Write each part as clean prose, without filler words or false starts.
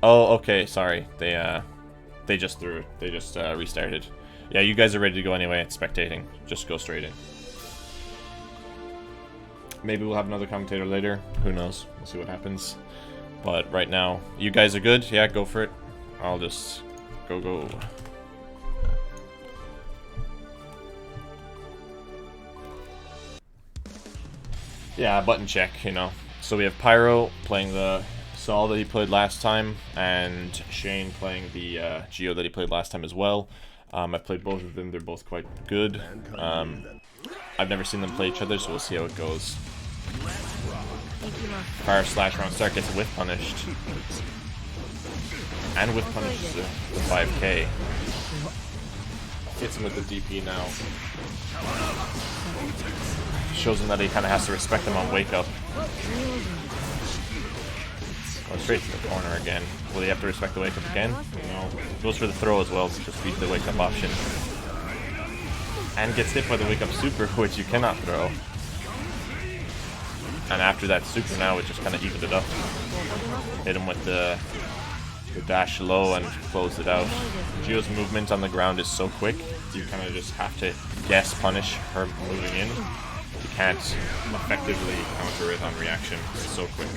Oh, okay, sorry. They just threw it. They just restarted. Yeah, you guys are ready to go anyway. It's spectating. Just go straight in. Maybe we'll have another commentator later. Who knows? We'll see what happens. But right now, you guys are good? Yeah, go for it. I'll just go. Yeah, button check, you know. So we have Pyro playing the Sol that he played last time, and Shane playing the Geo that he played last time as well. I've played both of them, they're both quite good. I've never seen them play each other, so we'll see how it goes. Fire slash round start gets whiff punished. And whiff punishes the 5k. Hits him with the DP now. Shows him that he kind of has to respect him on wake up. Going straight to the corner again. Will he have to respect the wake up again? No. Goes for the throw as well, just beat the wake up option. And gets hit by the wake up super, which you cannot throw. And after that super now, it just kind of evened it up. Hit him with the dash low and closed it out. Geo's movement on the ground is so quick, you kind of just have to guess punish her moving in. You can't effectively counter it on reaction. It's so quick.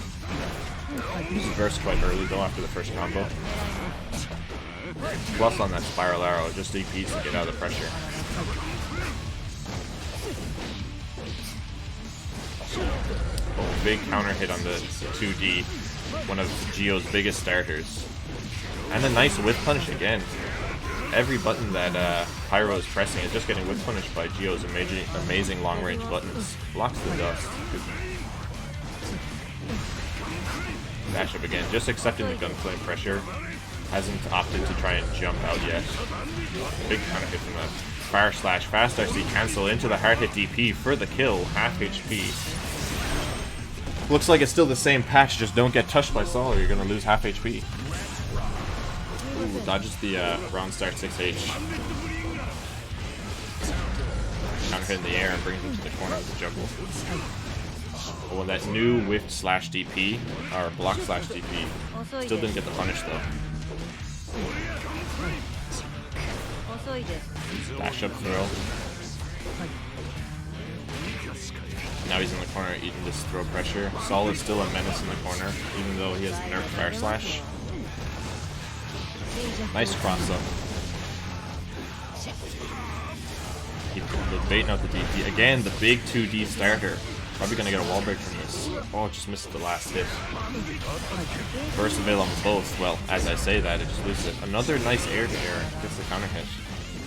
Uses burst quite early though after the first combo. Plus on that spiral arrow, just DPs to get out of the pressure. Oh, big counter hit on the 2D, one of Geo's biggest starters. And a nice whip punish again. Every button that Pyro is pressing is just getting whip punished by Geo's amazing long range buttons. Blocks the dust. Dash up again, just accepting the gunflame pressure. Hasn't opted to try and jump out yet. Big counter hit from that. Fire slash fast RC cancel into the hard hit DP for the kill, half HP. Looks like it's still the same patch, just don't get touched by Sol or you're gonna lose half HP. Ooh, dodges the round start 6H. Counter hit in the air and brings him to the corner of the juggle. Oh, and that new whiff slash DP, or block slash DP, still didn't get the punish though. Dash up throw. Now he's in the corner eating this throw pressure. Sol is still a menace in the corner, even though he has nerfed fire slash. Nice cross up. Keep baiting out the DP. Again, the big 2D starter. Probably gonna get a wall break from this. Oh, just missed the last hit. Burst avail on both. Well, as I say that, it just loses it. Another nice air to air. Gets the counter hit.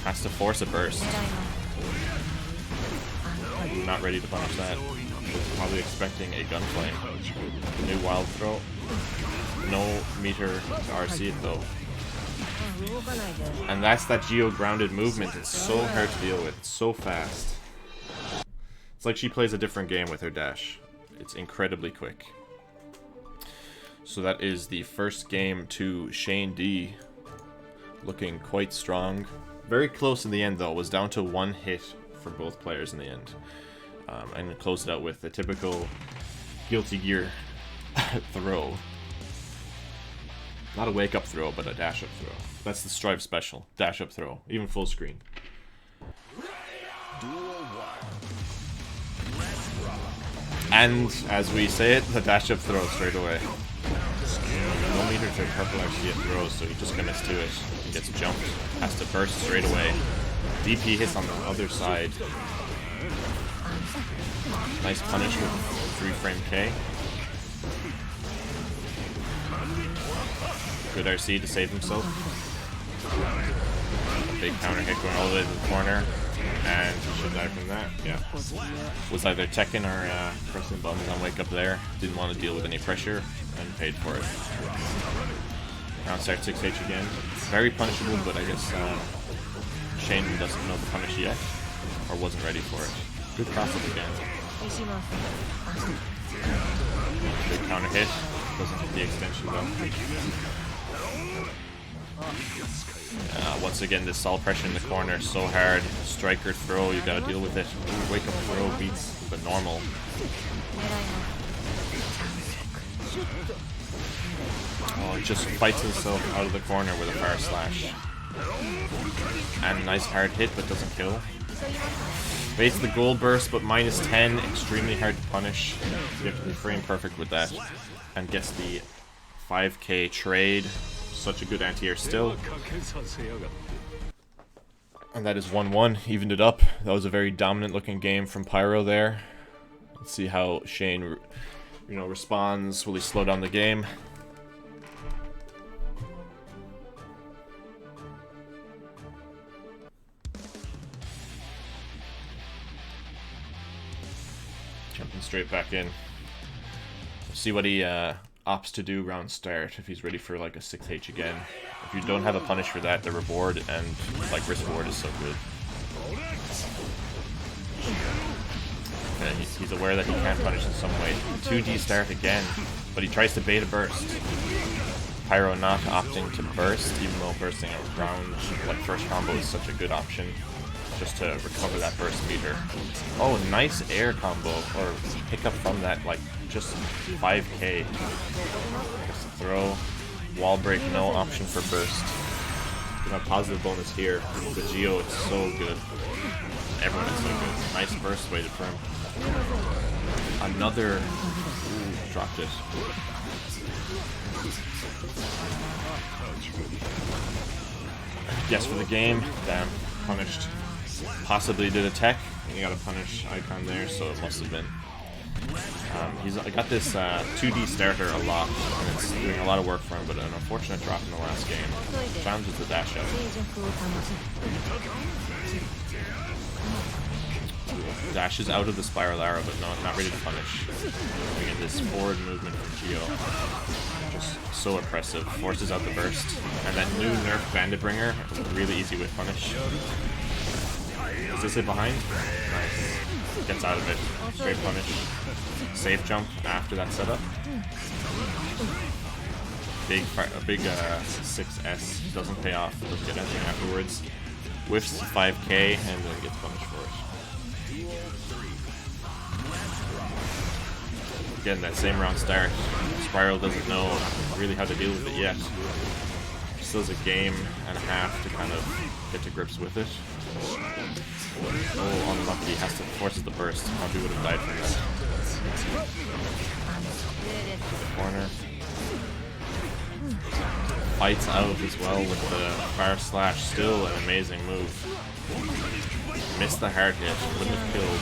Has to force a burst. Not ready to punish that. Probably expecting a gunflame. New wild throw. No meter to RC it though. And that's that Geo grounded movement. It's so hard to deal with. It's so fast. It's like she plays a different game with her dash. It's incredibly quick. So that is the first game to Shane D. Looking quite strong. Very close in the end though. It was down to one hit for both players in the end. And closed it out with a typical Guilty Gear throw. Not a wake up throw, but a dash up throw. That's the Strive special. Dash up throw. Even full screen. And as we say it, the dash up throw straight away. No meter to purple actually get throws, so he just commits to it. He gets jumped. Has to burst straight away. DP hits on the other side. Nice punish with 3-frame K. Good RC to save himself. A big counter hit going all the way to the corner. And he should die from that. Yeah. Was either Tekken or pressing buttons on wake up there. Didn't want to deal with any pressure and paid for it. Round start 6H again. Very punishable, but I guess Shane doesn't know the punish yet. Or wasn't ready for it. Good cross up again. Big counter hit. Doesn't hit the extension though. Once again, this Sol pressure in the corner so hard. Striker throw, you gotta deal with it. Ooh, wake up throw beats the normal. Oh, just fights himself out of the corner with a fire slash. And a nice hard hit, but doesn't kill. Baits the gold burst, but minus 10, extremely hard to punish. You have to be frame perfect with that. And gets the 5k trade. Such a good anti-air still. And that is 1-1, evened it up. That was a very dominant looking game from Pyro there. Let's see how Shane, responds. Will he slow down the game? Jumping straight back in. See what he opts to do round start, if he's ready for like a 6H again. If you don't have a punish for that, the reward and like risk reward is so good. Yeah, he's aware that he can't punish in some way. 2D start again, but he tries to bait a burst. Pyro not opting to burst, even though bursting a round like first combo is such a good option, just to recover that burst meter. Oh, nice air combo, or pickup from that, like just 5k. Just a throw. Wall break, no option for burst. You know, positive bonus here. The Geo, it's so good. Everyone is so good. Nice burst waited for him. Another. Ooh, dropped it. Guess for the game. Damn, punished. Possibly did a tech. You got a punish icon there, so it must have been. He's got this 2D starter a lot, and it's doing a lot of work for him, but an unfortunate drop in the last game. Challenges the dash up. Dashes out of the spiral arrow, but not ready to punish. Again, this forward movement from Geo, just so impressive. Forces out the burst, and that new nerf Bandit Bringer, really easy with punish. Is this it behind? Nice. Gets out of it. Straight punish. Safe jump after that setup. Big 6S doesn't pay off. Doesn't get anything afterwards. Whiffs 5k and then gets punished for it. Again, that same round start. Spriral doesn't know really how to deal with it yet. Still has a game and a half to kind of get to grips with it. Oh, unlucky. Forces the burst. Probably would have died from that. Corner. Fights out as well with the fire slash. Still an amazing move. Missed the hard hit. Wouldn't have killed.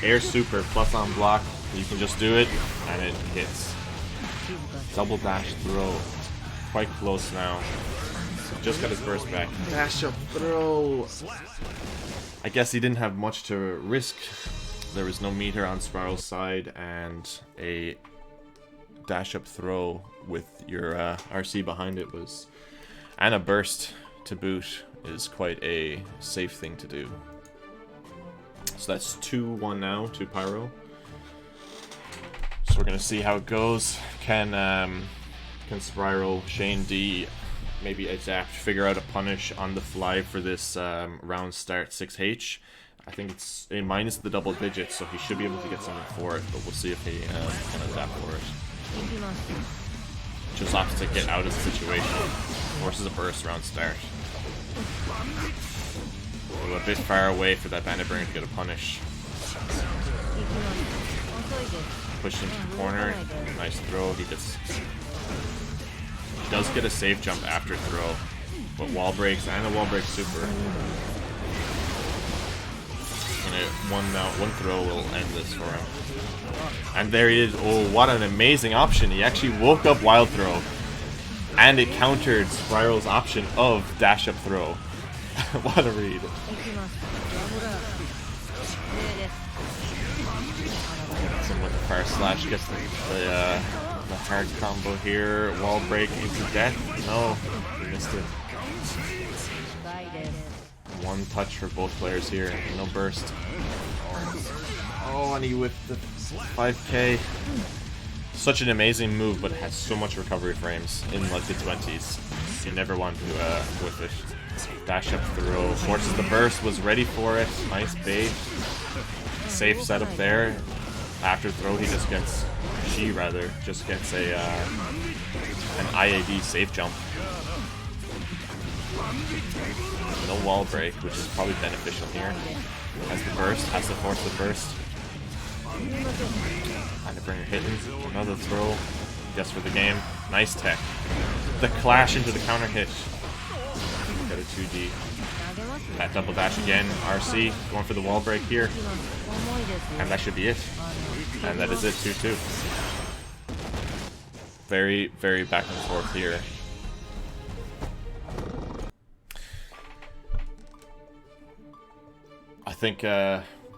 Air super plus on block. You can just do it and it hits. Double dash throw. Quite close now. Just got his burst back. Dash up throw. I guess he didn't have much to risk. There was no meter on Spiral's side, and a dash up throw with your RC behind it was, and a burst to boot is quite a safe thing to do. So that's 2-1 now to Pyro. So we're gonna see how it goes. Can Spiral, Shane D maybe adapt, figure out a punish on the fly for this round start 6H. I think it's a minus the double digits, so he should be able to get something for it, but we'll see if he can adapt for it. Just opts to get out of the situation. Forces a burst round start. A bit far away for that Bandit Bringer to get a punish. Pushed into the corner. Nice throw. He does get a safe jump after throw, but wall breaks and a wall break super. And one throw will end this for him. And there he is. Oh, what an amazing option. He actually woke up wild throw, and it countered Spiral's option of dash up throw. What a read. With the fire slash gets the hard combo here. Wall break into death. No, he missed it. One touch for both players here. No burst. Oh, and he whipped the 5k. Such an amazing move, but it has so much recovery frames in like the 20s. You never want to whip it. Dash up throw. Forces the burst. Was ready for it. Nice bait. Safe setup there. After throw, he just gets. She rather just gets an IAD safe jump. No wall break, which is probably beneficial here. Has the burst, has to force the burst. And the bringer hitting. Another throw. Guess for the game. Nice tech. The clash into the counter hit. Got a 2D. That double dash again. RC going for the wall break here. And that should be it. And that is it, 2-2. Very, very back and forth here. I think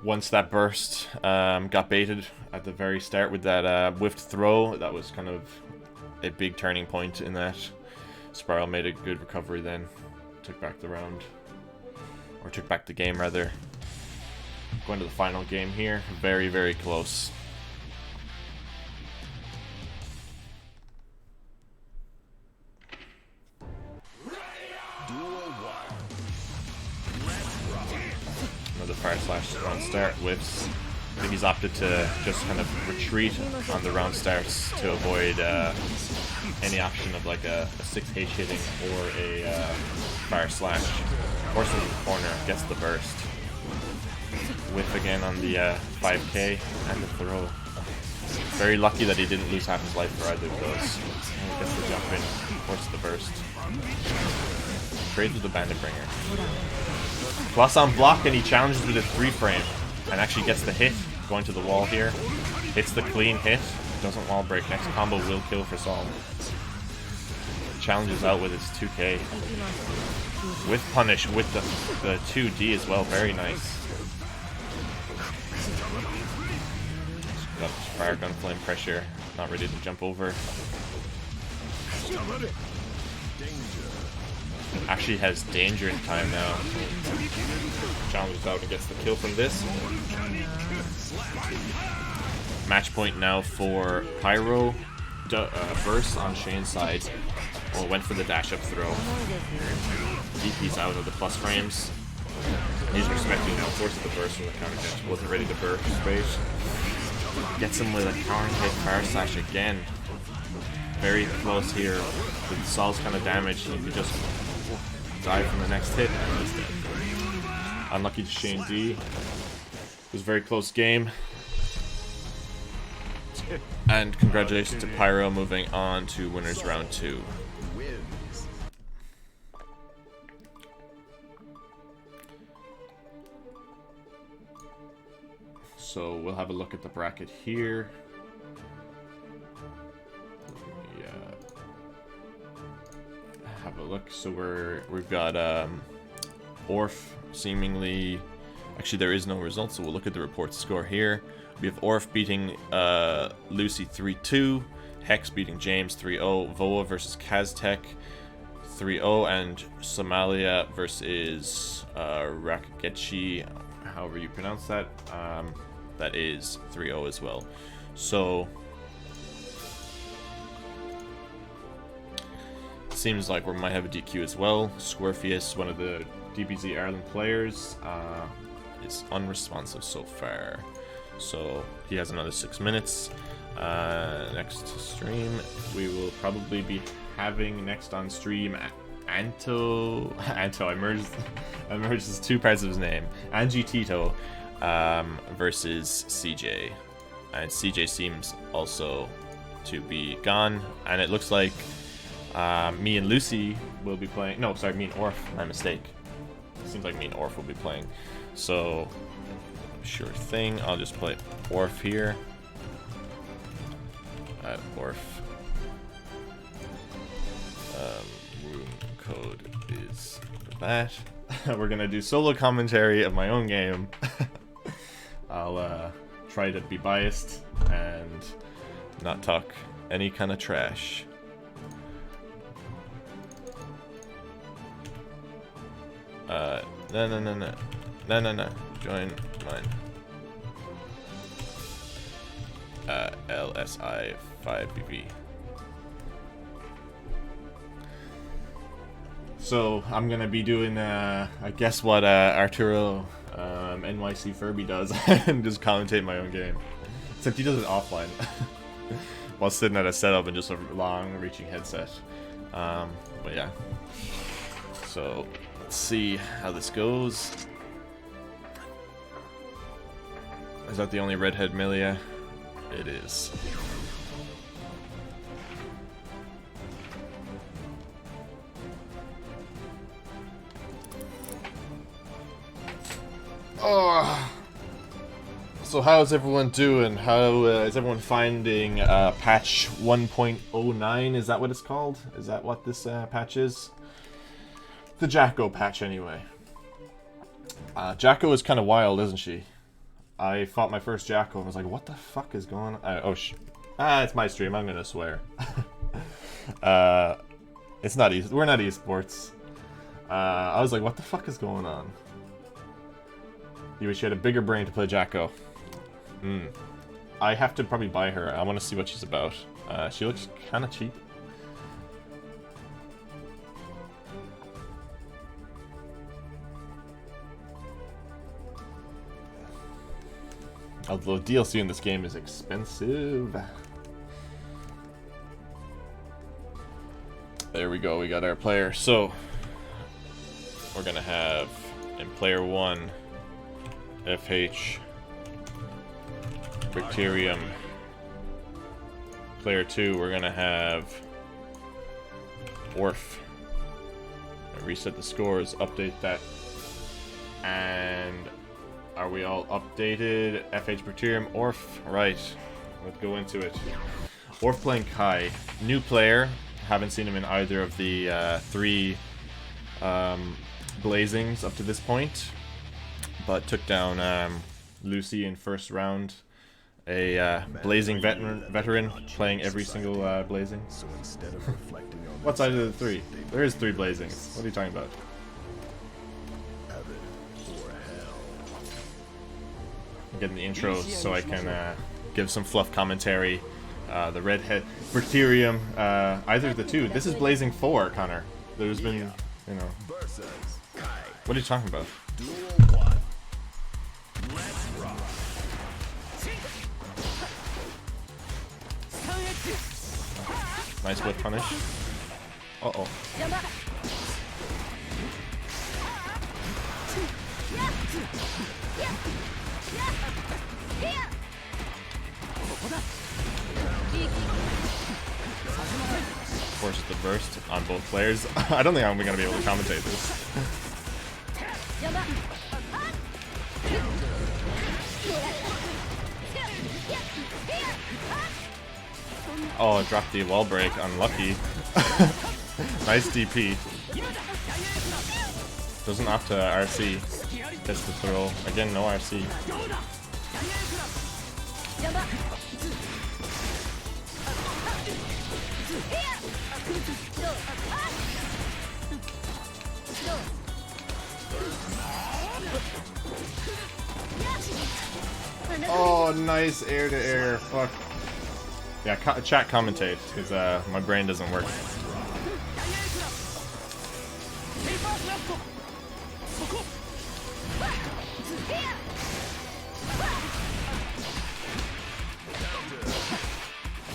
once that burst got baited at the very start with that whiffed throw, that was kind of a big turning point in that. Spriral made a good recovery then. Took back the round. Or took back the game, rather. Going to the final game here. Very, very close. Another fire slash round start. Whiffs. I think he's opted to just kind of retreat on the round starts to avoid any option of like a 6H hitting or a fire slash. Forces in the corner, gets the burst. Whiff again on the 5K and the throw. Very lucky that he didn't lose half his life for either of those. Gets the jump in, forces the burst. Trades with the bandit bringer. Plus on block, and he challenges with a 3-frame and actually gets the hit, going to the wall here. Hits the clean hit, doesn't wall break. Next combo will kill for Sol. Challenges out with his 2K. With punish, with the 2D as well, very nice. Got fire gun flame pressure, not ready to jump over. Actually has danger in time now. Challenges out and gets the kill from this. Match point now for Pyro. Burst on Shane's side. Well, went for the dash up throw. DP's out of the plus frames. He's respecting now, forces the burst from the counter hit. Wasn't ready to burst space. Gets him with a counter hit fire slash again. Very close here. With Sol's kind of damaged, he could just die from the next hit and he's dead. Unlucky to Shane D. It was a very close game. And congratulations to Pyro moving on to winners round 2. So we'll have a look at the bracket here. Have a look. So we've got Orph seemingly. Actually, there is no result, so we'll look at the report score here. We have Orph beating Lucy 3-2, Hex beating James 3-0, Voa versus Kaztech 3-0, and Somalia versus Rakagechi, however you pronounce that. That is 3-0 as well. So seems like we might have a DQ as well. Squirfius, one of the DBZ Ireland players, is unresponsive so far. So he has another 6 minutes. Next stream, we will probably be having next on stream Anto. I merged his 2 parts of his name. AnjiTito versus CJ, and CJ seems also to be gone. And it looks like me and Lucy will be playing. No, sorry, me and Orph. My mistake. Seems like me and Orph will be playing. So sure thing. I'll just play Orph here. Orph. Room code is that. We're gonna do solo commentary of my own game. I'll try to be biased and not talk any kind of trash. No. Join mine. LSI 5BB. So I'm gonna be doing, I guess what Arturo NYC Furby does, and just commentate my own game. Except he does it offline. while sitting at a setup and just a long reaching headset. But yeah. So let's see how this goes. Is that the only redhead Millia? It is. Oh. So how's everyone doing? How is everyone finding patch 1.09? Is that what it's called? Is that what this patch is? The Jacko patch, anyway. Jacko is kind of wild, isn't she? I fought my first Jacko and was like, what the fuck is going on? It's my stream. I'm gonna swear. It's not we're not esports. I was like, what the fuck is going on? You wish you had a bigger brain to play Jacko. I have to probably buy her. I want to see what she's about. She looks kind of cheap. Although DLC in this game is expensive. There we go, we got our player. So, we're gonna have, in player 1, FH, Brickterium. Player 2, we're gonna have Orph. Reset the scores, update that, and are we all updated? FH Brickterium, Orph, right. Let's go into it. Orph playing Kai. New player. Haven't seen him in either of the 3 Blazings up to this point. But took down Lucy in first round. A Blazing veteran playing every single Blazing. What side of the 3? There is 3 Blazings. What are you talking about? I'm getting the intro so I can give some fluff commentary. The redhead Brickterium, either of the 2. This is Blazing 4, Connor. There's been, you know. What are you talking about? Nice whip punish. Uh-oh. Forces the burst on both players. I don't think I'm going to be able to commentate this. Oh, dropped the wall break. Unlucky. Nice DP. Doesn't opt to RC. Gets the throw. Again, no RC. Oh, nice air to air. Fuck. Yeah, chat commentate, because my brain doesn't work.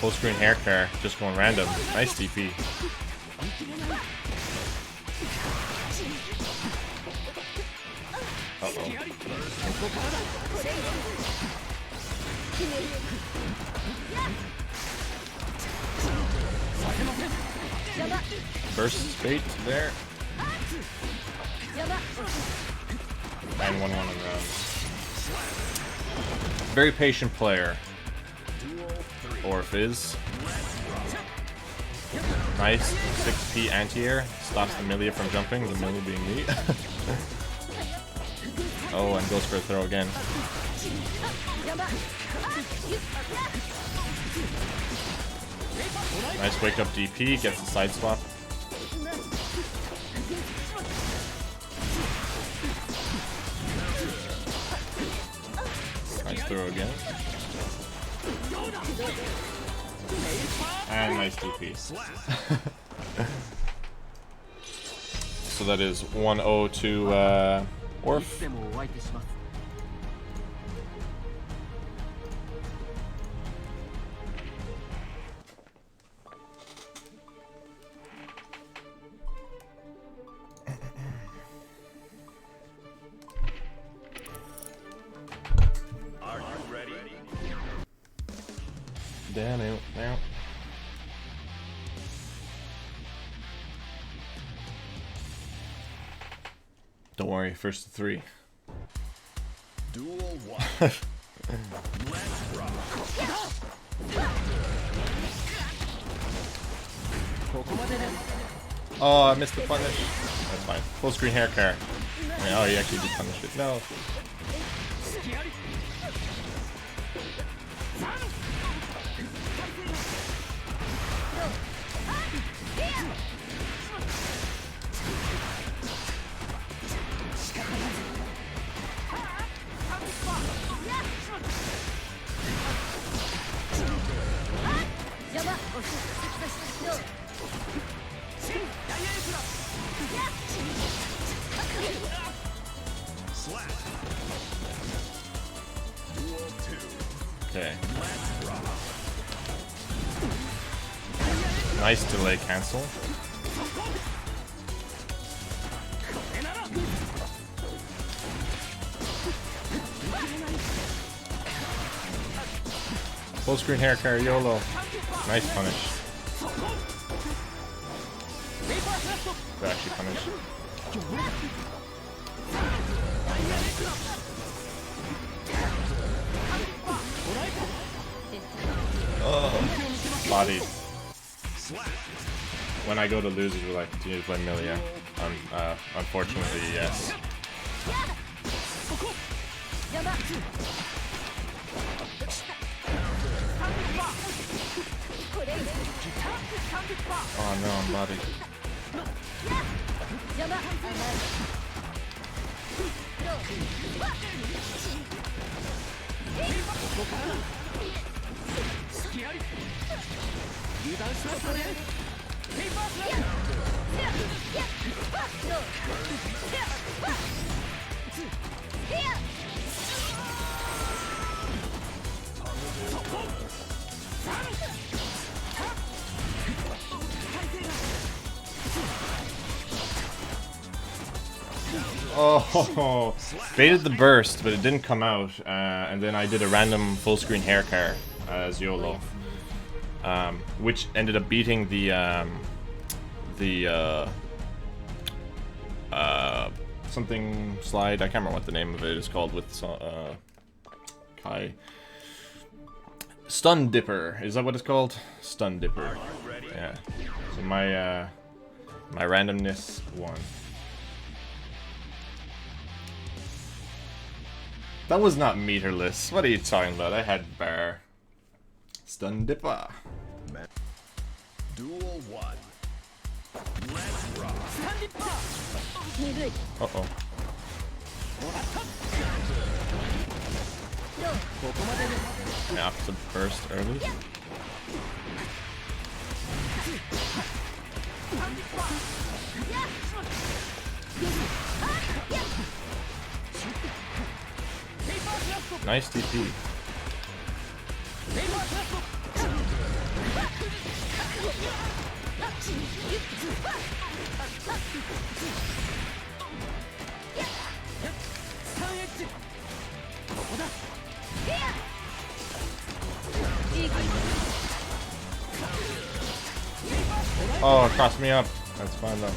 Full screen hair care, just going random. Nice DP. Uh-oh. Burst bait there. And 1-1 on round. Very patient player. Orph is. Nice 6p anti-air. Stops the Millia from jumping, the Millia being me. Oh, and goes for a throw again. Nice wake up DP, gets the side swap. Nice throw again. And nice DP. So that is 1-0 to Orph. Down out now. Don't worry, first to 3. Duel 1. Let's rock. Oh, I missed the punish. That's fine. Full screen hair car. Oh, he actually did punish it. No. Okay. Nice delay cancel. Full screen hair carry YOLO. Nice punish. Good actually punish. Oh, bodied. When I go to losers, we're like, do you need to play Millia? Unfortunately, yes. Oh no, I'm bodied. Oh, baited the burst, but it didn't come out, and then I did a random full screen hair car as YOLO, which ended up beating the something slide. I can't remember what the name of it is called with Kai. Stun Dipper, is that what it's called? Stun Dipper. Yeah. So my my randomness won. That was not meterless. What are you talking about? I had bar. Stun Dipper. Duel 1. Let's rock. Uh-oh. Yeah, to burst early. Nice TP. Oh, it crossed me up. That's fine though.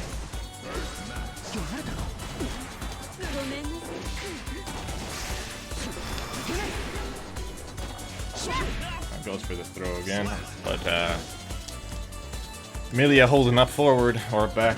That goes for the throw again, but Millia holding up forward or back.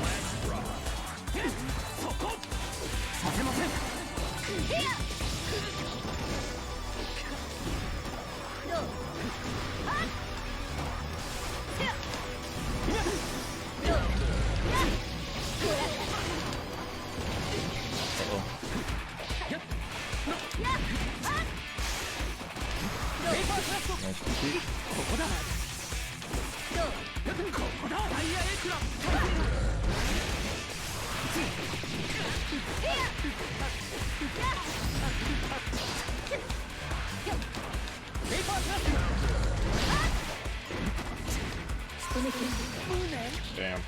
Damn.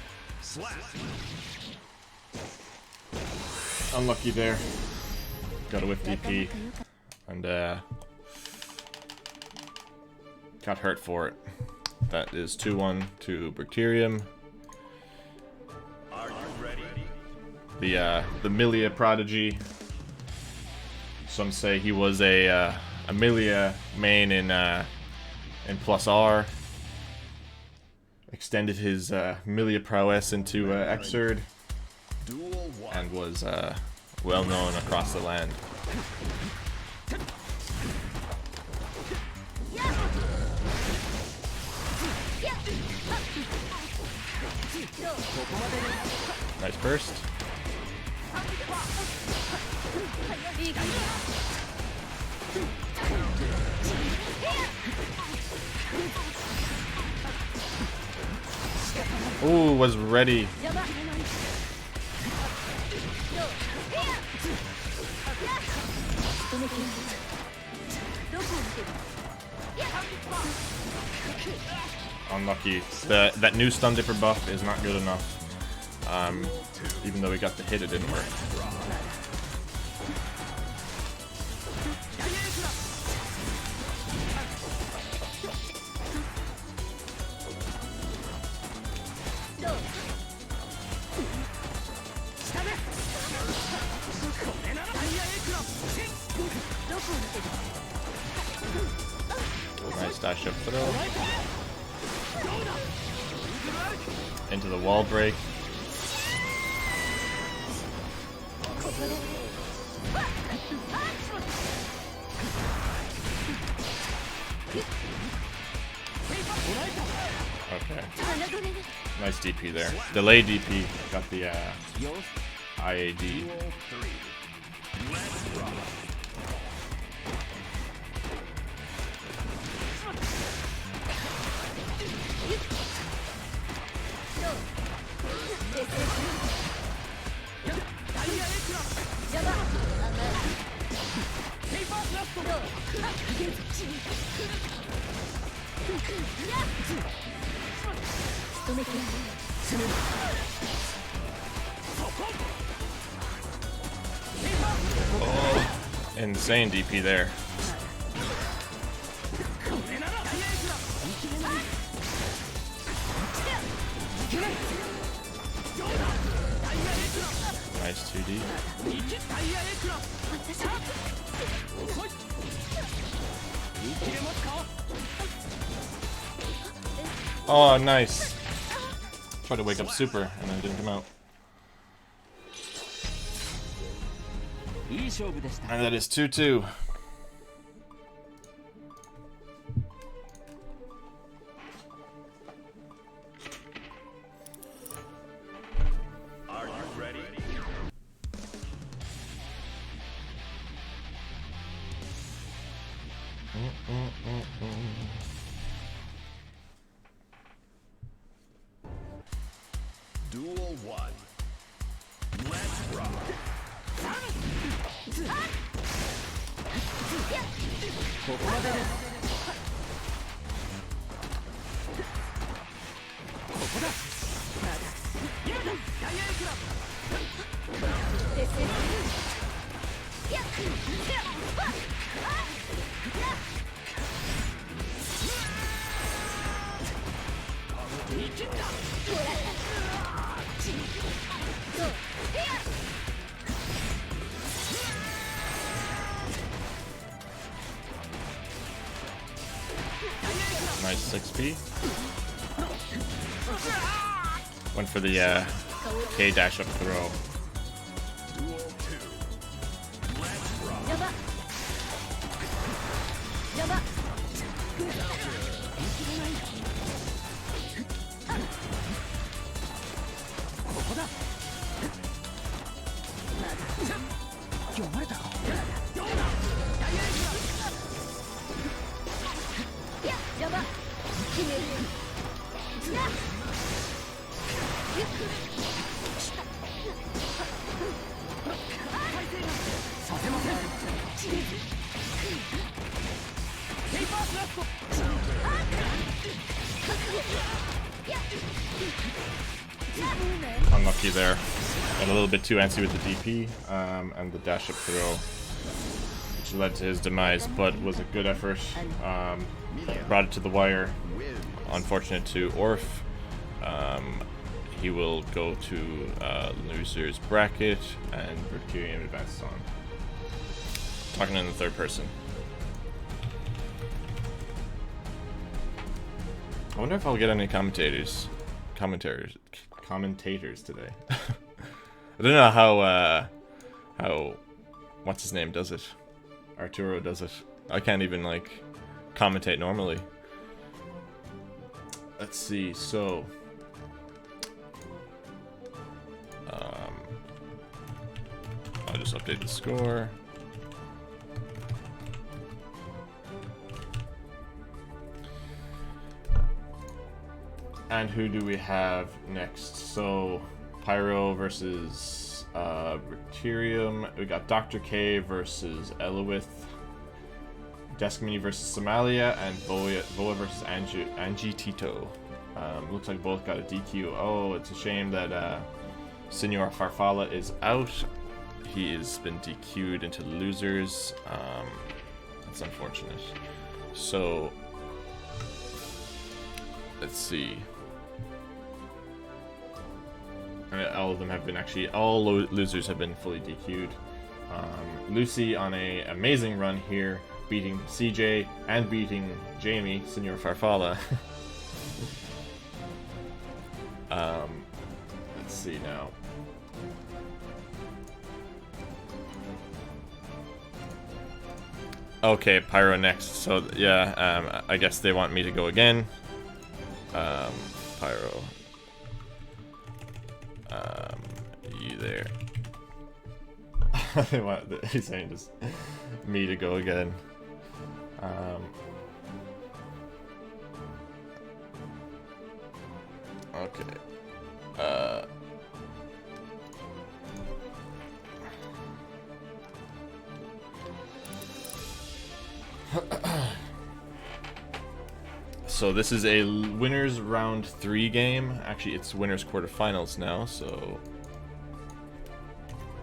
Unlucky there. Got a whiff DP. And Got hurt for it. That is 2-1 to Brickterium. Are you ready? The Millia prodigy. Some say he was a Millia main in plus R. Extended his Millia prowess into Xrd. Duel 1. And was well known across the land. Nice burst. Ooh, was ready. Unlucky. That new stun dipper buff is not good enough. Even though we got the hit, it didn't work. Nice dash up throw. Into the wall break. Okay. Nice DP there. Delay DP. Got the IAD. Oh, insane DP there. Nice 2D. Oh, nice. Tried to wake up super and then it didn't come out. And that is 2-2. Are you ready? Duel 1. Let's rock. Nice 6P. Went for the K dash up throw. Duel 2. Let's rock. Unlucky there. Got a little bit too antsy with the DP and the dash up throw. which led to his demise, but was a good effort. Brought it to the wire. Unfortunate to Orph. He will go to loser's bracket, and Brickterium advances on. Talking in the third person. I wonder if I'll get any commentators today. I don't know how what's his name does it. Arturo does it. I can't even like commentate normally. Let's see. So I'll just update the score. And who do we have next? So, Pyro versus Brickterium. We got Dr. K versus Eluith. Deskmenu versus Somalia. And Voa versus AnjiTito. Looks like both got a DQ. Oh, it's a shame that Senor Farfalla is out. He has been DQ'd into losers. That's unfortunate. So, let's see. All of them have been all losers have been fully DQ'd. Lucy on an amazing run here, beating CJ and beating Jamie, Senor Farfalla. Let's see now. Okay, Pyro next. So yeah, I guess they want me to go again. Pyro. You there. He's saying just me to go again. Okay. So this is a winners round 3 game. Actually, it's winners quarterfinals now. So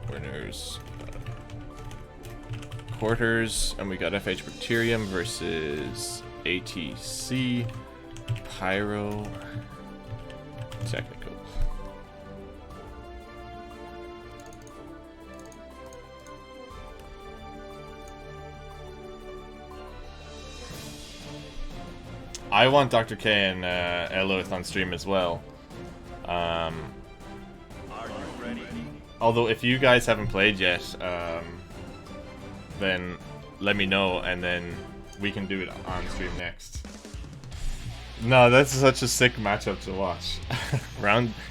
winners quarters, and we got FH Brickterium versus ATC Pyrotechnical. I want Dr. K and Eluith on stream as well. Are you ready? Although if you guys haven't played yet, then let me know and then we can do it on stream next. No, that's such a sick matchup to watch.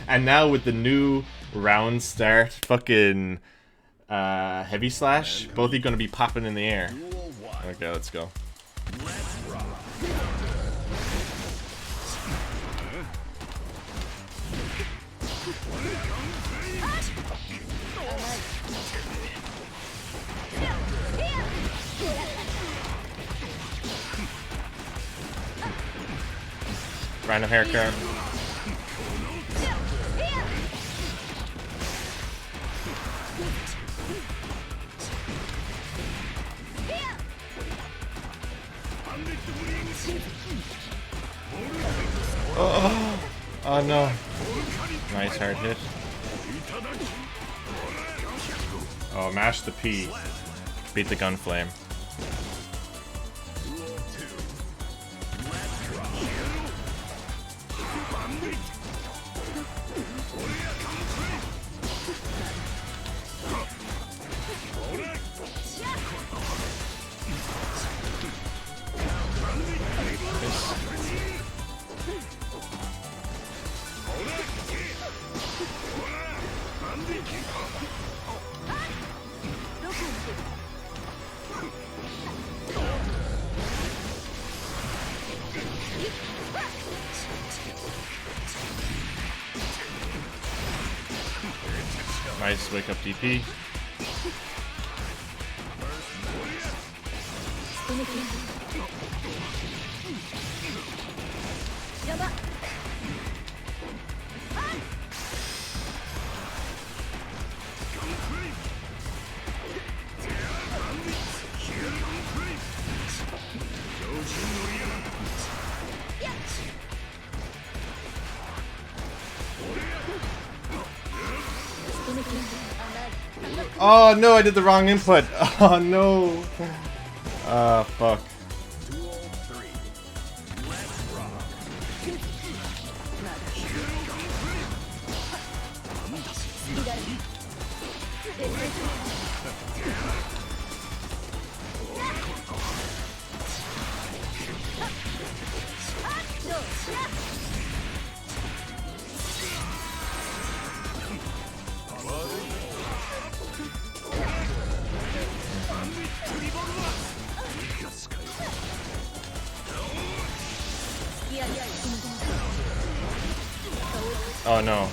And now with the new round start, fucking heavy slash, both of you gonna be popping in the air. Okay, let's go. Let's rock. Random haircut. Oh no. Nice hard hit. Oh, mash the P. Beat the gun flame. Nice wake up DP. Oh no, I did the wrong input. Oh no. Ah, fuck. Duel 3. Let's rock. Oh no.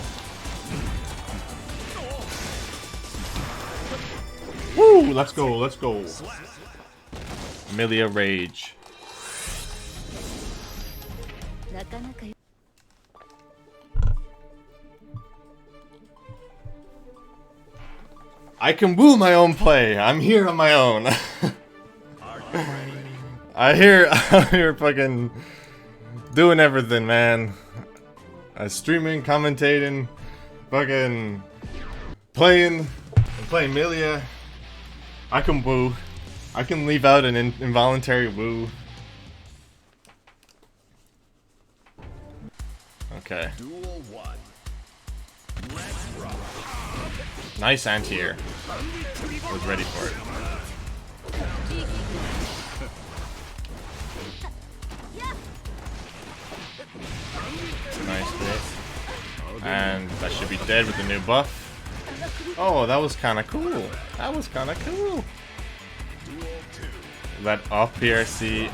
Woo! Let's go, let's go. Millia Rage. I can woo my own play. I'm here on my own. I'm here fucking doing everything, man. Streaming, commentating, fucking playing Millia. I can woo. I can leave out an involuntary woo. Okay. Duel 1. Let's rock. Nice anti-air. Was ready for it. Nice bit. And that should be dead with the new buff. Oh, that was kind of cool. That was kind of cool. That off PRC.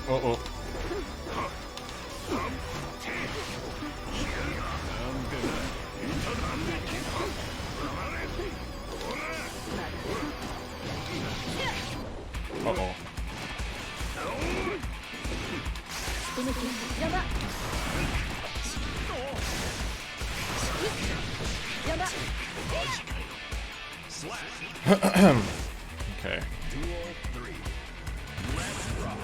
Uh-oh. Uh-oh. Okay. Duel 3. Let's rock.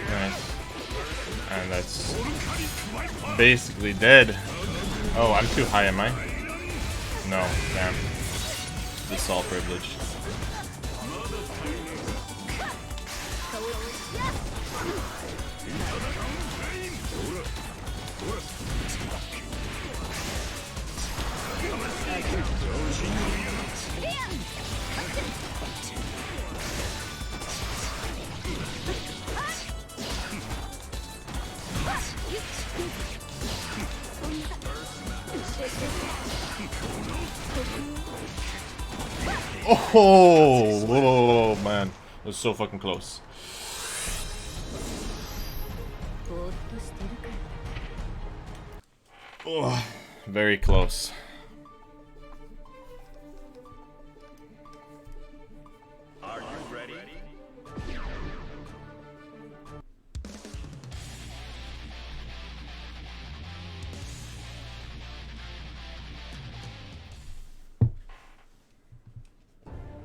Nice. And that's basically dead. Oh, I'm too high, am I? No, damn. The Saul privilege. Oh, whoa, man. It was so fucking close. Oh, very close. Are you ready?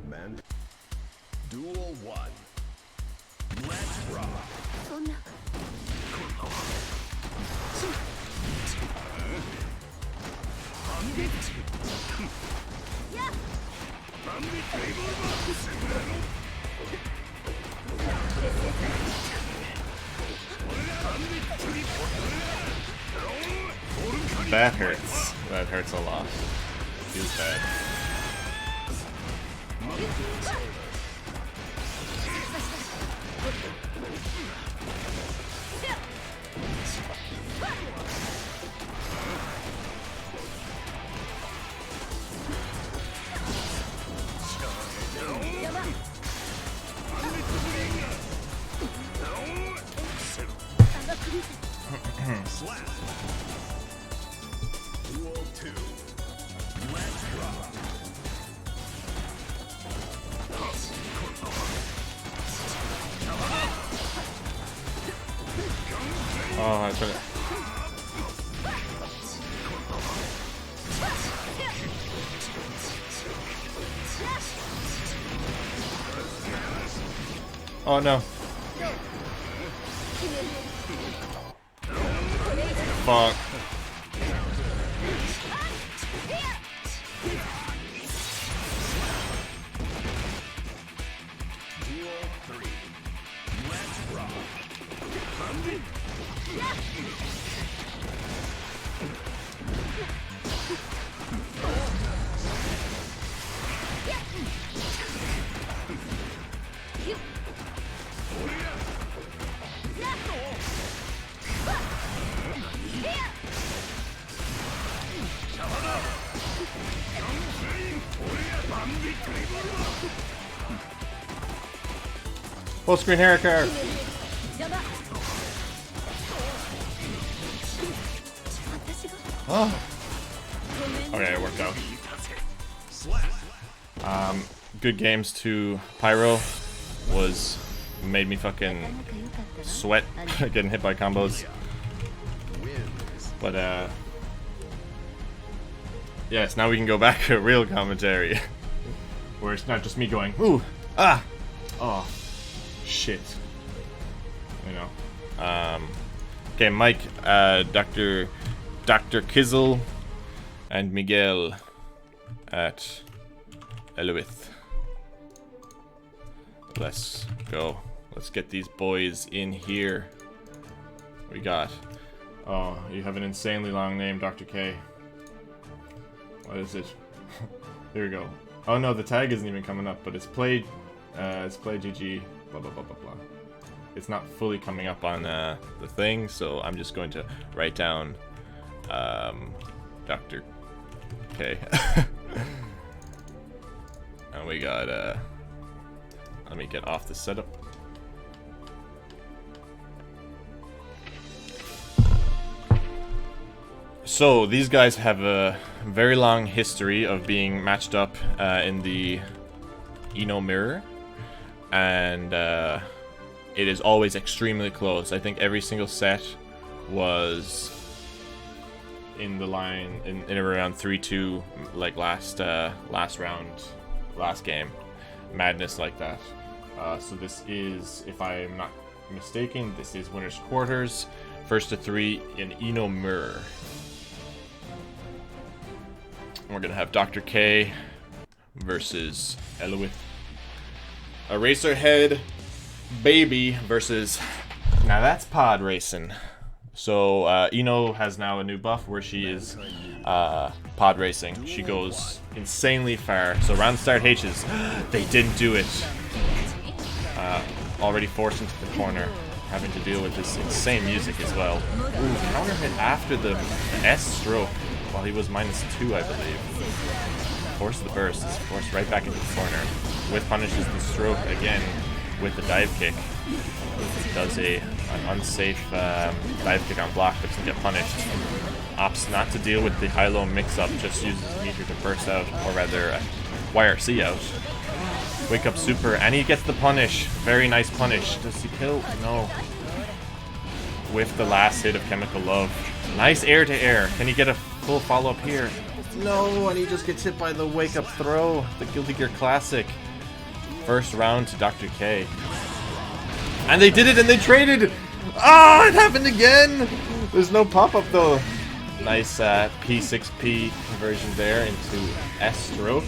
Man. Duel 1. Let's rock. that hurts. That hurts a lot. Feels bad. Slap. Duel 2. Let's rock. Oh, I took it. Oh no. Fuck. Duel 3. Let's rock. Full screen hair car. Oh. Okay, it worked out. Good games to Pyro made me fucking sweat getting hit by combos. But yes, now we can go back to real commentary. Where it's not just me going, ooh, ah, oh, shit. You know. Okay, Mike, Dr. Kizzle, and Miguel at Eluith. Let's go. Let's get these boys in here. We got. Oh, you have an insanely long name, Dr. K. What is it? Here we go. Oh no, the tag isn't even coming up, but it's play GG, blah blah blah blah blah. It's not fully coming up on the thing, so I'm just going to write down Dr. K. And we got let me get off the setup. So these guys have a very long history of being matched up in the mirror, and it is always extremely close. I think every single set was in the line in around 3-2, like last round, last game, madness like that. So this is, if I'm not mistaken, this is winners quarters, first to 3 in mirror. We're gonna have Dr. K versus Eluith. Eraserhead Baby versus. Now that's pod racing. So Ino has now a new buff where she is pod racing. She goes insanely far. So round start H's, they didn't do it. Already forced into the corner, having to deal with this insane music as well. Ooh, counter hit after the S stroke. While he was -2, I believe. Force the burst, is forced right back into the corner. With punishes the stroke again with the dive kick. Does an unsafe dive kick on block, but doesn't get punished. Opts not to deal with the high-low mix-up, just uses meter to burst out, or rather YRC out. Wake up super, and he gets the punish. Very nice punish. Does he kill? No. With the last hit of Chemical Love. Nice air to air. Can he get a full follow-up here? No, and he just gets hit by the wake-up throw. The Guilty Gear Classic. First round to Dr. K. And they did it, and they traded! Ah, it happened again! There's no pop-up, though. Nice P6P conversion there into S-stroke.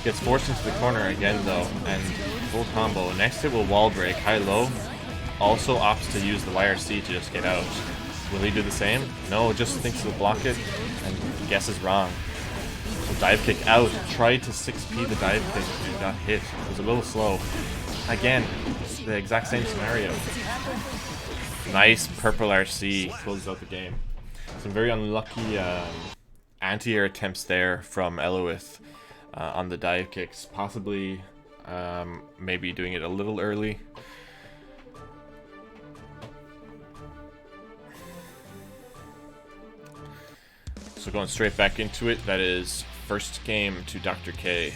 Gets forced into the corner again, though, and full combo. Next hit will wall break, high-low. Also opts to use the YRC to just get out. Will he do the same? No, just thinks he'll block it and guesses wrong. So dive kick out. Tried to 6p the dive kick and got hit. It was a little slow. Again, it's the exact same scenario. Nice purple RC closes out the game. Some very unlucky anti-air attempts there from Eluith on the dive kicks. Possibly maybe doing it a little early. So going straight back into it, that is first game to Dr. K.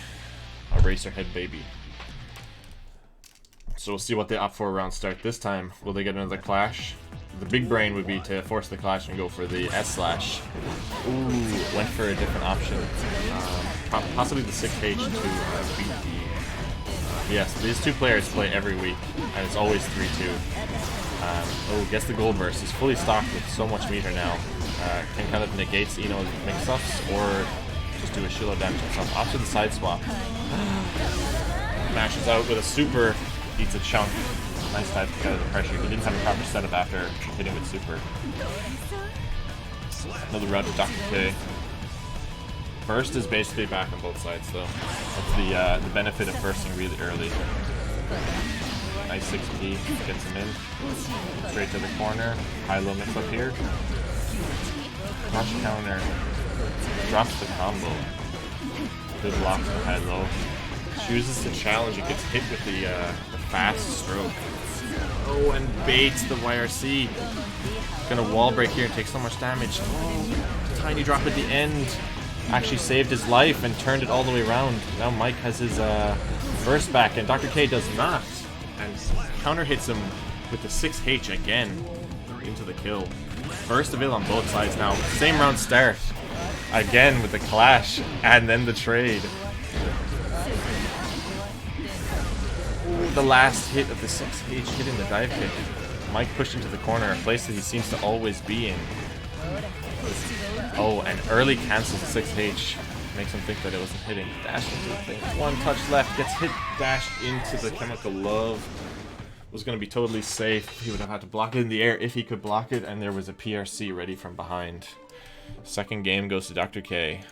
Eraserhead baby. So we'll see what they opt for around start this time. Will they get another clash? The big brain would be to force the clash and go for the S/. Ooh, went for a different option. Possibly the 6H to beat the... yes, these two players play every week, and it's always 3-2. Oh, gets the gold burst. He's fully stocked with so much meter now. Can kind of negate Eno's mix-ups, or just do a shitload damage himself. Opts to the side swap. Mashes out with a super, eats a chunk. Nice dive to get out of the pressure. He didn't have a proper setup after hitting with super. Another round to Dr. K. Burst is basically back on both sides though. That's the benefit of bursting really early. Nice 6p, gets him in. Straight to the corner. High-low mix up here. Crush counter. Drops the combo. Good block for high-low. Chooses to challenge. It gets hit with the fast stroke. Oh, and baits the YRC. Gonna wall break here and take so much damage. Oh, tiny drop at the end. Actually saved his life and turned it all the way around. Now Mike has his burst back, and Dr. K does not. And counter hits him with the 6H again into the kill. Burst available on both sides now. Same round start. Again with the clash and then the trade. Ooh, the last hit of the 6H hitting the dive kick. Mike pushed into the corner, a place that he seems to always be in. Oh, and early cancels the 6H. Makes him think that it wasn't hitting. Dash into the thing. One touch left. Gets hit. Dashed into the chemical love. Was going to be totally safe. He would have had to block it in the air if he could block it. And there was a PRC ready from behind. Second game goes to Dr. K.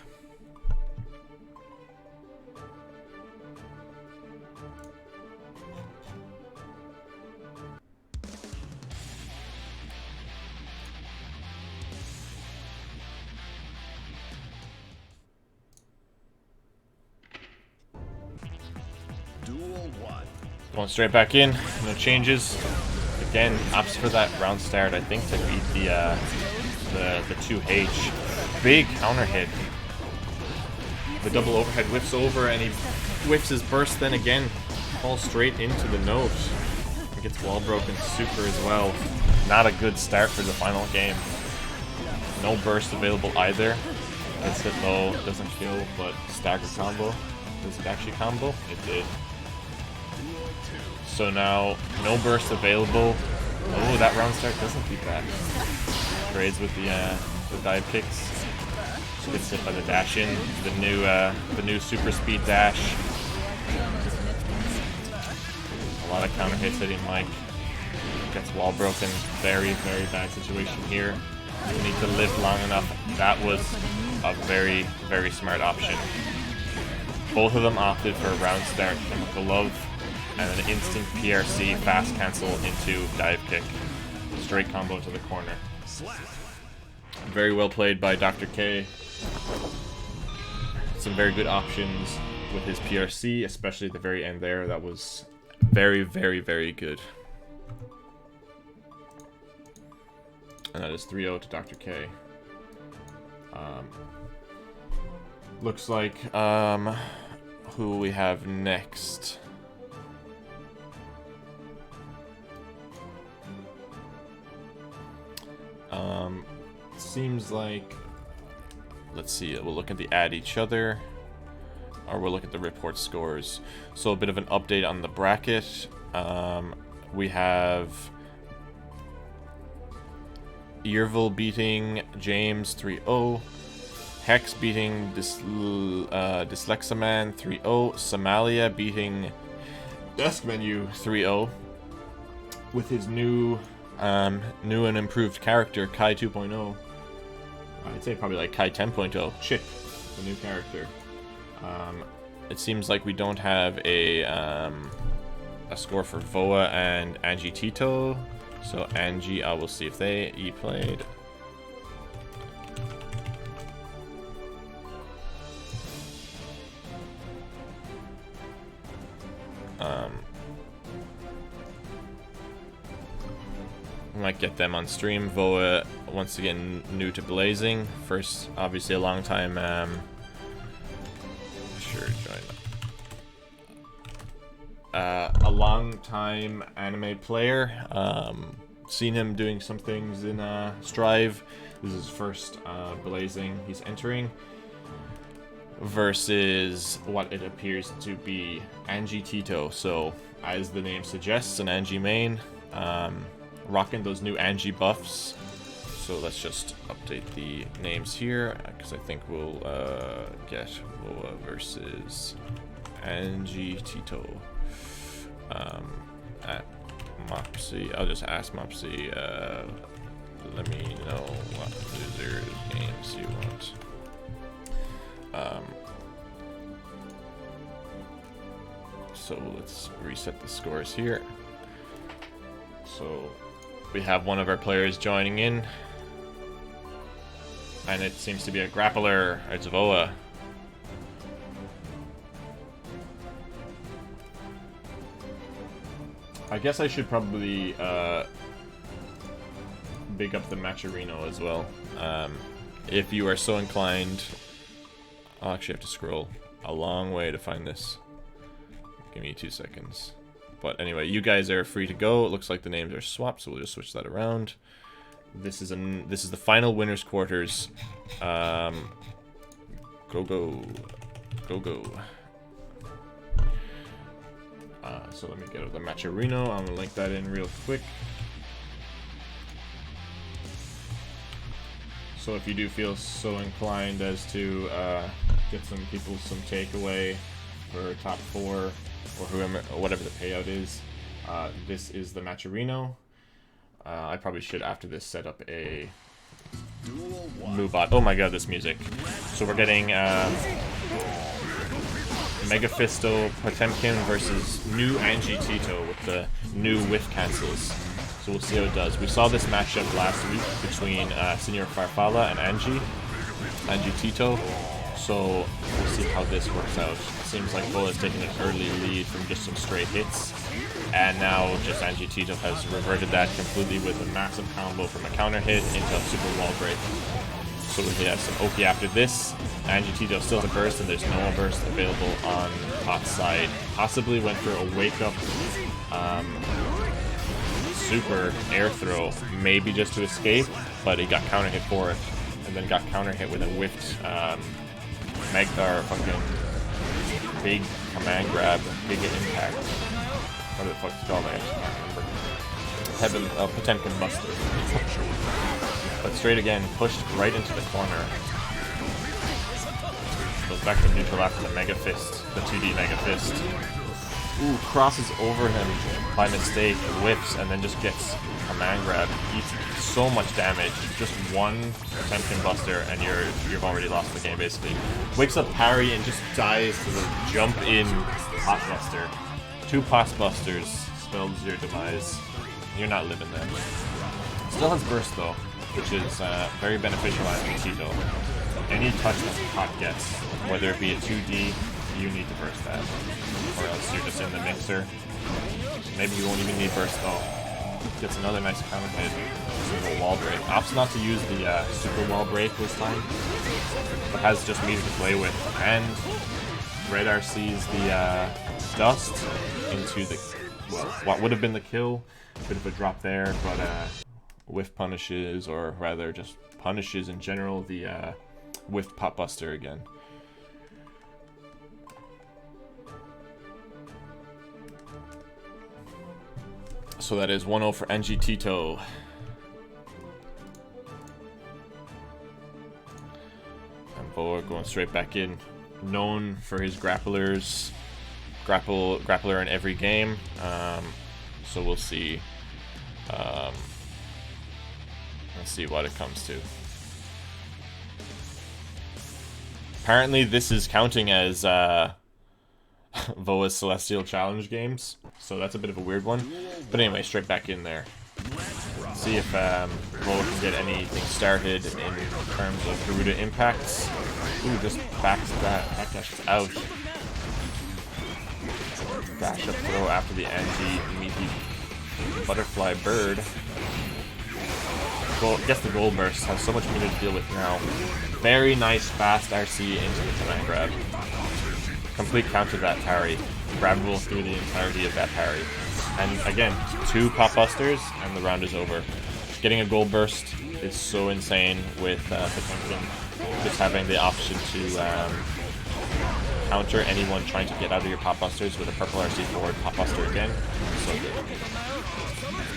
Going straight back in, no changes. Again, opts for that round start, I think, to beat the 2H. Big counter hit. The double overhead whiffs over, and he whiffs his burst then again. Falls straight into the note. He gets wall broken super as well. Not a good start for the final game. No burst available either. Gets hit low, doesn't kill, but stagger combo. Does it actually combo? It did. So now, no burst available. Oh, that round start doesn't beat that. Trades with the dive kicks. Gets hit by the dash in. The new super speed dash. A lot of counter hits hitting Mike. Gets wall broken. Very, very bad situation here. You need to live long enough. That was a very, very smart option. Both of them opted for a round start. Chemical Love. And an instant PRC fast cancel into dive kick. Straight combo to the corner. Very well played by Dr. K. Some very good options with his PRC, especially at the very end there. That was very, very, very good. And that is 3-0 to Dr. K. Looks like who we have next. Seems like, let's see, we'll look at the add each other, or we'll look at the report scores. So a bit of an update on the bracket. We have Earville beating James 3-0, Hex beating Dysleximan 3-0, Somalia beating Deskmenu 3-0 with his new new and improved character, Kai 2.0. I'd say probably like Kai 10.0. Chipp, the new character. It seems like we don't have a score for Voa and AnjiTito. So Anji, I will see if they played. Might get them on stream. Voa, once again, new to Blazing. First, obviously, a long time. Sure, join. A long time anime player. Seen him doing some things in Strive. This is his first Blazing he's entering. Versus what it appears to be AnjiTito. So, as the name suggests, an Anji main. Rocking those new Anji buffs. So let's just update the names here, because I think we'll get Voa versus AnjiTito. At Mopsy, I'll just ask Mopsy, let me know what Blizzard games you want. So let's reset the scores here. So we have one of our players joining in, and it seems to be a grappler. It's Voa. I guess I should probably big up the Matcherino as well. If you are so inclined, I'll actually have to scroll a long way to find this. Give me 2 seconds. But anyway, you guys are free to go. It looks like the names are swapped, so we'll just switch that around. This is the final winners quarters. Go go. So let me get the Matcherino. I'm gonna link that in real quick. So if you do feel so inclined as to get some people some takeaway for top 4. Or whatever the payout is. This is the Matcherino. I probably should, after this, set up a Moobot. Oh my god, this music. So we're getting Megafisto Potemkin versus new AnjiTito with the new whiff cancels. So we'll see how it does. We saw this matchup last week between Senior Farfalla and AnjiTito. So we'll see how this works out. It seems like Voa is taking an early lead from just some straight hits. And now just AnjiTito has reverted that completely with a massive combo from a counter hit into a super wall break. So we have some Oki after this. AnjiTito still has a burst, and there's no burst available on Hot's side. Possibly went for a wake up super air throw, maybe just to escape, but he got counter hit for it, and then got counter hit with a whiffed Magdar fucking big command grab, big impact. What the fuck is it called? I actually can't remember. Potemkin Buster. But straight again, pushed right into the corner. Goes back to neutral after the Mega Fist, the 2D Mega Fist. Ooh, crosses over him by mistake, whips, and then just gets command grab. Eats so much damage. Just one Potemkin Buster, and you've already lost the game basically. Wakes up parry and just dies to the jump in Pot Buster. 2 Pot Busters spells your demise. You're not living there. Still has burst though, which is very beneficial on AnjiTito. Any touch that Pot gets, whether it be a 2D, you need to burst that, or else you're just in the mixer. Maybe you won't even need burst though. Gets another nice counter hit. Super wall break. Opts not to use the super wall break this time, but has just meter to play with. And Radar sees the dust into the, well, what would have been the kill. Bit of a drop there, but whiff punishes, or rather just punishes in general, the whiff Pot Buster again. So that is 1-0 for AnjiTito. And Voa going straight back in. Known for his grapplers. Grappler in every game. So we'll see Let's see what it comes to. Apparently this is counting as Voa's Celestial Challenge games, so that's a bit of a weird one. But anyway, straight back in there. See if Voa can get anything started in terms of Garuda impacts. Ooh, just backs that backdashes out. Dash up throw after the Anji meaty butterfly bird. Well, gets the gold burst, has so much meter to deal with now. Very nice fast RC into the command grab. Complete counter that parry. Grabbable through the entirety of that parry. And again, 2 pop busters and the round is over. Getting a gold burst is so insane with Potemkin. Just having the option to counter anyone trying to get out of your pop busters with a purple RC forward pop buster again. So good.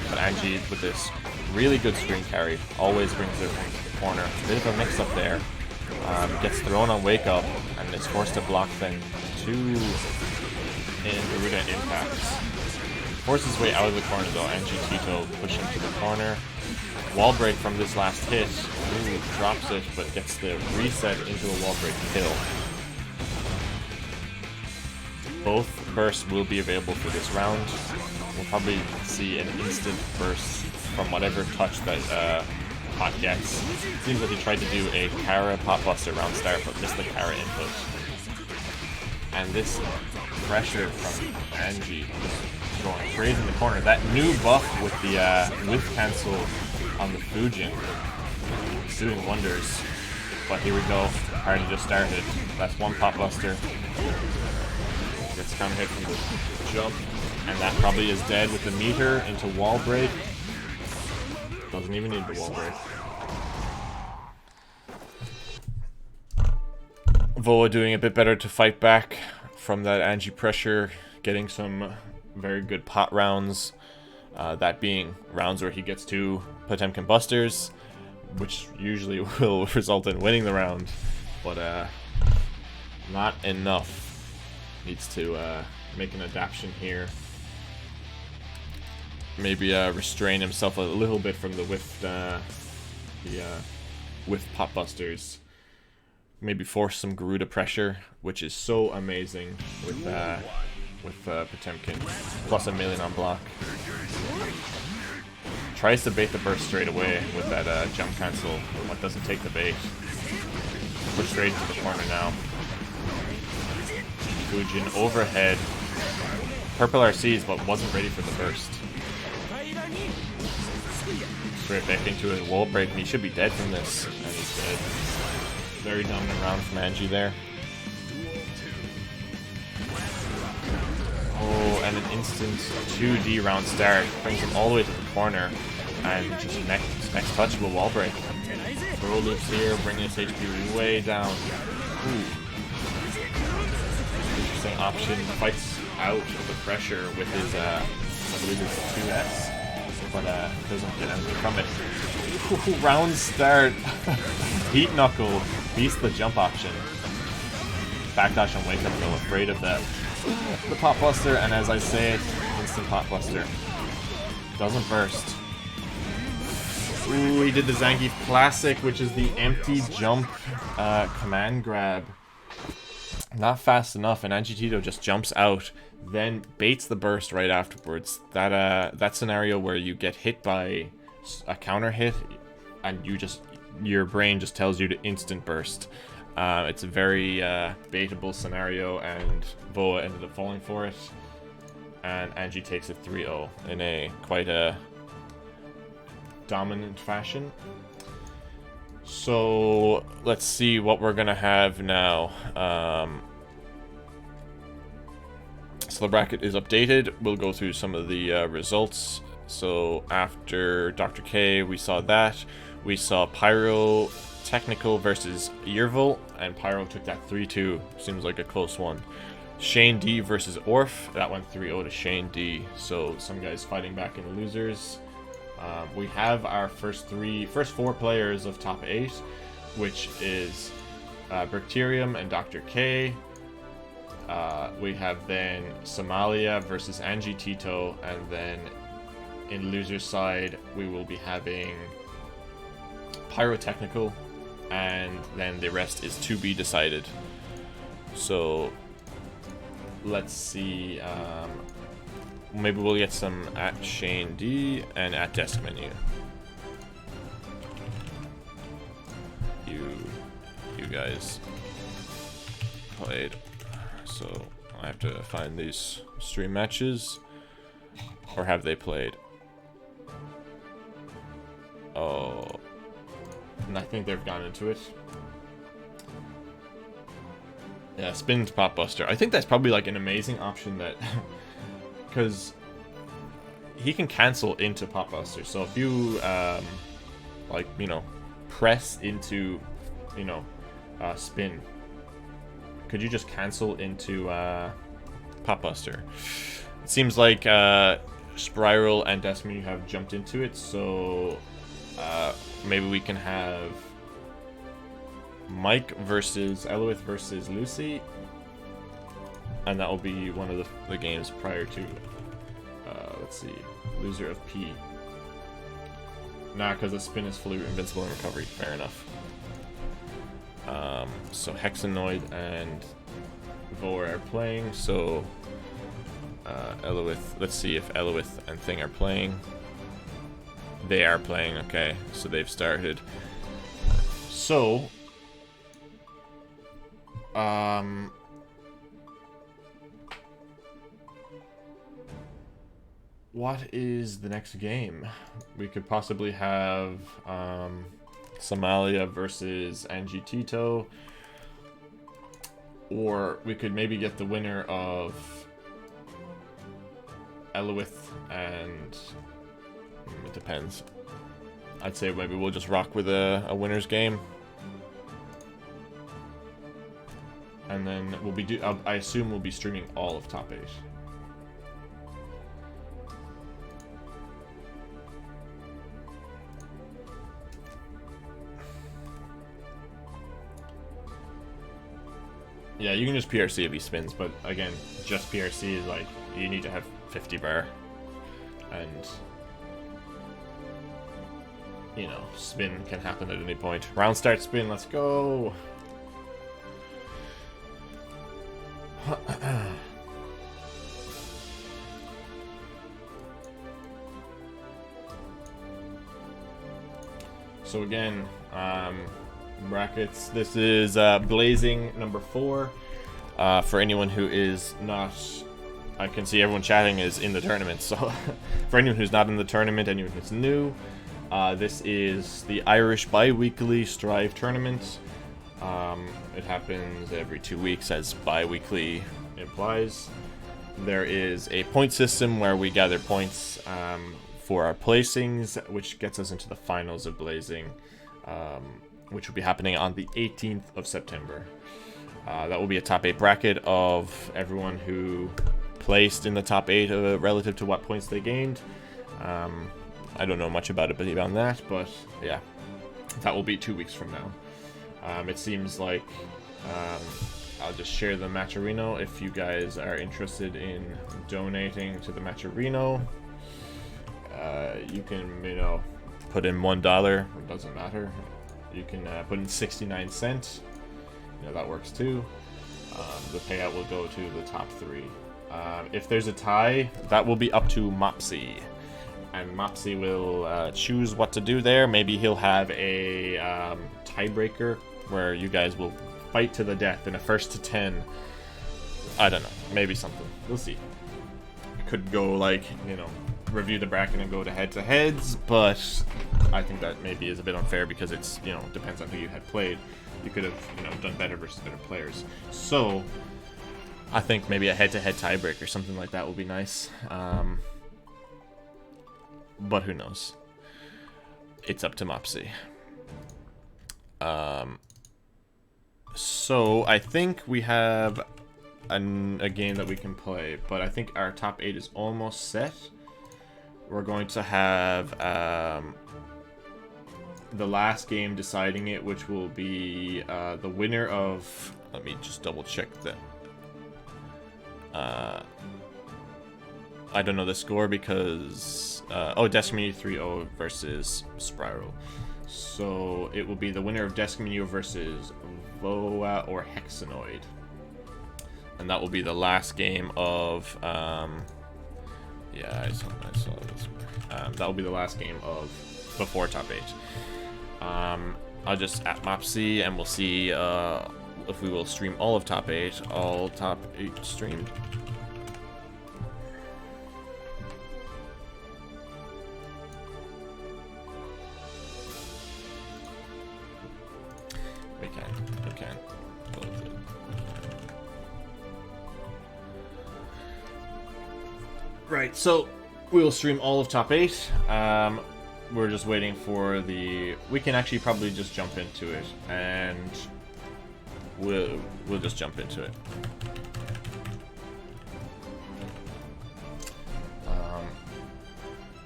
But Anji with this really good screen carry always brings it into the corner. Bit of a mix up there. Gets thrown on wake up and is forced to block then 2 in Garuda impacts. Forces his way out of the corner though. AnjiTito push him to the corner. Wall break from this last hit. Ooh, drops it, but gets the reset into a wall break kill. Both bursts will be available for this round. We'll probably see an instant burst from whatever touch that Pot gets. Seems like he tried to do a Kara pop buster round start, but missed the Kara input. And this pressure from Anji just going crazy in the corner. That new buff with the whiff cancel on the Fujin is doing wonders. But here we go. Party just started. That's 1 pop buster. Gets counter hit from the jump. And that probably is dead with the meter into wall break. Doesn't even need the wall break. Voa doing a bit better to fight back from that Anji pressure, getting some very good pot rounds. That being rounds where he gets 2 Potemkin busters, which usually will result in winning the round, but not enough. Needs to make an adaptation here. Maybe restrain himself a little bit from the with pop busters. Maybe force some Garuda pressure, which is so amazing with Potemkin. Plus a million on block. Tries to bait the burst straight away with that jump cancel, but doesn't take the bait. Push straight into the corner now. Fujin overhead. Purple RCs, but wasn't ready for the burst. Straight back into a wall break, and he should be dead from this. And he's dead. Very dominant round from Anji there. Oh, and an instant 2D round start brings him all the way to the corner, and just next touch of a wall break. Throw loops here, bringing his HP way down. Ooh. Interesting option. Fights out of the pressure with his, I believe it's 2S. But doesn't get anything from it. Ooh, round start. Heat knuckle beats the jump option. Backdash and wake up though, afraid of that. The pop buster, and as I say it, instant pop buster. Doesn't burst. Ooh, he did the Zangief Classic, which is the empty jump command grab. Not fast enough, and AnjiTito just jumps out, then baits the burst right afterwards. That scenario where you get hit by a counter hit, and your brain just tells you to instant burst. It's a very baitable scenario, and Voa ended up falling for it. And Anji takes it 3-0 in a quite a dominant fashion. So let's see what we're gonna have now. So the bracket is updated. We'll go through some of the results. So after Dr. K, we saw that. We saw Pyrotechnical versus Yearvil, and Pyro took that 3-2. Seems like a close one. Shane D versus Orph. That went 3-0 to Shane D. So some guys fighting back in the losers. We have our first 4 players of top 8, which is Brickterium and Dr. K. We have then Somalia versus AnjiTito, and then in loser's side we will be having Pyrotechnical, and then the rest is to be decided. So let's see. Maybe we'll get some at Shane D and at Deskmenu. You guys played, so I have to find these stream matches. Or have they played? Oh, and I think they've gone into it. Yeah, spin to Pop Buster. I think that's probably like an amazing option that, because he can cancel into Pop Buster. So if you like, you know, press into, you know, spin, could you just cancel into Pop Buster? It seems like Spriral and Deskmenu have jumped into it, so maybe we can have Mike versus Eluith versus Lucy, and that will be one of the games prior to, let's see, loser of P. Nah, because the spin is fully invincible in recovery. Fair enough. So HexaNoid and Vor are playing, so Eluith, let's see if Eluith and Thing are playing. They are playing, okay, so they've started. So, what is the next game? We could possibly have Somalia versus AnjiTito, or we could maybe get the winner of Eluith and it depends. I'd say maybe we'll just rock with a winner's game, and then we'll be I assume we'll be streaming all of top 8. Yeah, you can just PRC if he spins, but again, just PRC is like, you need to have 50 bar, and you know, spin can happen at any point. Round start spin, let's go! So again, brackets, this is Blazing number 4. For anyone who is not, I can see everyone chatting is in the tournament, so for anyone who's not in the tournament, anyone who's new, this is the Irish bi-weekly Strive tournament. It happens every 2 weeks, as bi-weekly implies. There is a point system where we gather points for our placings, which gets us into the finals of Blazing, which will be happening on the 18th of September. That will be a top 8 bracket of everyone who placed in the top 8 relative to what points they gained. I don't know much about it beyond that, but yeah, that will be 2 weeks from now. It seems like I'll just share the Matcherino if you guys are interested in donating to the Matcherino. You can, you know, put in $1, it doesn't matter. You can put in 69 cents. You know, that works too. The payout will go to the top 3. If there's a tie, that will be up to Mopsy. And Mopsy will choose what to do there. Maybe he'll have a tiebreaker where you guys will fight to the death in a 1st to 10. I don't know. Maybe something. We'll see. It could go like, you know, review the bracket and go to head-to-heads, but I think that maybe is a bit unfair because it's, you know, depends on who you had played. You could have, you know, done better versus better players. So I think maybe a head-to-head tiebreaker, something like that, will be nice. But who knows? It's up to Mopsy. So I think we have a game that we can play, but I think our top 8 is almost set. We're going to have the last game deciding it, which will be the winner of... Let me just double check that. I don't know the score because... oh, Deskmenu 3-0 versus Spriral. So it will be the winner of Deskmenu versus Voa or HexaNoid. And that will be the last game of, yeah, I saw this. That will be the last game of before top 8. I'll just at Mopsy and we'll see if we will stream all of top 8, all top 8 streamed. We can. Close it. Right, so we will stream all of top 8. We're just waiting for the... We can actually probably just jump into it, and we'll just jump into it.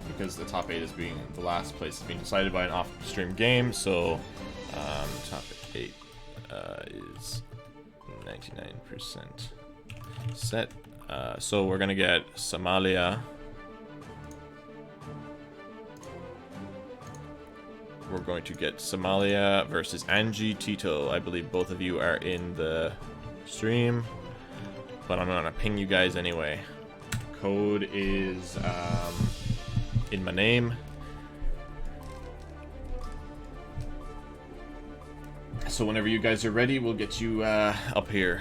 Because the top 8 is being... The last place is being decided by an off-stream game, so top 8 is 99% set. So we're gonna get Somalia. We're going to get Somalia versus AnjiTito. I believe both of you are in the stream, but I'm gonna ping you guys anyway. Code is in my name. So whenever you guys are ready, we'll get you up here.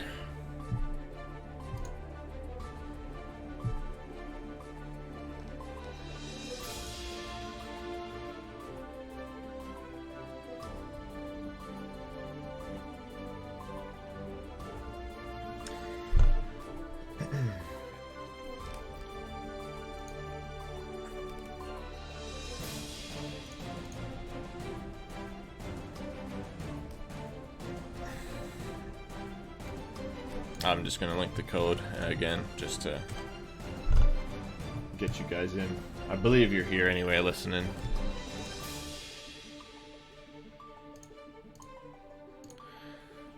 I'm just gonna link the code again, just to get you guys in. I believe you're here anyway, listening.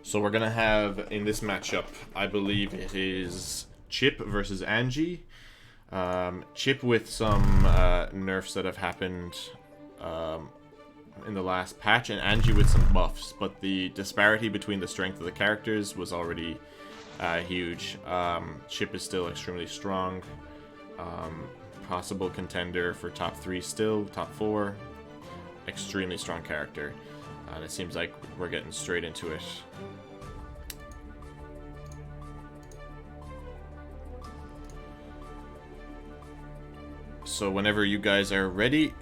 So we're gonna have, in this matchup, I believe it is Chipp versus Anji. Chipp with some nerfs that have happened in the last patch, and Anji with some buffs, but the disparity between the strength of the characters was already huge. Chipp is still extremely strong. Possible contender for top 3 still, top 4. Extremely strong character. And it seems like we're getting straight into it. So whenever you guys are ready,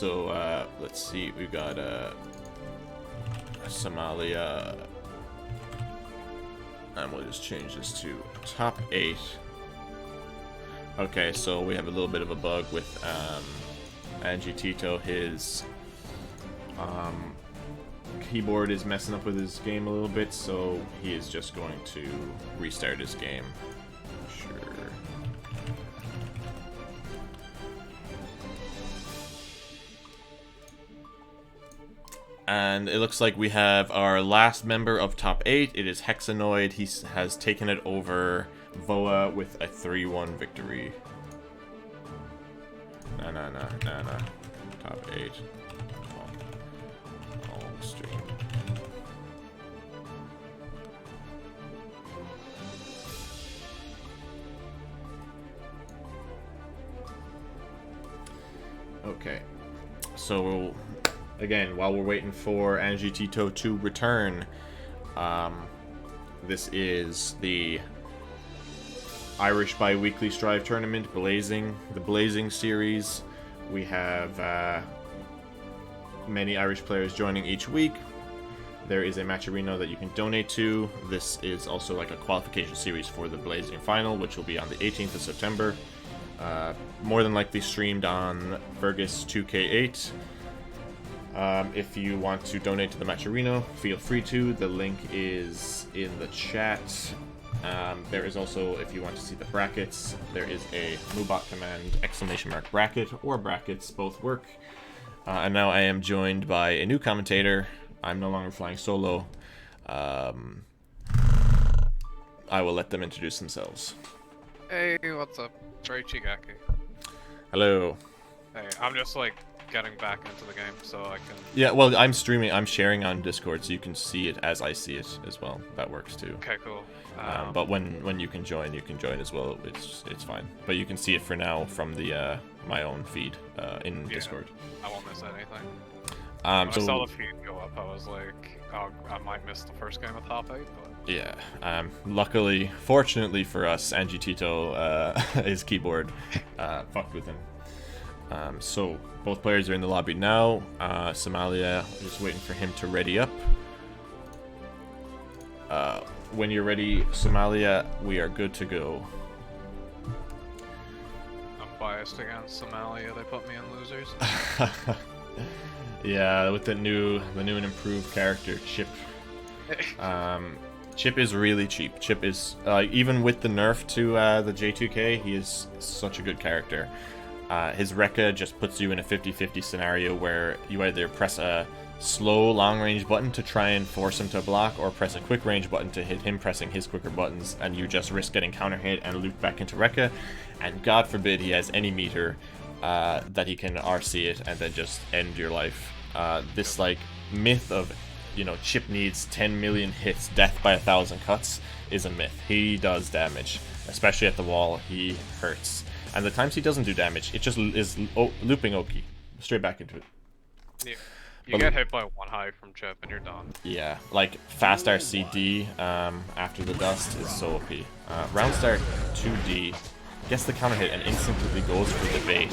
So, let's see, we've got, Somalia, and we'll just change this to top 8. Okay, so we have a little bit of a bug with, AnjiTito. His, keyboard is messing up with his game a little bit, so he is just going to restart his game. Sure. And it looks like we have our last member of top 8. It is HexaNoid. He has taken it over Voa with a 3-1 victory. No. Top 8. All stream. Okay. So again, while we're waiting for AnjiTito to return, this is the Irish Bi-Weekly Strive Tournament, the Blazing Series. We have many Irish players joining each week. There is a match arena that you can donate to. This is also like a qualification series for the Blazing Final, which will be on the 18th of September. More than likely streamed on Fergus 2K8. If you want to donate to the Matcherino, feel free to. The link is in the chat. There is also, if you want to see the brackets, there is a Mubot command, ! bracket, or brackets, both work. And now I am joined by a new commentator. I'm no longer flying solo. I will let them introduce themselves. Hey, what's up? Trey Chigaki. Hello. Hey, I'm just like getting back into the game so I can... Yeah, well, I'm streaming, I'm sharing on Discord so you can see it as I see it as well. That works too. Okay, cool. But when you can join as well. It's fine. But you can see it for now from the my own feed in Discord. I won't miss anything. So I saw the feed go up, I was like, oh, I might miss the first game of top 8, but... Yeah. Luckily, fortunately for us, AnjiTito, his keyboard fucked with him. So both players are in the lobby now. Somalia, just waiting for him to ready up. When you're ready, Somalia, we are good to go. I'm biased against Somalia, they put me in losers. Yeah, with the new and improved character, Chipp. Chipp is really cheap. Chipp is, even with the nerf to the J2K, he is such a good character. His Rekka just puts you in a 50-50 scenario where you either press a slow long-range button to try and force him to block, or press a quick-range button to hit him pressing his quicker buttons, and you just risk getting counter-hit and loop back into Rekka, and God forbid he has any meter that he can RC it and then just end your life. This, like, myth of, you know, Chipp needs 10 million hits, death by 1,000 cuts is a myth. He does damage, especially at the wall. He hurts. And the times he doesn't do damage, it just is looping Oki. Straight back into it. Yeah. You get hit by one high from Chipp and you're done. Yeah, like fast RCD after the dust is so OP. Round start 2D gets the counter hit and instantly goes for the bait.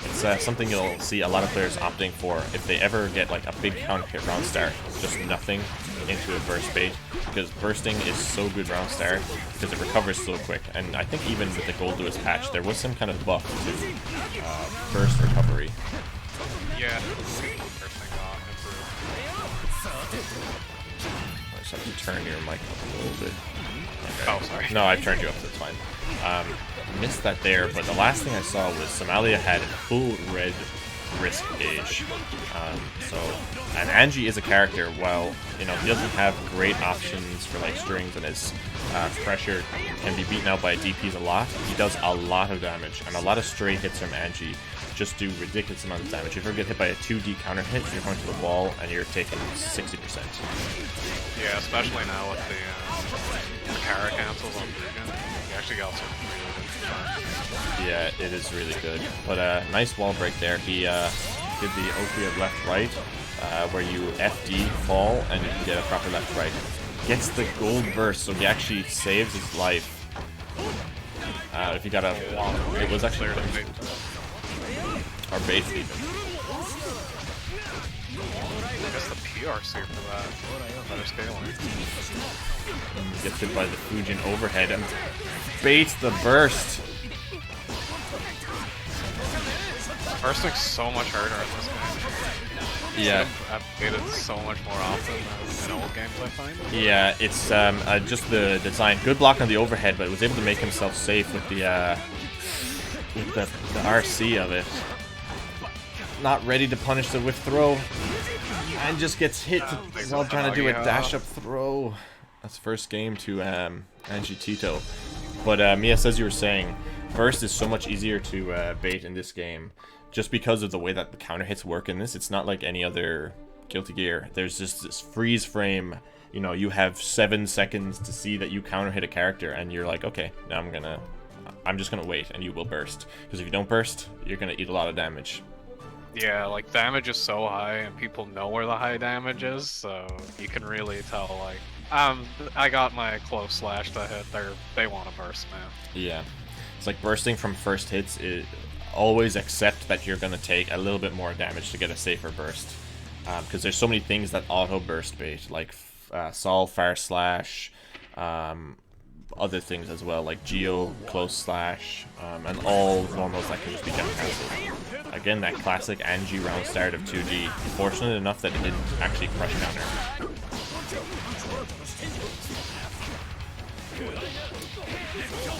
It's something you'll see a lot of players opting for if they ever get like a big counter hit round start, just nothing into a burst bait, because bursting is so good round start because it recovers so quick. And I think even with the Gold Lewis patch, there was some kind of buff to burst recovery. Yeah, bursting got improved. I just have to turn your mic up a little bit. Okay. Oh, sorry. No, I've turned you up, so it's fine. Missed that there, but the last thing I saw was Somalia had full red risk gauge. And Anji is a character, while, you know, he doesn't have great options for like strings, and his pressure can be beaten out by DPs a lot. He does a lot of damage, and a lot of stray hits from Anji just do ridiculous amounts of damage. If you ever get hit by a 2D counter hit, you're going to the wall and you're taking 60%. Yeah, especially now with the Kara cancels on Virgin. You actually got some really good. Yeah, it is really good. But nice wall break there. He did the OP of left-right, where you FD fall and you can get a proper left-right. Gets the gold burst, so he actually saves his life. If you got a... It was actually... Or bait even. I guess the PRC for that. Better scaling. Gets hit by the Fujin overhead and baits the burst. Bursting's so much harder in this game. Yeah. I've played it so much more often than in old games, I find. Yeah, it's just the design. Good block on the overhead, but was able to make himself safe with the RC of it. Not ready to punish the whiff throw, and just gets hit while trying to do a dash up throw. That's first game to AnjiTito. But Mia, as you were saying, burst is so much easier to bait in this game, just because of the way that the counter hits work in this. It's not like any other Guilty Gear. There's just this freeze frame. You know, you have 7 seconds to see that you counter hit a character, and you're like, okay, now I'm just gonna wait, and you will burst. Because if you don't burst, you're gonna eat a lot of damage. Yeah, like damage is so high, and people know where the high damage is, so you can really tell. Like, I got my close slash to hit. They want to burst, man. Yeah, it's like bursting from first hits. Always accept that you're gonna take a little bit more damage to get a safer burst, because there's so many things that auto burst bait, like Sol, Far Slash, other things as well, like Geo, Close Slash, and all normals that can just be jump cancelled. Again, that classic Anji round start of 2D. Fortunate enough that it didn't actually crush counter.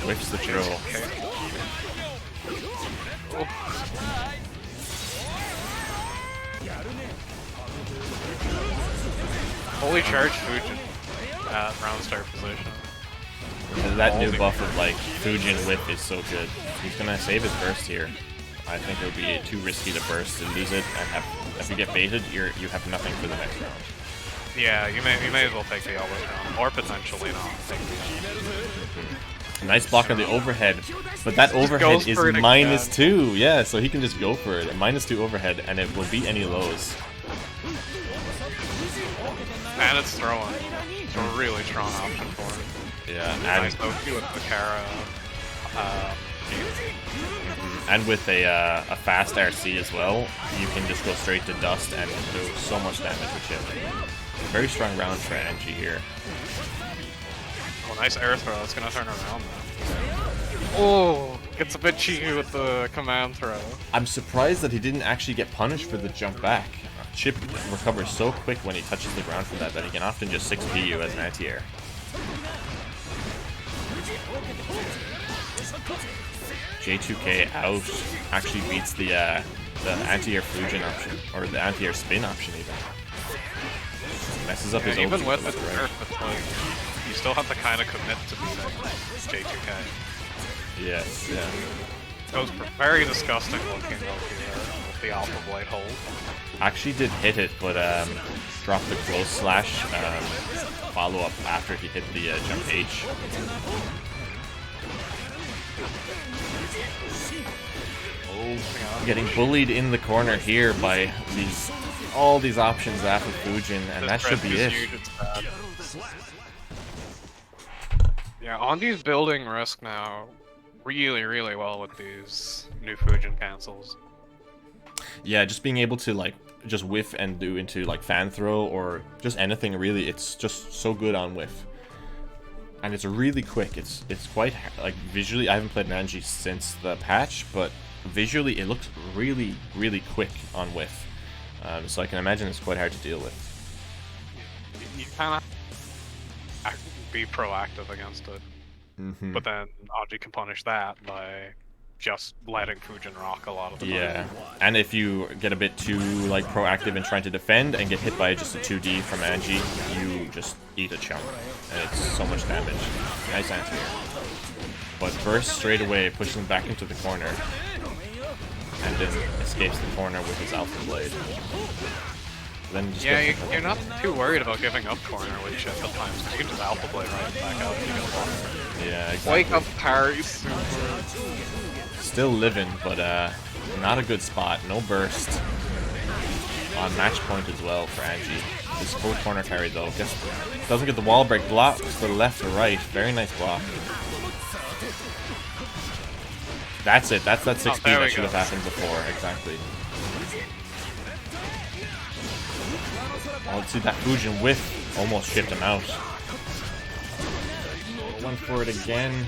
Whips the throw. Fully charged Fujin at round start position. And that new buff of like Fujin whip is so good. He's gonna save his burst here. I think it would be too risky to burst and lose it, and if you get baited, you have nothing for the next round. Yeah, you may as well take the Eluith round, or potentially not take the Nice block on the overhead, but that overhead is -2. Yeah, so he can just go for it. A -2 overhead, and it will beat any lows. And it's throwing. It's a really strong option for him. Yeah, and nice Oki with the Kara. And with a fast RC as well, you can just go straight to Dust and do so much damage with Chipp. Very strong round for Anji here. Oh, nice air throw. It's gonna turn around though. Oh, it's a bit cheeky with the command throw. I'm surprised that he didn't actually get punished for the jump back. Chipp recovers so quick when he touches the ground from that he can often just 6P you as an anti-air. J2K out actually beats the anti-air Fujin option, or the anti-air spin option even. Messes up his even ulti with left the right. nerf, it's like, you still have to kind of commit to beating J2K. Yes, yeah. It was very disgusting looking over here with the Alpha Blade hold. Actually did hit it, but dropped the close slash follow up after he hit the jump H. Oh, getting bullied in the corner here by all these options after Fujin, and that should be it. Yeah, Anji's building risk now really well with these new Fujin cancels. Yeah, just being able to like just whiff and do into like fan throw or just anything really, it's just so good on whiff. And it's really quick. It's quite like visually, I haven't played Anji since the patch, but visually it looks really quick on whiff. So I can imagine it's quite hard to deal with. You kind of be proactive against it, but then Anji can punish that by just letting Fujin rock a lot of the time. Yeah, and if you get a bit too like proactive in trying to defend and get hit by just a 2D from Anji, you just eat a chunk, and it's so much damage. Nice anti-air. But burst straight away, pushes him back into the corner, and then escapes the corner with his Alpha Blade. Then just you're not too worried about giving up corner with Chipp at times, because you can just Alpha Blade right back out and you get a Yeah, exactly. Wake up parry, super. Still living, but not a good spot. No burst. On match point as well for Anji. This full corner carry though. Doesn't get the wall break. Blocks the left to right. Very nice block. That's it. That's that 6P that should have happened before. Exactly. Oh, let's see that Fujin whiff. Almost shipped him out. Went for it again.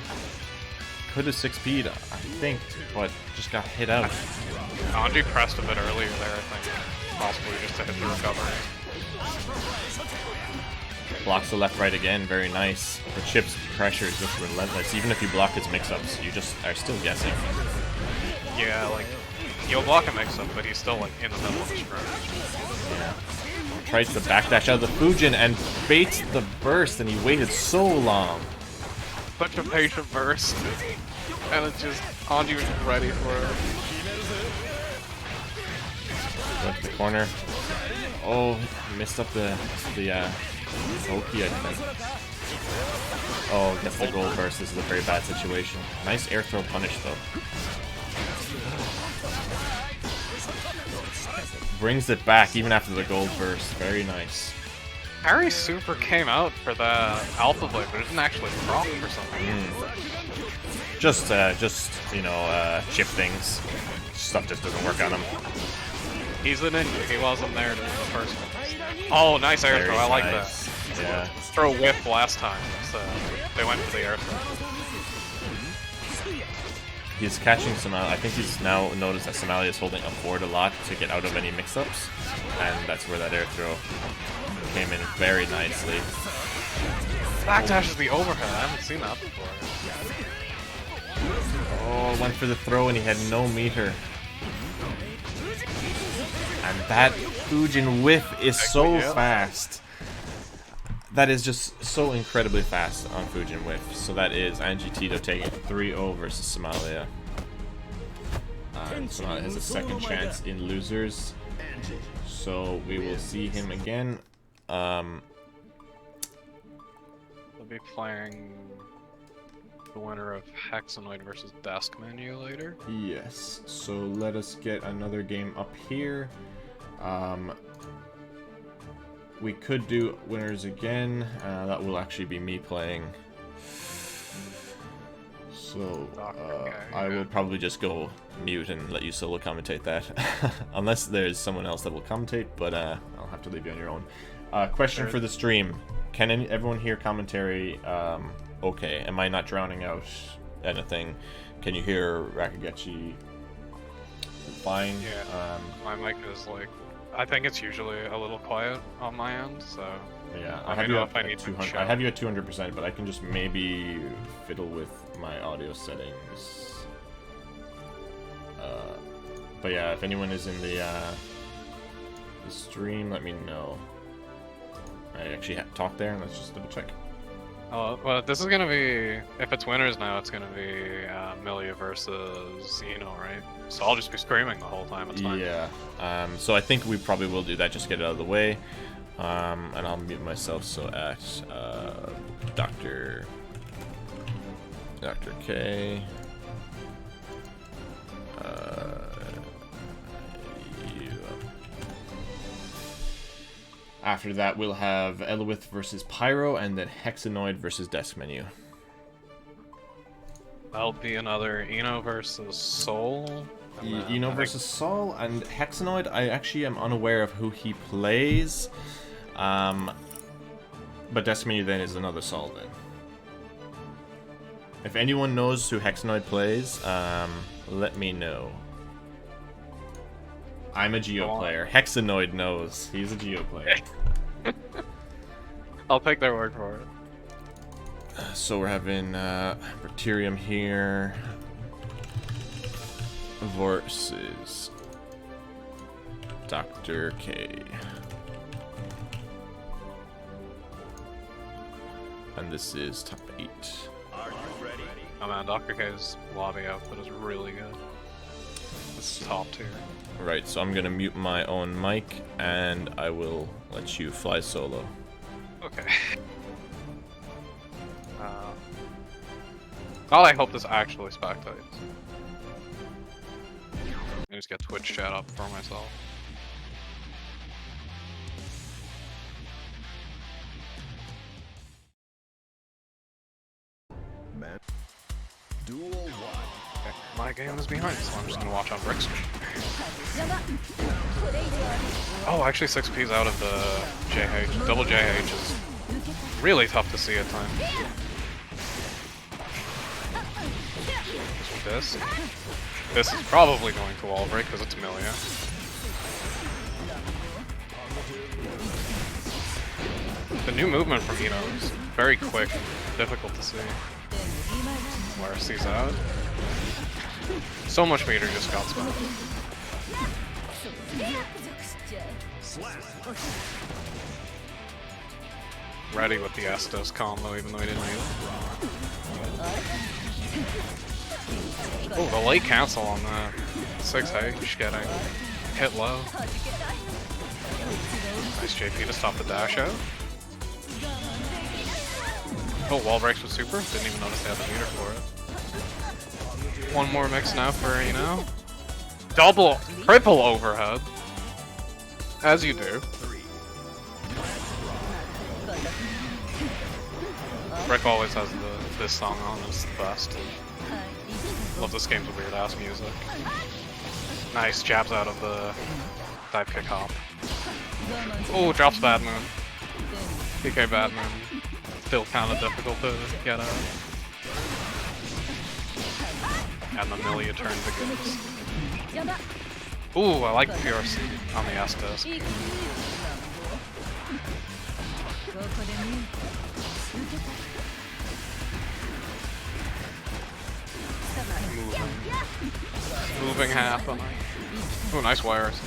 Could have 6P'd, I think, but just got hit out. Anji pressed a bit earlier there, I think. Possibly just to hit the recovery. Blocks the left-right again, very nice. The Chipp's pressure is just relentless. Even if you block his mix-ups, you just are still guessing. Yeah, like, you'll block a mix-up, but he's still, like, in the middle of the stretch. Yeah. Tries to backdash out of the Fujin and baits the burst, and he waited so long. Such a patient burst. And it's just, Anji was ready for it. Went to the corner. Oh, missed up the Oki, I think. Oh, gets the gold burst. This is a very bad situation. Nice air throw punish, though. Brings it back even after the gold burst. Very nice. Harry super came out for the Alpha Blade, but it didn't actually proc for something. Just you know, Chipp things. Stuff just doesn't work on him. He's a ninja. He wasn't there to be the first one. Oh, nice air throw. I like that. Yeah. Throw whiff last time. So They went for the air throw. He's catching Somalia. I think he's now noticed that Somalia is holding up forward a lot to get out of any mix-ups, and that's where that air throw came in very nicely. Backdash is the overhead. I haven't seen that before. Oh, went for the throw and he had no meter. And that Fujin whiff is so fast. That is just so incredibly fast on Fujin whiff. So that is AnjiTito taking 3-0 versus Somalia. And Somalia has a second chance in losers. So we will see him again. We'll be playing the winner of HexaNoid versus Deskmenu later. Yes. So let us get another game up here. We could do winners again. That will actually be me playing. So I will probably just go mute and let you solo commentate that. Unless there's someone else that will commentate, but I'll have to leave you on your own. Question for the stream. Can everyone hear commentary okay? Am I not drowning out anything? Can you hear Rakagechi fine? Yeah, my mic is like... I think it's usually a little quiet on my end, so... Yeah, I have you at 200. I have you at 200%, but I can just maybe fiddle with my audio settings. But yeah, if anyone is in the stream, let me know. I actually talked there, and let's just double check. Oh, well, this is gonna be... If it's winners now, it's gonna be Millia versus right? So I'll just be screaming the whole time, it's fine. Yeah, so I think we probably will do that, just get it out of the way. And I'll mute myself, so at Dr. K. After that, we'll have Eluith versus Pyro, and then HexaNoid versus Deskmenu. That'll be another versus Soul. Versus Soul, and HexaNoid, I actually am unaware of who he plays. But Deskmenu then is another Soul then. If anyone knows who HexaNoid plays, let me know. I'm a Geo player. HexaNoid knows. He's a Geo player. I'll take their word for it. So we're having Brickterium here versus Dr. K. And this is top 8. Are you ready? Oh man, Dr. K's lobby output is really good. This is top tier. Right, so I'm gonna mute my own mic and I will let you fly solo. Okay. God, I hope this actually spectates. I just get Twitch chat up for myself. Man. Duel 1. Okay, my game is behind, so I'm just gonna watch on Brickterium. Oh, actually 6P's out of the JH. Double JH is really tough to see at times. This is probably going to wall break because it's Millia. The new movement from is very quick and difficult to see. Where C's out. So much meter just got spent. Ready with the Estes combo even though he didn't use it. Oh, the late cancel on that 6H getting hit low. Nice JP to stop the dash out. Oh, wall breaks with super. Didn't even notice they had the meter for it. One more mix now for double, triple overhead. As you do. Brick always has this song on, it's the best. Love this game's weird ass music. Nice jabs out of the dive kick hop. Oh, drops Bad Moon. PK Bad Moon. still kind of difficult to get out. And the Millia turn begins. Ooh, I like the PRC on the S disc. Moving half. Ooh, nice wires.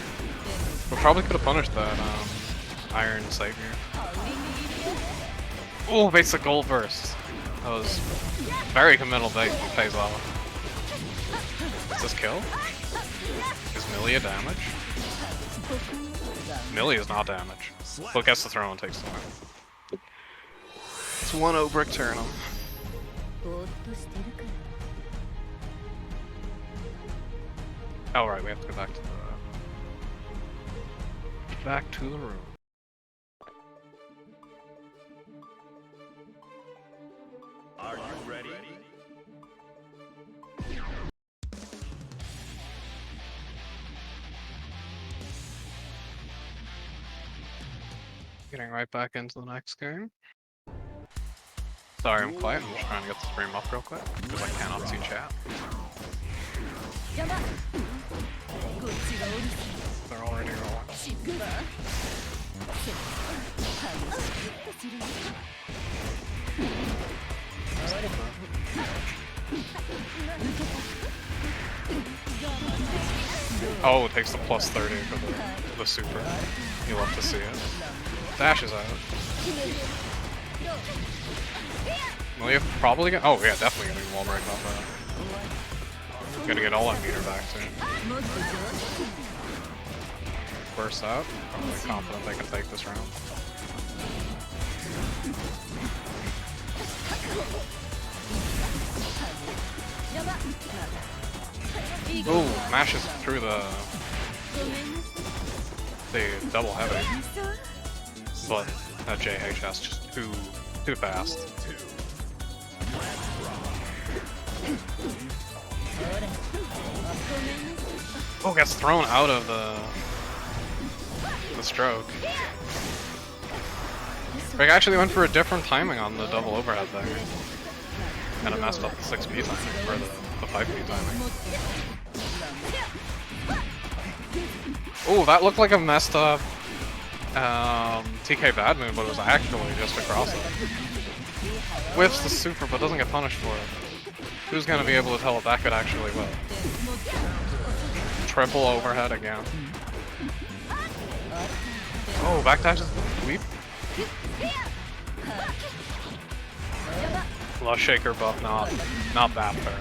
We probably could have punished that Iron Savior. Ooh, basic gold burst. That was very committal phase off. Does this kill? Is Millia damage? Millia is not damage. But gets the throw and takes the win. It's 1-0 Brickterium. Oh right, we have to go back to the room. Are you ready? Getting right back into the next game. Sorry, I'm quiet. I'm just trying to get the stream up real quick because I cannot see chat. They're already rolling. Oh, it takes the plus 30 for the super. You love to see it. Dashes out. Millia probably get. Oh yeah, definitely getting wall break off that. Gonna get all that meter back soon. Burst out. I'm really confident they can take this round. Ooh, mashes through the double heavy. But that JHS just too fast. Oh, gets thrown out of the stroke. Rick actually went for a different timing on the double overhead there. And it messed up the 6P timing, or the 5P timing. Oh, that looked like a messed up TK bad move, but it was actually just across it. Whiffs the super, but doesn't get punished for it. Who's gonna be able to tell if that could actually win? Triple overhead again. Oh, backdashes sweep. Lush shaker buff, not that fair.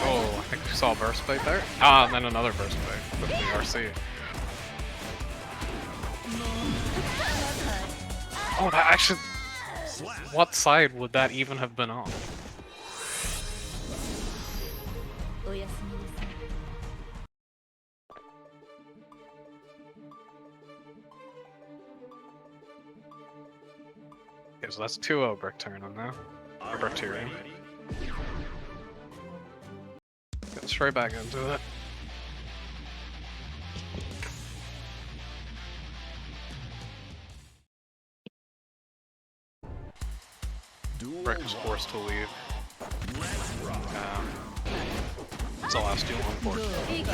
Oh, I think we saw a burst bait there. Ah, and then another burst bait with the RC. Oh, that actually... What side would that even have been on? Okay, so that's 2-0 Brickterium now. Or Brickterium. Get straight back into it. Brick was forced to leave. It's the last duel, unfortunately.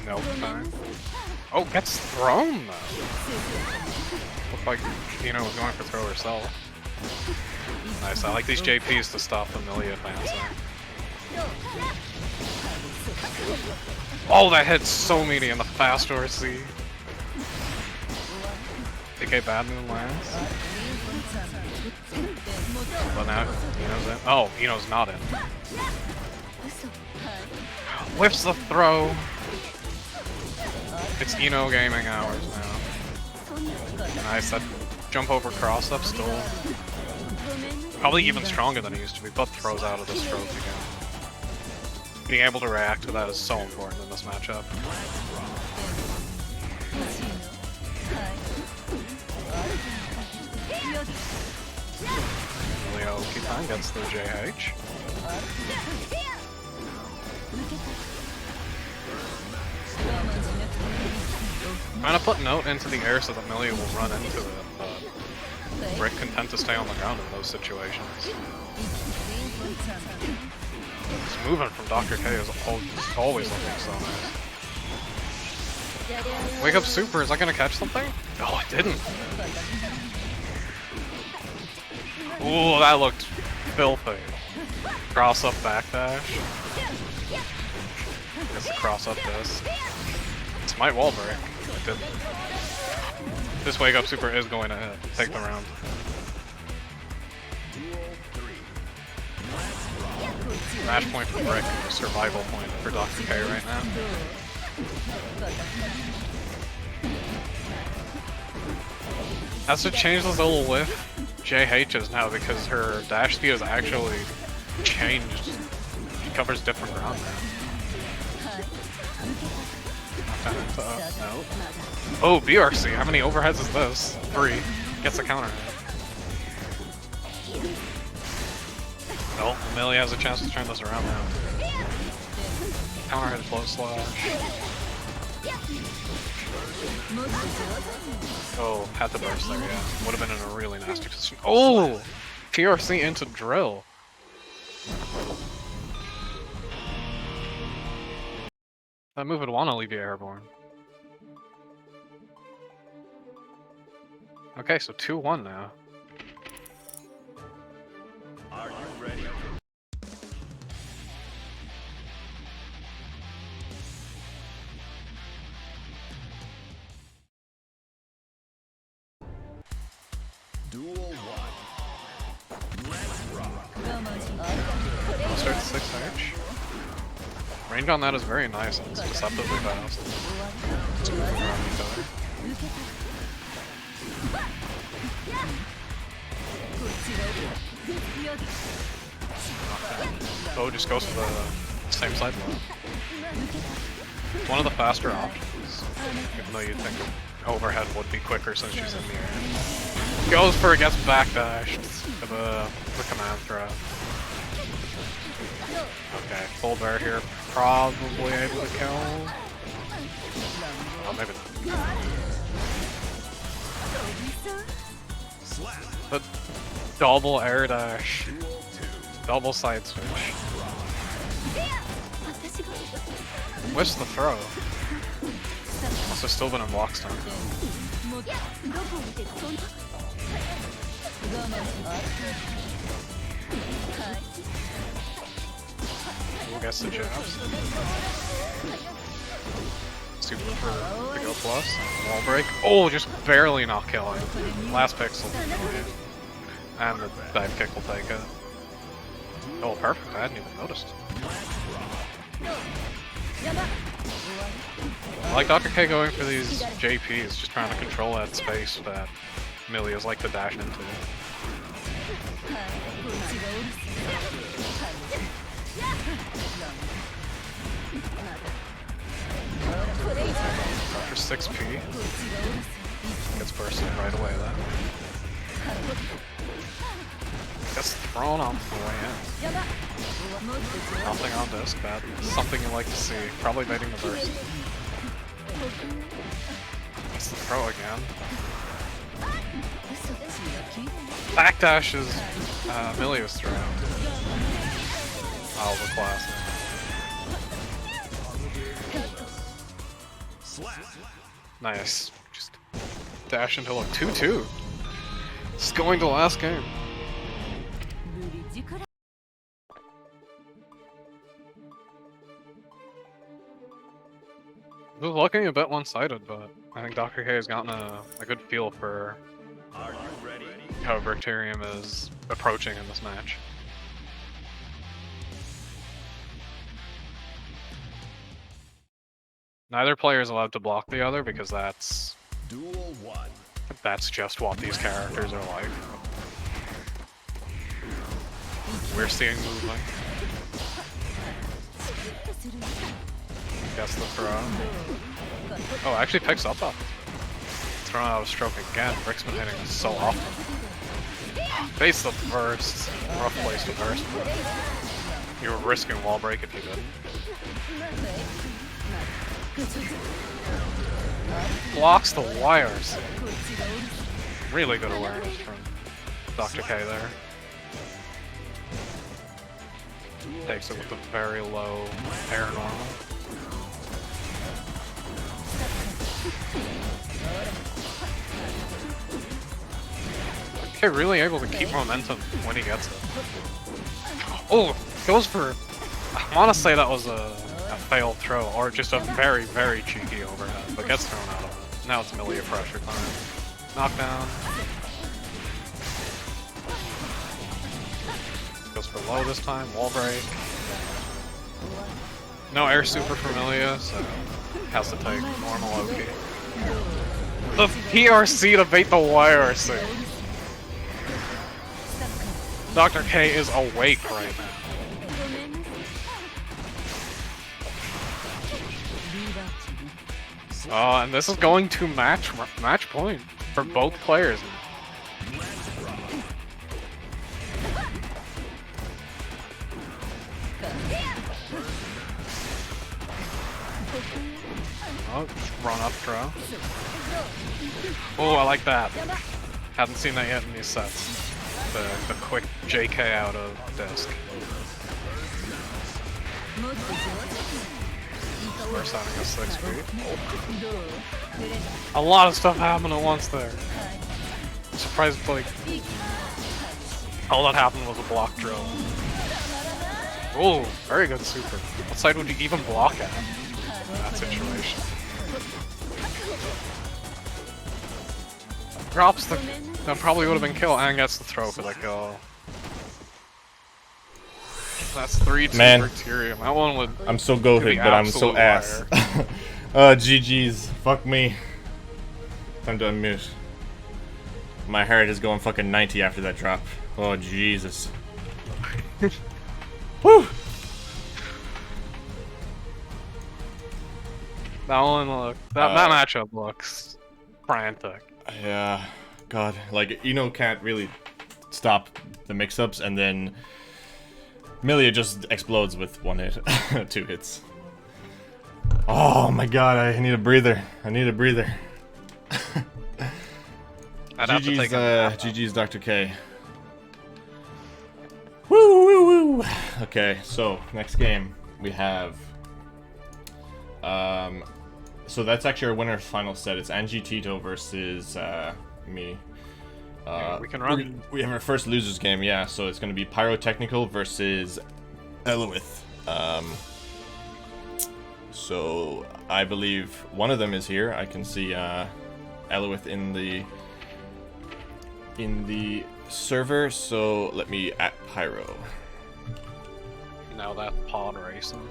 Nope, time. Oh, gets thrown though! Looked like Tina was going for throw herself. Nice, I like these JPs to stop the Millia advancing. Oh, that hits so many in the fast RC. TK bad move lands. But now Eno's in. Oh, Eno's not in. Whips the throw. It's Eno gaming hours now. Nice, that jump over cross up still. Probably even stronger than he used to be, but throws out of the stroke again. Being able to react to that is so important in this matchup. Leo Kitan gets the JH. Trying to put Note into the air so that Millia will run into it, but Brick content to stay on the ground in those situations. This movement from Dr. K is always looking so nice. Wake up super, is that gonna catch something? Oh, it didn't. Ooh, that looked filthy. Cross up backdash. Gets the cross up this. This might wall break. It didn't. This wake up super is going to take the round. Match point for Brick, survival point for Dr. K right now. Has to change this little whiff JH's now because her dash speed has actually changed. She covers different ground now. No. Oh, BRC, how many overheads is this? 3. Gets the counter hit. Oh, Millia has a chance to turn this around now. Counter hit float slash. Oh, had to burst there, yeah. Would have been in a really nasty position. Oh! PRC into drill. That move would want to leave you airborne. Okay, so 2-1 now. Are you ready? Duel 1. Let's rock. I'll start 6H. Range on that is very nice and it's deceptively fast. It's moving around each other. Oh, just goes to the same side low. It's one of the faster options, even though you'd think overhead would be quicker since she's in the air. Goes for it, gets backdashed to the command throw. Okay, full bear here, probably able to kill. Oh, maybe not. But double air dash, double side switch. Whiffs the throw. Also still been in block stun. Who gets the jabs? Super for the go plus. Wall break. Oh, just barely not killing. Last pixel. And the dive kick will take it. Oh, perfect. I hadn't even noticed. I like Dr. K going for these JPs, just trying to control that space that Millia's like to dash into. For 6p. Gets bursted right away then. Gets thrown off the way in. Nothing on disc, bad. Something you like to see. Probably baiting the burst. Gets the throw again. Backdash is Millia's throw. Oh, the classic. Nice. Just dash until a 2-2. It's going to last game. It was looking a bit one-sided, but I think Dr. K has gotten a good feel for Are you ready? how Brickterium is approaching in this match. Neither player is allowed to block the other because that's Duel 1. just what these characters are like. We're seeing movement. Gets the throw. Oh, actually picks up. Thrown out of stroke again. Brick's been hitting this so often. Face the burst. Rough place to burst. You were risking wall break if you didn't. blocks the wires. Really good awareness from Dr. K there. Takes it with a very low air normal. Okay, really able to keep momentum when he gets it. Oh, goes for... I want to say that was a failed throw, or just a very, very cheeky overhead, but gets thrown out of it. Now it's Millia pressure time. Knockdown. Goes for low this time, wall break. No air super for Millia, so has to take normal OP. The PRC to bait the YRC. Dr. K is awake right now. Oh, and this is going to match point for both players. Oh, run up throw. Oh, I like that. Haven't seen that yet in these sets. The quick JK out of Desk. First having a 6 speed. A lot of stuff happened at once there. I'm surprised, like, all that happened was a block drill. Oh, very good super. What side would you even block at in that situation? Drops the... That probably would have been kill and gets the throw for that kill. That's 3-2 Brickterium. That one would... I'm so goated, but I'm so ass. GG's. Fuck me. Time to unmute. My heart is going fucking 90 after that drop. Oh, Jesus. Woo! That one look... That matchup looks frantic. Yeah. God. Like, can't really stop the mix-ups, and then Millia just explodes with 1 hit. 2 hits. Oh my god, I need a breather. I need a breather. GG's Dr. K. Woo woo woo! Okay, so next game we have so that's actually our winner final set. It's AnjiTito versus me. Yeah, we can run. We have our first losers game, yeah, so it's gonna be Pyrotechnical versus Eluith. So I believe one of them is here. I can see Eluith in the server, so let me at Pyro. Now that pod racing.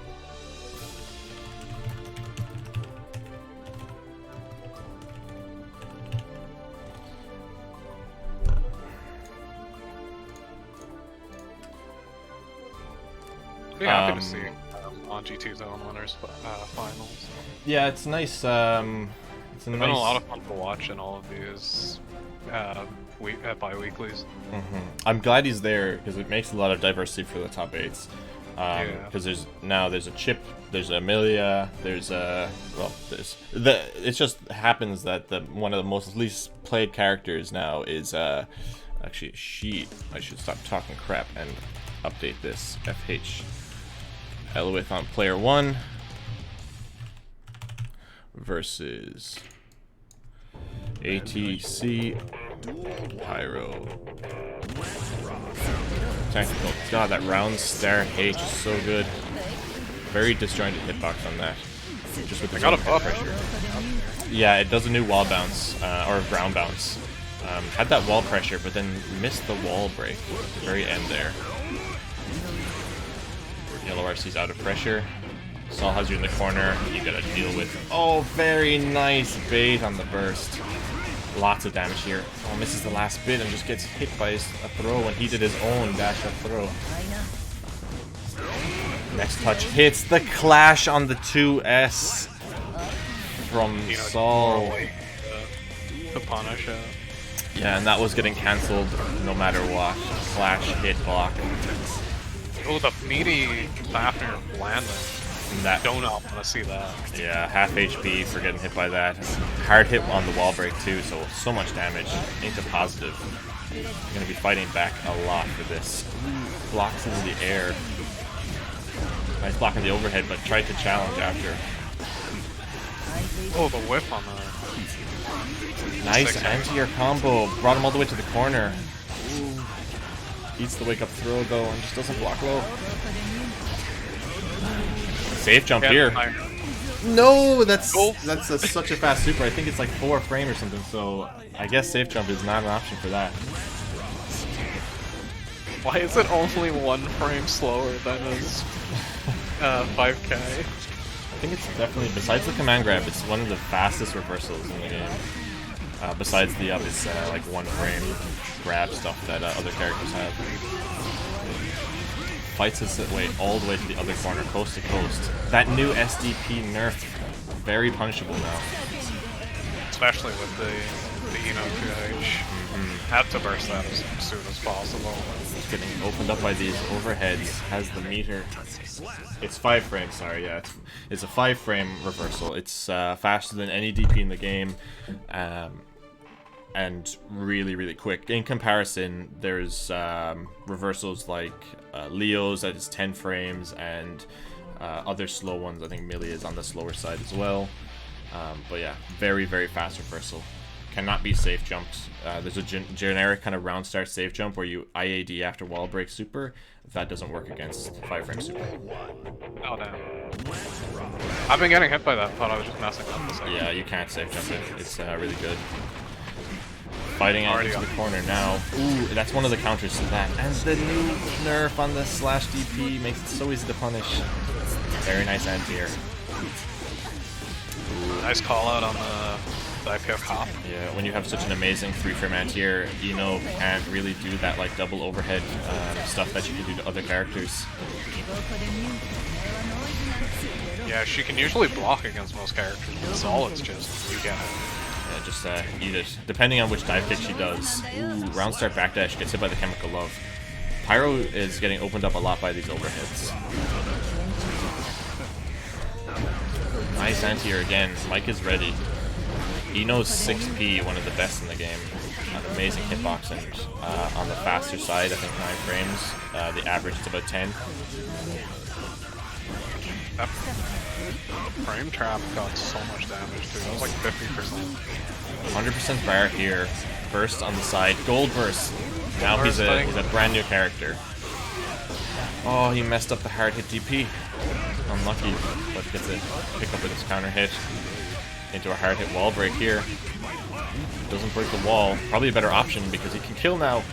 Be happy to see AnjiTito on winners finals. Yeah, it's nice. It's been a lot of fun to watch in all of these bi-weeklies. I'm glad he's there because it makes a lot of diversity for the top 8s. Because there's a Chipp, there's a Millia, it just happens that one of the most least played characters now is actually a sheet. I should stop talking crap and update this. FH Eluith on player 1 versus ATC Pyro. Technical. God, that round stare H is so good. Very disjointed hitbox on that. Just with the pressure. Yeah, it does a new wall bounce, or ground bounce. Had that wall pressure, but then missed the wall break at the very end there. Yellow RC's out of pressure. Saul has you in the corner. You gotta deal with. Oh, very nice bait on the burst. Lots of damage here. Oh, misses the last bit and just gets hit by a throw when he did his own dash up throw. Next touch hits the clash on the 2S from Saul. The punish it. Yeah, and that was getting cancelled no matter what. Clash, hit, block. Oh, the meaty Fafnir landing. That Don't want to see that. Yeah, half HP for getting hit by that. Hard hit on the wall break too, so much damage into positive. You're gonna be fighting back a lot for this. Blocks into the air. Nice block on the overhead, but tried to challenge after. Oh, the whip on the... Nice anti-air combo. Brought him all the way to the corner. Ooh. Eats the wake-up throw though, and just doesn't block low. Safe jump here. No, that's such a fast super. I think it's like 4 frame or something, so I guess safe jump is not an option for that. Why is it only 1 frame slower than his 5k? I think it's definitely, besides the command grab, it's one of the fastest reversals in the game. Besides the obvious like 1 frame grab stuff that other characters have. Fights his way all the way to the other corner, coast to coast. That new SDP nerf, very punishable now. Especially with the 2H. Have to burst that as soon as possible. It's getting opened up by these overheads. Has the meter. It's 5 frames, sorry, yeah. It's a 5 frame reversal. It's faster than any DP in the game. And really, really quick. In comparison, there's reversals like Leo's that is 10 frames, and other slow ones. I think Millia is on the slower side as well. But yeah, very, very fast reversal. Cannot be safe jumped. There's a generic kind of round start safe jump where you IAD after wall break super. That doesn't work against 5 frame super. Oh damn. I've been getting hit by that, thought I was just messing up this. Yeah, you can't safe jump it. It's really good. Fighting out into the corner now. Ooh, that's one of the counters to that. And the new nerf on the slash DP makes it so easy to punish. Very nice anti-air. Nice call out on the IPF hop. Yeah, when you have such an amazing 3-frame anti-air, can't really do that like double overhead stuff that you can do to other characters. Yeah, she can usually block against most characters. That's all, it's just you get it. Yeah, just eat it. Depending on which dive kick she does. Ooh, round start backdash, gets hit by the chemical love. Pyro is getting opened up a lot by these overheads. Nice anti-air again. Mike is ready. He knows 6P, one of the best in the game. Amazing hitbox, and on the faster side, I think 9 frames. The average is about 10. That frame trap got so much damage too. That was like 50%. 100% fire here. Burst on the side. Gold burst. Now he's a brand new character. Oh, he messed up the hard hit DP. Unlucky, but gets a pick up with his counter hit into a hard hit wall break here. Doesn't break the wall. Probably a better option because he can kill now.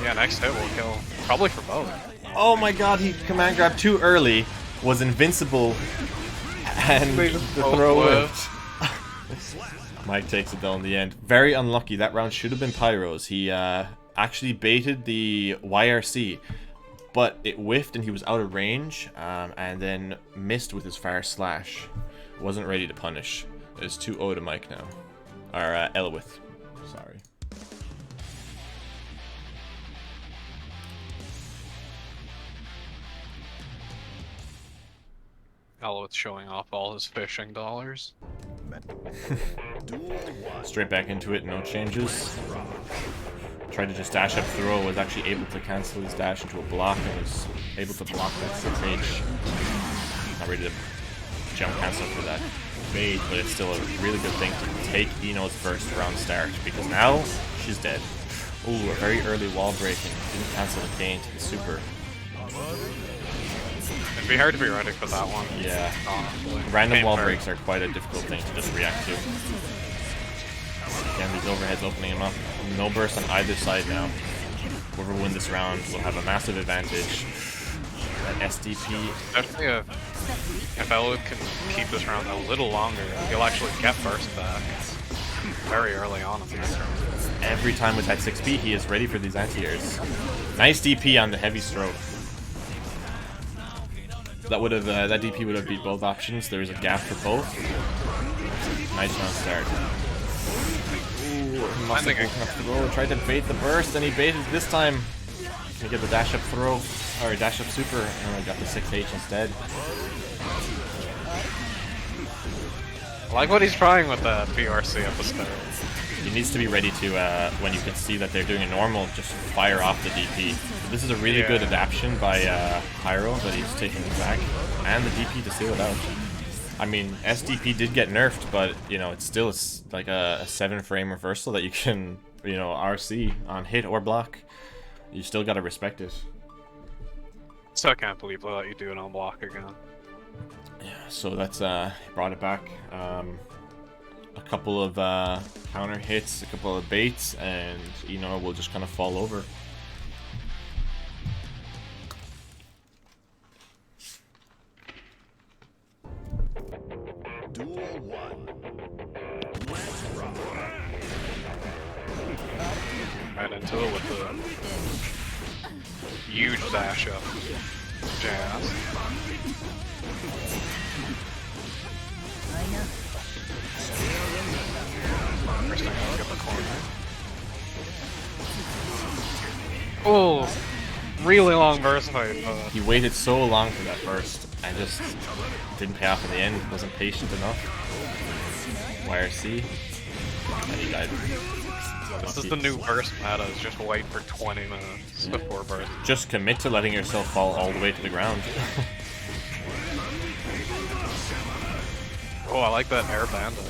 Yeah, next hit will kill. Probably for both. Oh my god, he command grabbed too early. Was invincible. And the throw whipped. Mike takes it though in the end. Very unlucky. That round should have been Pyro's. He actually baited the YRC, but it whiffed and he was out of range, and then missed with his fire slash. Wasn't ready to punish. It's 2-0 to Mike now. Or Eluith. Sorry. Eluith showing off all his fishing dollars. Straight back into it, no changes. Tried to just dash up throw, was actually able to cancel his dash into a block and was able to block that 6H. Not ready to jump cancel for that bait, but it's still a really good thing to take Eno's first round start, because now she's dead. Ooh, a very early wall breaking. Didn't cancel the gain to the super. It'd be hard to be ready for that one. Yeah. Random wall breaks are quite a difficult thing to just react to. Again, these overheads opening him up. No burst on either side now. Whoever wins this round will have a massive advantage. That SDP. Especially if Eluith can keep this round a little longer, he'll actually get burst back very early on in these rounds. Every time with that 6P, he is ready for these anti-airs. Nice DP on the heavy stroke. That would have that DP would have beat both options. There is a gap for both. Nice round start. Ooh, must have woken up the roll. Tried to bait the burst, and he baited this time. We get the dash up throw, or dash up super, and we got the 6H instead. I like what he's trying with the PRC at the start. He needs to be ready to, when you can see that they're doing a normal, just fire off the DP. This is a really good adaptation by Pyro that he's taking back, and the DP to seal it out. I mean, SDP did get nerfed, but, you know, it's still like a 7-frame reversal that you can, you know, RC on hit or block. You still gotta respect it. So I can't believe they let you do it on block again. Yeah, so that's brought it back. A couple of counter hits, a couple of baits, and you know we'll just kind of fall over. Duel 1. Let's rock. Right into it with the huge dash up. Jazz. First time I get the corner. Oh, really long burst fight. He waited so long for that burst and just didn't pay off in the end. Wasn't patient enough. YRC, and he died. This is the new burst meta, is just wait for 20 minutes before burst. Just commit to letting yourself fall all the way to the ground. Oh, I like that air bandit.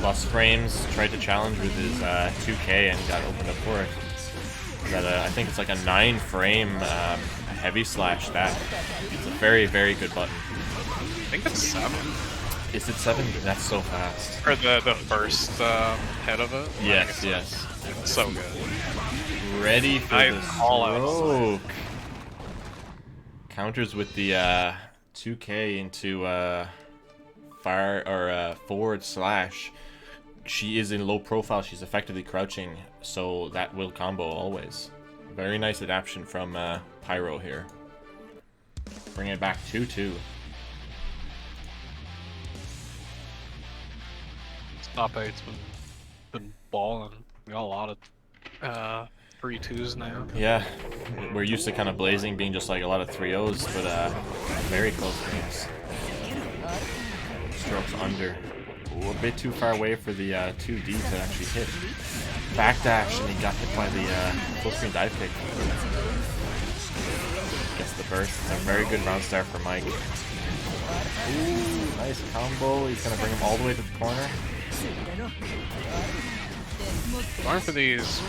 Lost frames, tried to challenge with his 2K and got opened up for it. That I think it's like a 9-frame heavy slash that. It's a very, very good button. I think it's 7. Is it 7? That's so fast. Or the first head of it? Yes, yes. It's so good. Ready for I the call out. stroke. Counters with the 2K into fire or forward slash. She is in low profile. She's effectively crouching, so that will combo always. Very nice adaptation from Pyro here. Bring it back 2-2. Top 8's been balling. We got a lot of 3-2s now. Yeah, we're used to kind of blazing being just like a lot of 3-0s, but very close games. Strokes under. Ooh, a bit too far away for the 2D to actually hit. Backdash, and he got hit by the full screen dive kick. Gets the burst. A very good round start for Mike. Ooh, nice combo. He's gonna bring him all the way to the corner. Going for these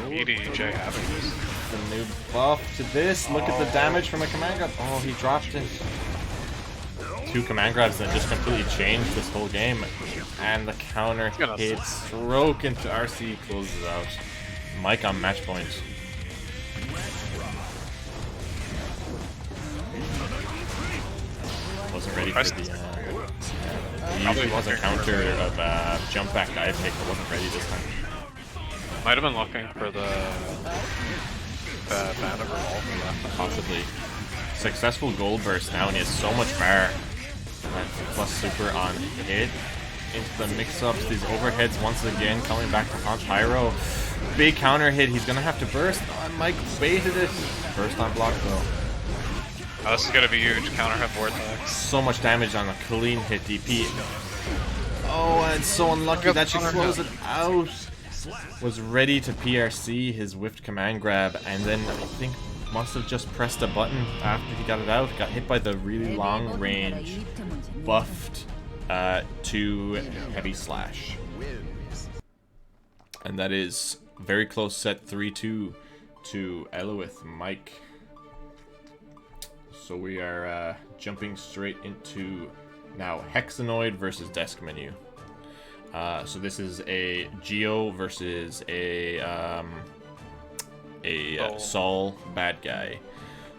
EDJ avenues. The new buff to this. Look at the damage from a command grab. Oh, he dropped it. 2 command grabs that just completely changed this whole game. And the counter hit stroke into RC closes out. Mike on match point. Wasn't ready for the he usually was a counter of jump back dive kick, but wasn't ready this time. Might have been looking for the bandit revolver. Possibly. Successful gold burst now, and he has so much bar. Plus super on hit. Into the mix-ups, these overheads once again coming back to haunt Pyro. Big counter hit, he's gonna have to burst. Oh, Mike baited it. Burst on block though. Oh, this is gonna be huge. Counter hit vortex. So much damage on a clean hit DP. Oh, and so unlucky that she closed it out. Was ready to PRC his whiffed command grab, and then I think must have just pressed a button after he got it out. Got hit by the really long range buffed 2 heavy slash. And that is very close set 3-2 to Eluith Mike. So we are jumping straight into now HexaNoid versus Deskmenu. So this is a Geo versus a Sol bad guy.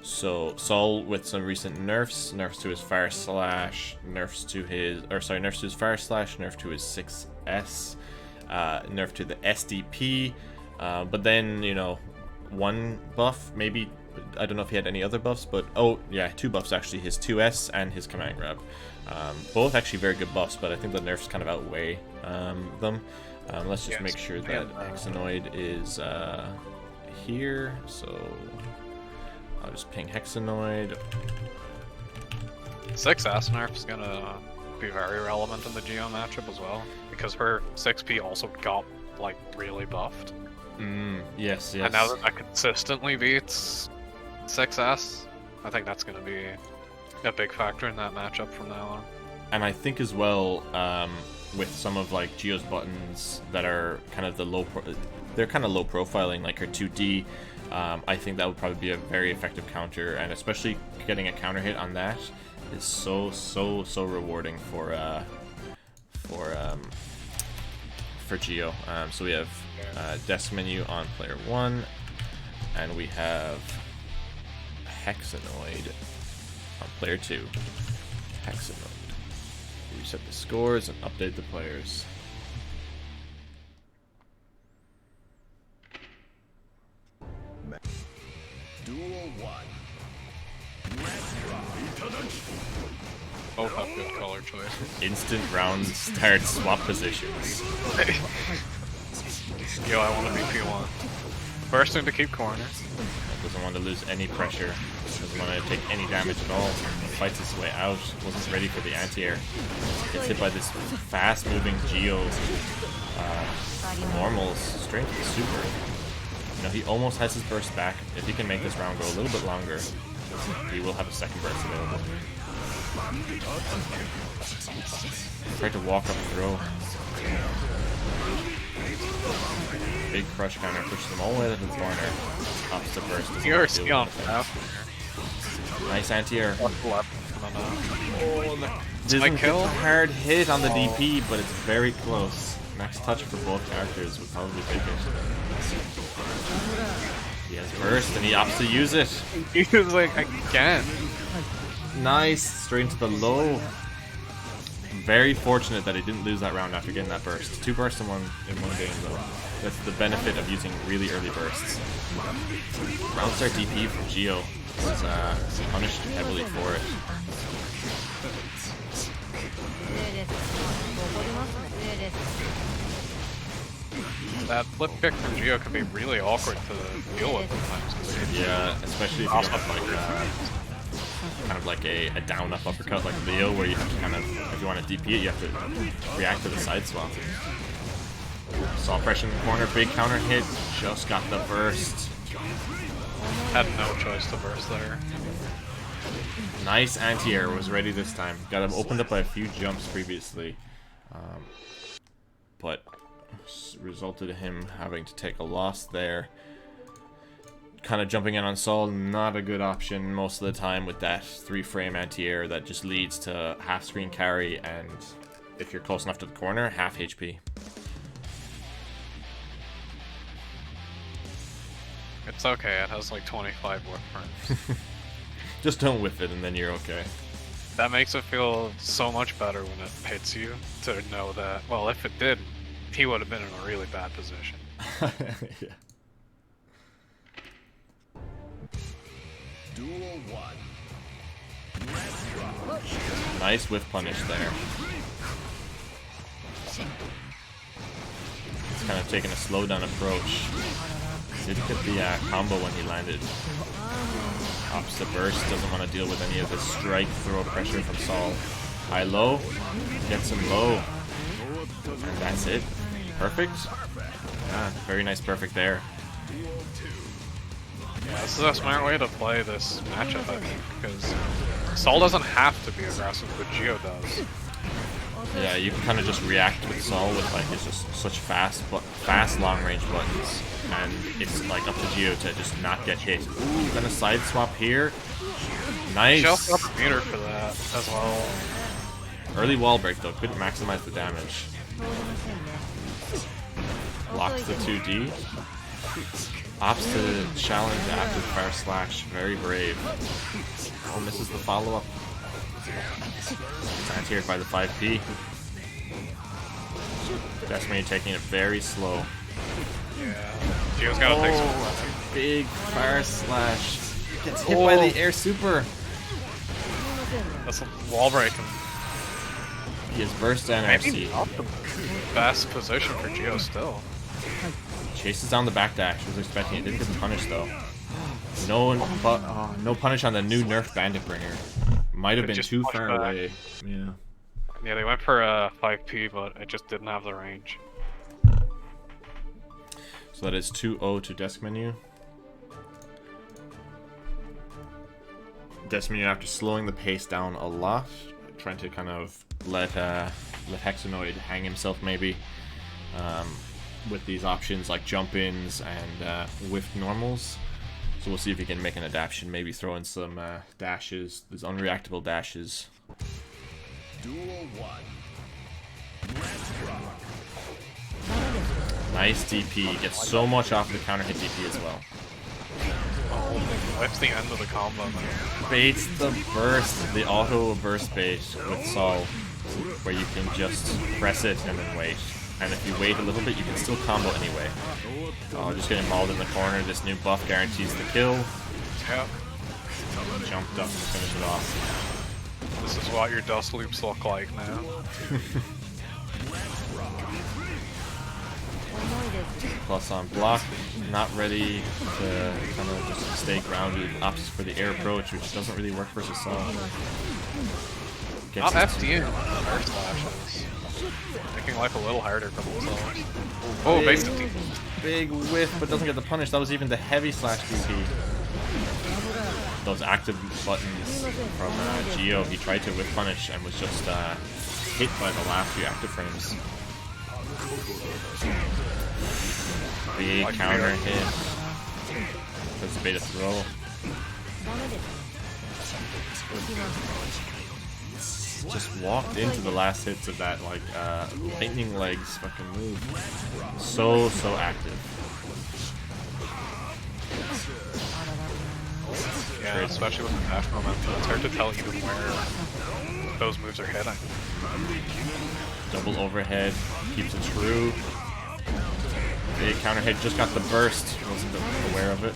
So Sol with some recent nerfs to his fire slash, nerfs to his fire slash, nerf to his 6S, nerf to the SDP, but then, you know, one buff, maybe, I don't know if he had any other buffs, but oh yeah, 2 buffs actually, his 2S and his command grab. Both actually very good buffs, but I think the nerfs kind of outweigh them. Let's just make sure that HexaNoid is here, so I'll just ping HexaNoid. 6 Orph is gonna be very relevant in the Geo matchup as well, because her 6P also got like really buffed. Yes, yes. And now that that consistently beats 6S, I think that's gonna be a big factor in that matchup from now on. And I think as well, with some of like Geo's buttons that are kind of they're kind of low profiling, like her 2D. I think that would probably be a very effective counter, and especially getting a counter hit on that is so rewarding for Geo. So we have Deskmenu on player 1, and we have HexaNoid on player 2. HexaNoid. Reset the scores and update the players. Duel 1. Both have good color choices. Instant round start swap positions. Yo, I want to be P1. Bursting to keep corner. Doesn't want to lose any pressure. Doesn't want to take any damage at all. Fights his way out. Wasn't ready for the anti-air. Gets hit by this fast-moving Geo. Normals straight to the super. You know, he almost has his burst back. If he can make this round go a little bit longer, he will have a second burst available. Tried to walk up throw. Big crush counter pushes him all the way to the corner. Ups the burst. You're on Nice anti-air. This my kill. Hard hit on the DP, but it's very close. Next touch for both characters would probably take it. He has burst and he opts to use it. He was like, I can't. Nice, straight into the low. Very fortunate that he didn't lose that round after getting that burst. 2 bursts in one game though. That's the benefit of using really early bursts. Round start DP from Geo was punished heavily for it. That flip kick from Geo can be really awkward to deal with sometimes. Yeah, especially if you have like kind of like a down up uppercut like Leo, where you have to kind of, if you want to DP it, you have to react to the side swap. Saw pressure in the corner, big counter hit, just got the burst. Had no choice to burst there. Nice anti-air, was ready this time. Got him opened up by a few jumps previously, but resulted in him having to take a loss there. Kind of jumping in on Sol, not a good option most of the time with that 3-frame anti-air that just leads to half screen carry, and if you're close enough to the corner, half HP. It's okay, it has like 25 warp frames. Just don't whiff it and then you're okay. That makes it feel so much better when it hits you, to know that, well, if it did, he would have been in a really bad position. Yeah. Duel 1. Nice whiff punish there. It's kind of taking a slow down approach. Did get the combo when he landed. Ops the burst, doesn't want to deal with any of the strike throw pressure from Sol. High low, gets him low. And that's it. Perfect. Yeah, very nice perfect there. Yeah, this is a smart way to play this matchup, I think, because Sol doesn't have to be aggressive, but Geo does. Yeah, you can kind of just react with Sol with like it's just such fast long range buttons, and it's like up to Geo to just not get hit. Ooh, gonna side swap here. Nice. She also got the meter for that as well. Early wall break though, couldn't maximize the damage. Blocks the 2D. Opts to challenge after fire slash. Very brave. Oh, misses the follow up. Anti-aired by the 5P. Deskmenu taking it very slow. Yeah. Geo's gotta take some. Big fire slash. Gets hit by the air super. That's a wall break. He has burst and Maybe RC. not the best position for Geo still. Chases down the backdash. Was expecting it. Didn't get the punish though. No punish on the new nerf Bandit Bringer. Might have been too far away. Yeah. Yeah, they went for a 5p, but it just didn't have the range. So that is 2-0 to Deskmenu. Deskmenu, after slowing the pace down a lot, trying to kind of let HexaNoid hang himself maybe with these options like jump-ins and whiff normals. So we'll see if he can make an adaptation, maybe throw in some dashes, these unreactable dashes. Duel 1. Nice DP, gets so much off the counter hit DP as well. That's the end of the combo, man. Baits the burst, the auto burst bait with Sol, where you can just press it and then wait. And if you wait a little bit, you can still combo anyway. Oh, just getting mauled in the corner. This new buff guarantees the kill. Yep. Jumped up to finish it off. This is what your dust loops look like now. Plus on block, not ready to kind of just stay grounded. Opts for the air approach, which doesn't really work versus Sol. Not FDing air slashes. Making life a little harder for themselves. Oh, base DP. Big whiff, but doesn't get the punish. That was even the heavy slash DP. Those active buttons from Geo, he tried to whiff punish and was just hit by the last few active frames. Big counter hit. Does the beta throw. Just walked into the last hits of that like lightning legs fucking move. So active. Yeah, especially with the dash momentum, it's hard to tell even where those moves are hitting. Double overhead, keeps it true. Big counter hit, just got the burst, wasn't aware of it.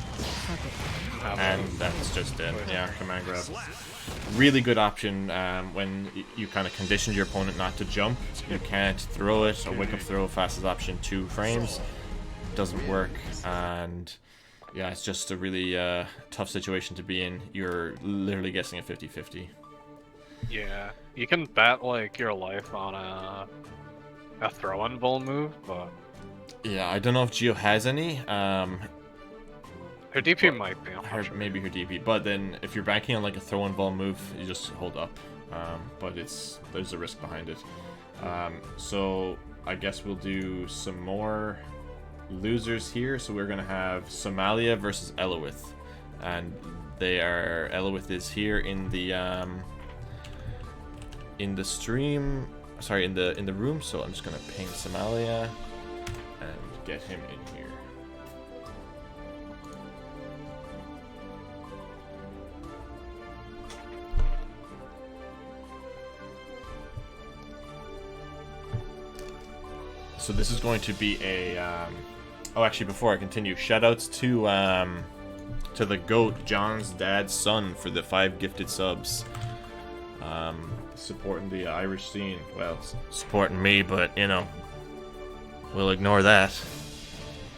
And that's just it. Yeah, command grab. Really good option when you kind of conditioned your opponent not to jump. You can't throw it. A wake up throw, fastest option, 2 frames. Doesn't work, and yeah, it's just a really tough situation to be in. You're literally guessing a 50-50. Yeah, you can bet like your life on a throw-in bull move, but yeah, I don't know if Geo has any. Her DP might be. Maybe her DP, but then if you're banking on like a throw-in ball move, you just hold up. But there's a risk behind it. So I guess we'll do some more losers here. So we're gonna have Somalia versus Eluith, and Eluith is here in the stream. Sorry, in the room. So I'm just gonna ping Somalia and get him in here. So this is going to be a oh, actually, before I continue, shoutouts to the GOAT, John's dad's son, for the 5 gifted subs. Supporting the Irish scene. Well, supporting me, but you know, we'll ignore that.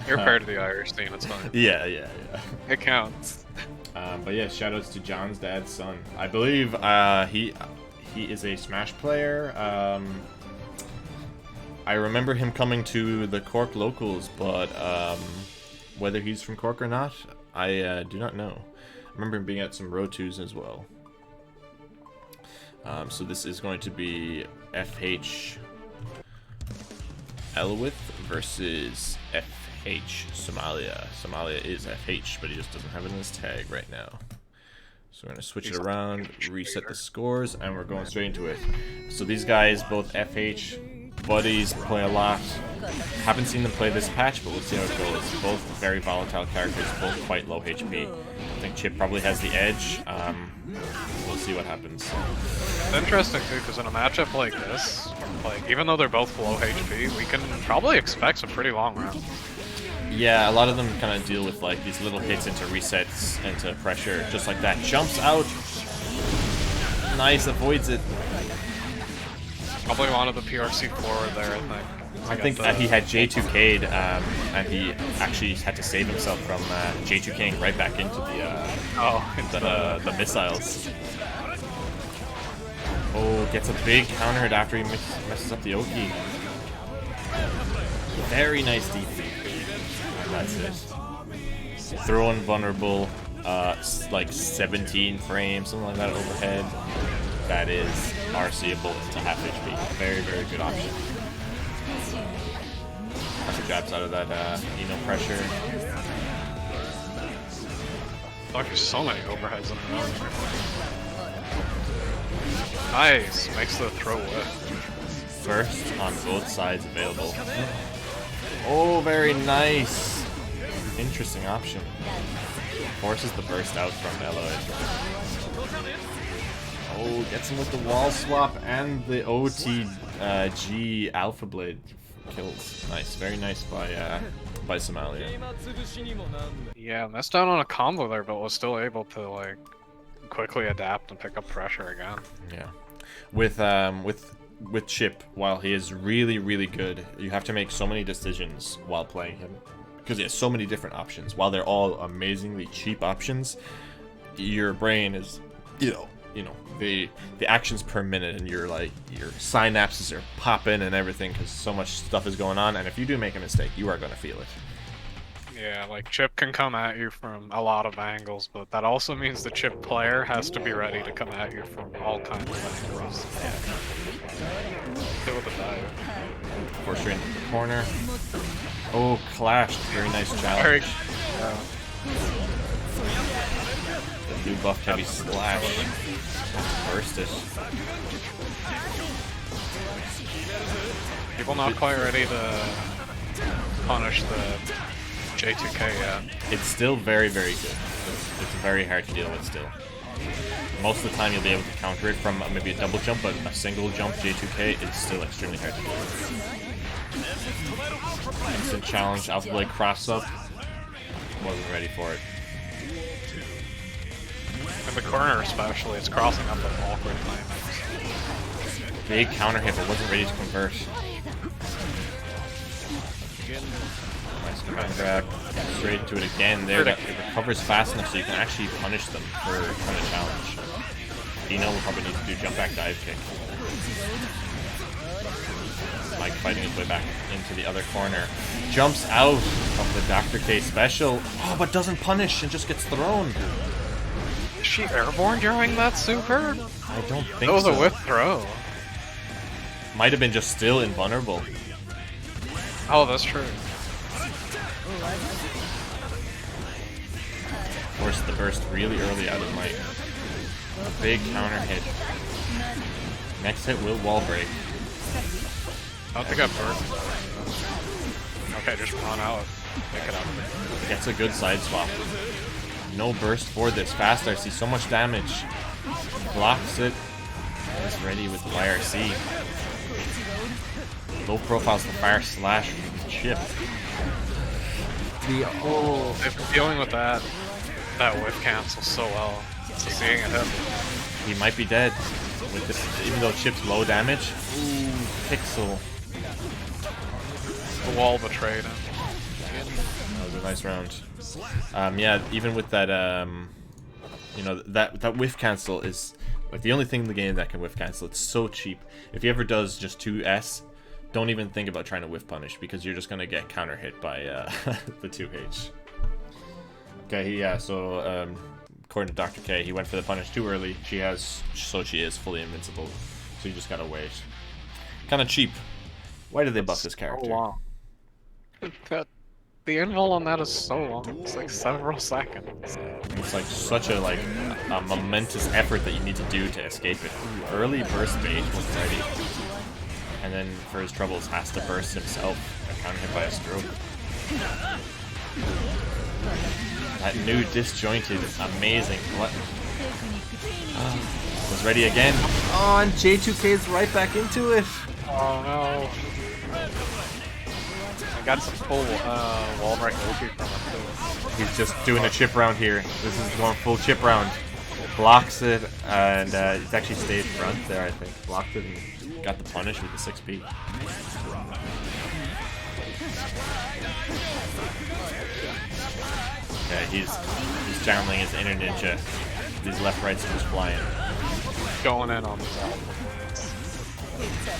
You're part of the Irish scene, it's fine. Yeah. It counts. But yeah, shoutouts to John's dad's son. I believe he is a Smash player. I remember him coming to the Cork locals, but whether he's from Cork or not, I do not know. I remember him being at some Road 2s as well. So this is going to be FH Eluith versus FH Somalia. Somalia is FH, but he just doesn't have it in his tag right now. So we're going to switch it around, reset the scores, and we're going straight into it. So these guys, both FH buddies, play a lot. Haven't seen them play this patch, but we'll see how it goes. Both very volatile characters, both quite low HP. I think Chipp probably has the edge. We'll see what happens. It's interesting too, because in a matchup like this, like even though they're both low HP, we can probably expect some pretty long rounds. Yeah, a lot of them kind of deal with like these little hits into resets, into pressure, just like that. Jumps out. Nice, avoids it. Probably wanted the PRC forward there, I think. I think that he had J2K'd, and he actually had to save himself from J2K'ing right back into the missiles. Oh, gets a big counter hit after he messes up the Oki. Very nice DP. And that's it. Throw invulnerable, like 17 frames, something like that overhead. That is RCable into half HP. Very, very good option. Pressure jabs out of that Eno pressure. Fuck, there's so many overheads in a row. Nice, makes the throw whip. First on both sides available. Oh, very nice. Interesting option. Forces the burst out from Eluith. Oh, gets him with the wall swap and the OTG Alpha Blade kills. Nice, very nice by Somalia. Yeah, messed down on a combo there, but was still able to like quickly adapt and pick up pressure again. Yeah, with Chipp, while he is really, really good, you have to make so many decisions while playing him because he has so many different options. While they're all amazingly cheap options, your brain is, you know, the actions per minute, and your synapses are popping and everything because so much stuff is going on. And if you do make a mistake, you are going to feel it. Yeah, like Chipp can come at you from a lot of angles, but that also means the Chipp player has to be ready to come at you from all kinds of angles. Kill with a dive. Force straight into the corner. Oh, clashed. Very nice challenge. The new buff heavy slash. Burst it. People not quite ready to punish the J2K yet. It's still very, very good. It's very hard to deal with still. Most of the time you'll be able to counter it from maybe a double jump, but a single jump J2K is still extremely hard to deal with. Instant challenge, Alpha Blade cross up. Wasn't ready for it. In the corner especially, it's crossing up at awkward times. Big counter hit, but wasn't ready to convert. Nice command grab. Straight into it again. There, it recovers fast enough so you can actually punish them for kind of challenge. Dino will probably need to do jump back dive kick. Mike fighting his way back into the other corner. Jumps out of the Dr. K special. Oh, but doesn't punish and just gets thrown. Is she airborne during that super? I don't think so. That was a whip throw. Might have been just still invulnerable. Oh, that's true. Forced the burst really early out of Mike. A big counter hit. Next hit will wall break. I don't think I burst. Okay, just run out. Pick it up. Gets a good side swap. No burst for this. Fast RC, so much damage. Blocks it. Is ready with the YRC. Low profiles the fire slash from Chipp. They're dealing with that whiff cancel so well. So seeing it hit. He might be dead with this, even though Chipp's low damage. Ooh, pixel. The wall betrayed him. That was a nice round. Yeah, even with that, you know, that whiff cancel is like the only thing in the game that can whiff cancel. It's so cheap. If he ever does just 2S, don't even think about trying to whiff punish because you're just gonna get counter hit by the 2H. Okay, so according to Dr. K, he went for the punish too early. She is fully invincible, so you just gotta wait. Kind of cheap. Why did they buff this character? So long. The invul on that is so long. It's like several seconds. It's like such a momentous effort that you need to do to escape it. Ooh, early burst bait was ready, and then for his troubles has to burst himself. Counter hit by a stroke. That new disjointed, amazing button. Was ready again. Oh, and J2K's right back into it. Oh no. I got some full wall break Oki from him too. He's just doing a chip round here. This is going full chip round. Blocks it, and it's actually stayed front there, I think. Blocked it and got the punish with the 6p. Yeah, he's channeling his inner ninja. These left rights are just flying. Going in on this album.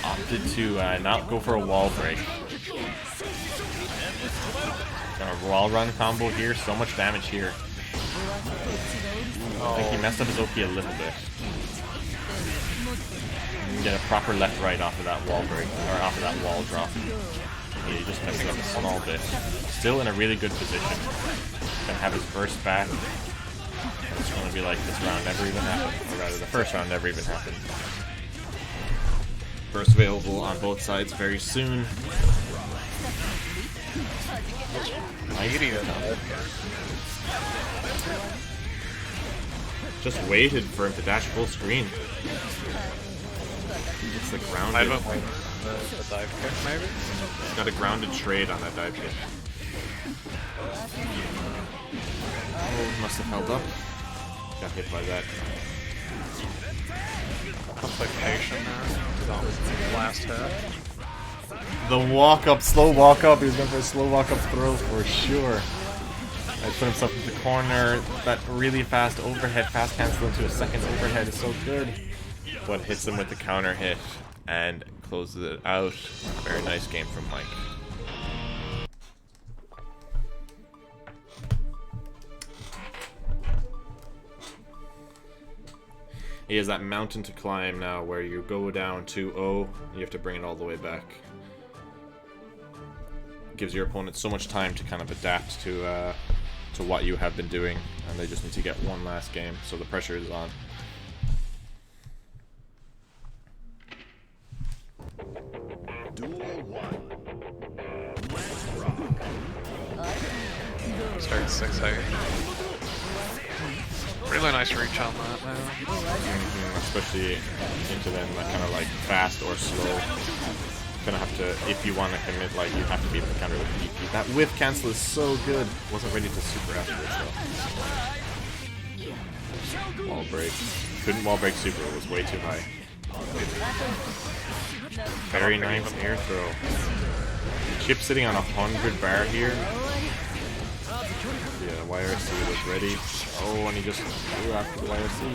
Opted to not go for a wall break. Got a wall run combo here, so much damage here. I think he messed up his OP a little bit. You can get a proper left right off of that wall break, or off of that wall drop. Yeah, he just messed it up a small bit. Still in a really good position. Gonna have his burst back. It's gonna be like this round never even happened. Or rather, the first round never even happened. Burst available on both sides very soon. Just waited for him to dash full screen. It's the grounded. I don't like the dive kick, maybe? He's got a grounded trade on that dive kick. Oh, must have held up. Got hit by that. Complication there. Last hit. The walk up, slow walk up. He was going for a slow walk up throw for sure. I put himself in the corner. That really fast overhead, fast cancel into a second overhead is so good. But hits him with the counter hit and closes it out. Very nice game from Mike. He has that mountain to climb now where you go down 2-0, you have to bring it all the way back. Gives your opponent so much time to kind of adapt to what you have been doing, and they just need to get one last game, so the pressure is on. Duel 1. Start 6-8. Really nice reach on that now. Especially into them that kind of like fast or slow. Gonna have to, if you want to commit, like you have to be able to counter with the DP. That whiff cancel is so good. Wasn't ready to super after this though. Wall break. Couldn't wall break super. It was way too high. Very nice air throw. Chipp sitting on 100 bar here. Yeah, YRC was ready. Oh, and he just threw after the YRC.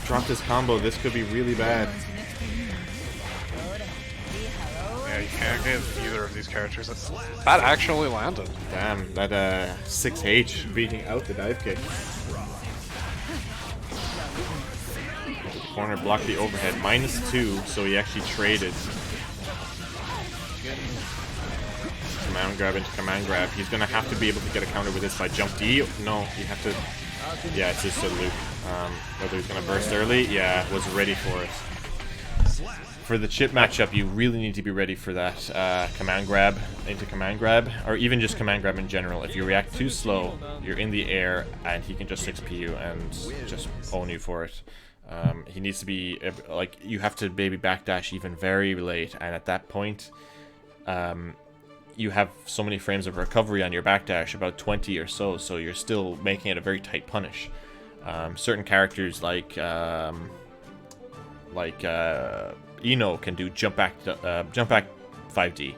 Dropped his combo. This could be really bad. Yeah, you can't get either of these characters. That actually landed. Damn, that 6H beating out the dive kick. Corner blocked the overhead. -2, so he actually traded. Command grab into command grab. He's gonna have to be able to get a counter with this by jump D. No, you have to. Yeah, it's just a loop. Whether he's gonna burst early, yeah, was ready for it. For the Chipp matchup, you really need to be ready for that command grab into command grab, or even just command grab in general. If you react too slow, you're in the air, and he can just 6p you and just own you for it. He needs to be like, you have to maybe backdash even very late, and at that point, you have so many frames of recovery on your backdash, about 20 or so, so you're still making it a very tight punish. Certain characters like Eno can do jump back 5D,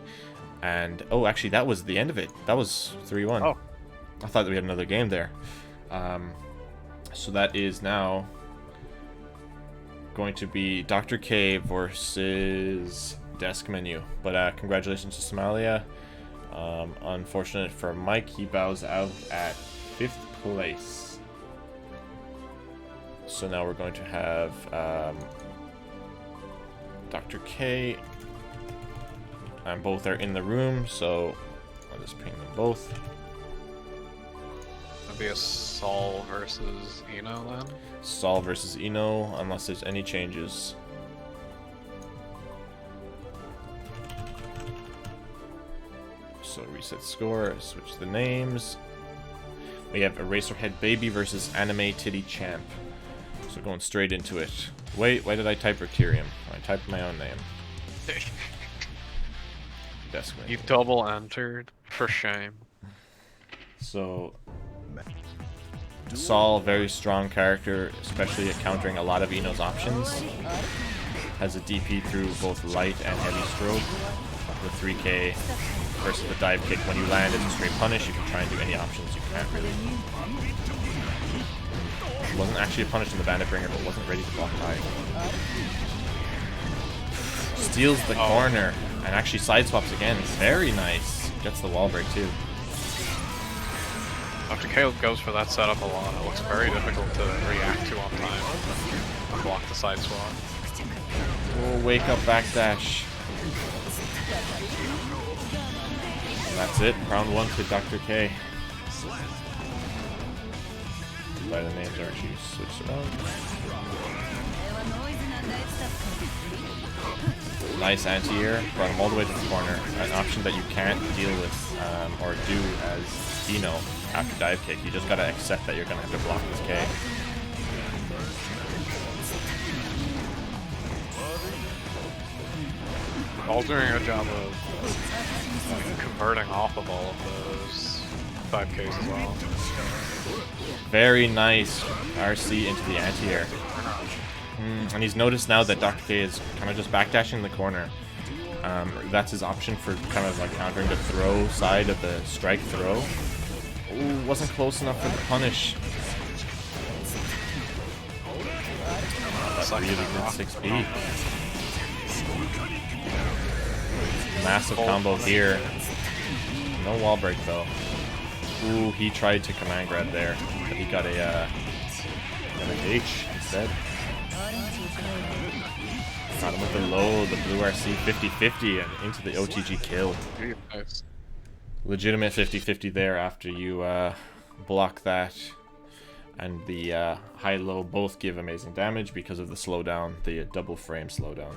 and oh, actually that was the end of it. That was 3-1. Oh, I thought that we had another game there. So that is now going to be Dr. K versus Deskmenu. But congratulations to Somalia. Unfortunate for Mike, he bows out at 5th place. So now we're going to have Dr. K, and both are in the room, so I'll just ping them both. it'd be a Sol versus Eno then. Sol versus Eno, unless there's any changes. So reset score, switch the names. We have Eraserhead Baby versus Anime Titty Champ. So going straight into it. Wait, why did I type Brickterium? I typed my own name. Deskmenu. You double entered, for shame. So Sol, very strong character, especially at countering a lot of Eno's options. has a DP through both light and heavy stroke. The 3K versus the dive kick. When you land, it's a straight punish. You can try and do any options. You can't really. It wasn't actually a punish in the Bandit Bringer, but wasn't ready to block high. Steals the corner and actually side swaps again. Very nice. Gets the wall break too. Dr. K goes for that setup a lot. It looks very difficult to react to on time and block the side swap. Oh, wake up backdash. And that's it. Round 1 to Dr. K. By the names are actually switched around. Nice anti-air. Brought him all the way to the corner. An option that you can't deal with or do as Dino after dive kick. You just gotta accept that you're gonna have to block this K. All doing a job of converting off of all of those 5Ks as well. Very nice RC into the anti-air. And he's noticed now that Dr. K is kind of just backdashing in the corner. That's his option for kind of like countering the throw side of the strike throw. Ooh, wasn't close enough for the punish. That's really good 6B. Massive combo here. No wall break though. Ooh, he tried to command grab there, but he got a H instead. Got him with the low, the blue RC 50-50 and into the OTG kill. Nice. Legitimate 50-50 there after you block that. And the high-low both give amazing damage because of the slowdown, the double frame slowdown.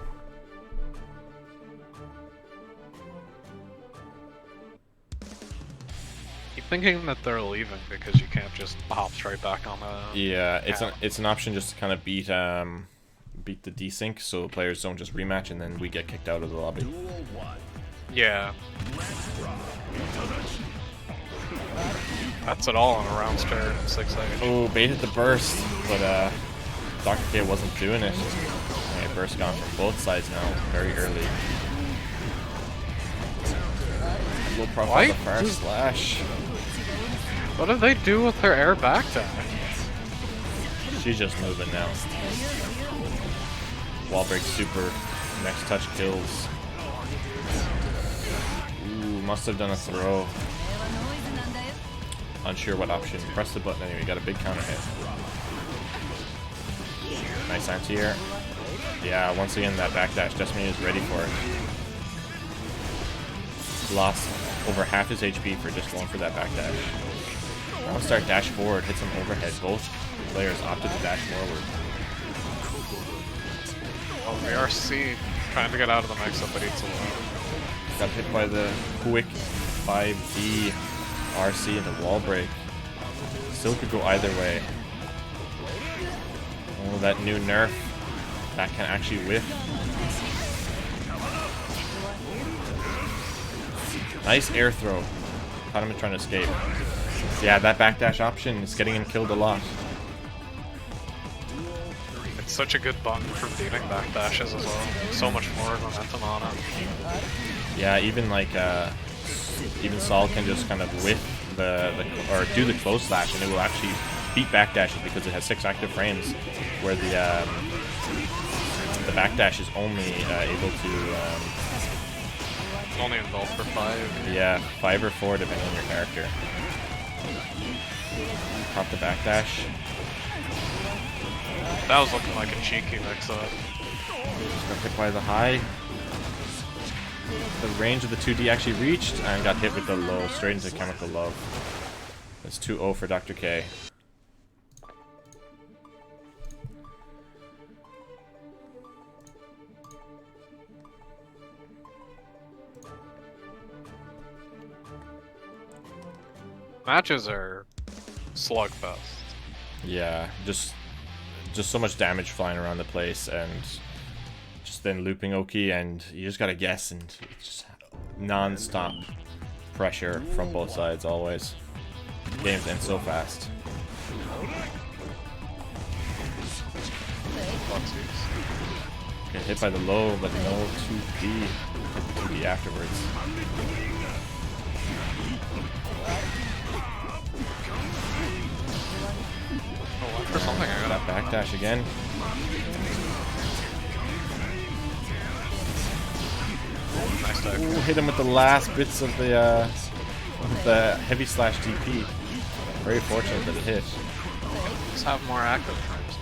Keep thinking that they're leaving because you can't just hop straight back on the... Yeah, it's an option just to kind of beat the desync so players don't just rematch and then we get kicked out of the lobby. Yeah. That's it all on a round start 6-8. Oh, baited the burst, but Dr. K wasn't doing it. Okay, burst gone from both sides now, very early. Low profile the far slash. What do they do with their air backdash? She's just moving now. Wall break super. Next touch kills. Ooh, must have done a throw. Unsure what option. Press the button anyway. Got a big counter hit. Nice anti-air. Yeah, once again that backdash. Deskmenu is ready for it. Lost over half his HP for just going for that backdash. Round start dash forward, hits him overhead. Both players opted to dash forward. Oh, the RC trying to get out of the mix-up, but it's alone. Got hit by the quick 5D RC into wall break. Still could go either way. Oh, that new nerf. That can actually whiff. Nice air throw. Caught him trying to escape. Yeah, that backdash option is getting him killed a lot. It's such a good button for beating backdashes as well. So much more momentum on it. Yeah, even like even Sol can just kind of whiff or do the close slash, and it will actually beat backdashes because it has 6 active frames, where the backdash is only able to. Only involved for 5. Yeah, 5 or 4 depending on your character. Pop the backdash. That was looking like a cheeky mix-up. Just got hit by the high. The range of the 2D actually reached and got hit with the low, straight into Chemical Love. It's 2-0 for Dr. K. Matches are slugfest. Yeah, just so much damage flying around the place, and just then looping Oki, and you just gotta guess, and it's just non-stop pressure from both sides always. Games end so fast. Get hit by the low, but no 2P. Hit the 2D afterwards. Oh, went for something. I That backdash again. Nice dive. Ooh, hit him with the last bits of the heavy slash DP. Very fortunate that it hit. Let's have more active frames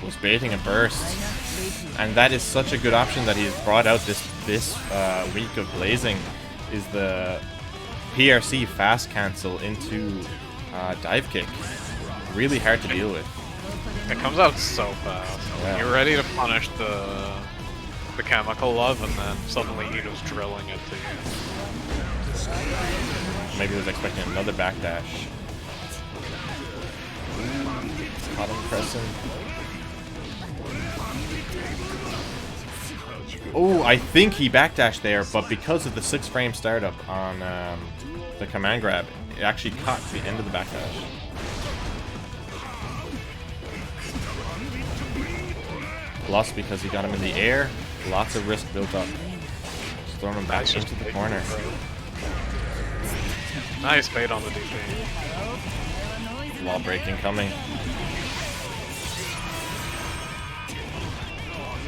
now. Was baiting a burst, and that is such a good option that he's brought out this week of blazing. Is the PRC fast cancel into dive kick. Really hard to deal with. It comes out so fast. Yeah. You're ready to punish the chemical love, and then suddenly he was drilling it to you. Maybe he was expecting another backdash. Caught him pressing. Oh, I think he backdashed there, but because of the 6-frame startup on the command grab, it actually caught the end of the backdash. Lost because he got him in the air. Lots of risk built up. Just throwing him back into the corner. Nice bait on the DP. Wall breaking coming.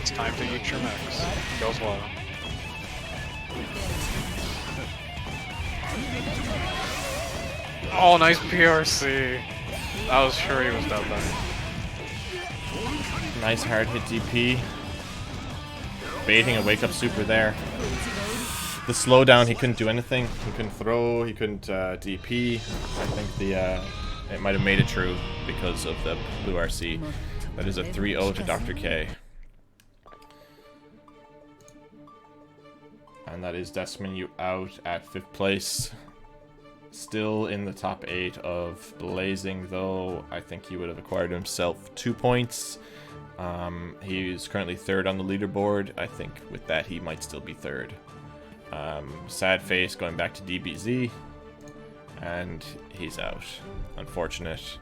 It's time to eat your mix. Goes well. Oh, nice PRC. I was sure he was dead there. Nice hard hit DP. Baiting a wake up super there. The slowdown, he couldn't do anything. He couldn't throw, he couldn't DP. I think it might have made it true because of the blue RC. That is a 3-0 to Dr. K. And that is Deskmenu out at 5th place. Still in the top 8 of Blazing, though. I think he would have acquired himself 2 points. He is currently 3rd on the leaderboard. I think with that he might still be 3rd. Sad face going back to DBZ. And he's out. Unfortunate.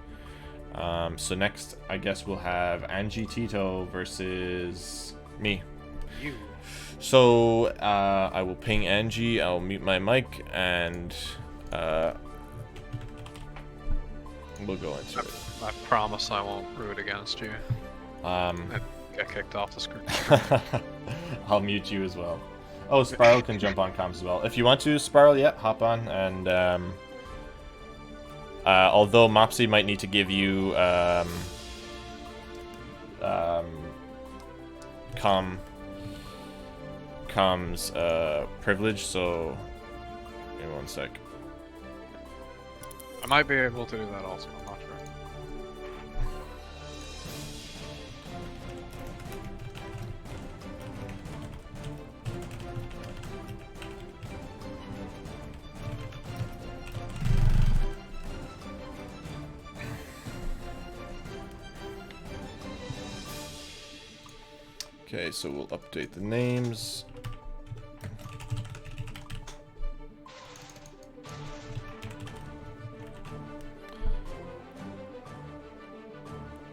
So next, I guess we'll have AnjiTito versus me. You. So, I will ping Anji, I'll mute my mic, and we'll go into it. I promise I won't root against you. I get kicked off the screen. I'll mute you as well. Oh, Spriral can jump on comms as well. If you want to, Spriral, yeah, hop on. And although Mopsy might need to give you comms privilege, so give me 1 sec. I might be able to do that also, I'm not sure. Okay, so we'll update the names.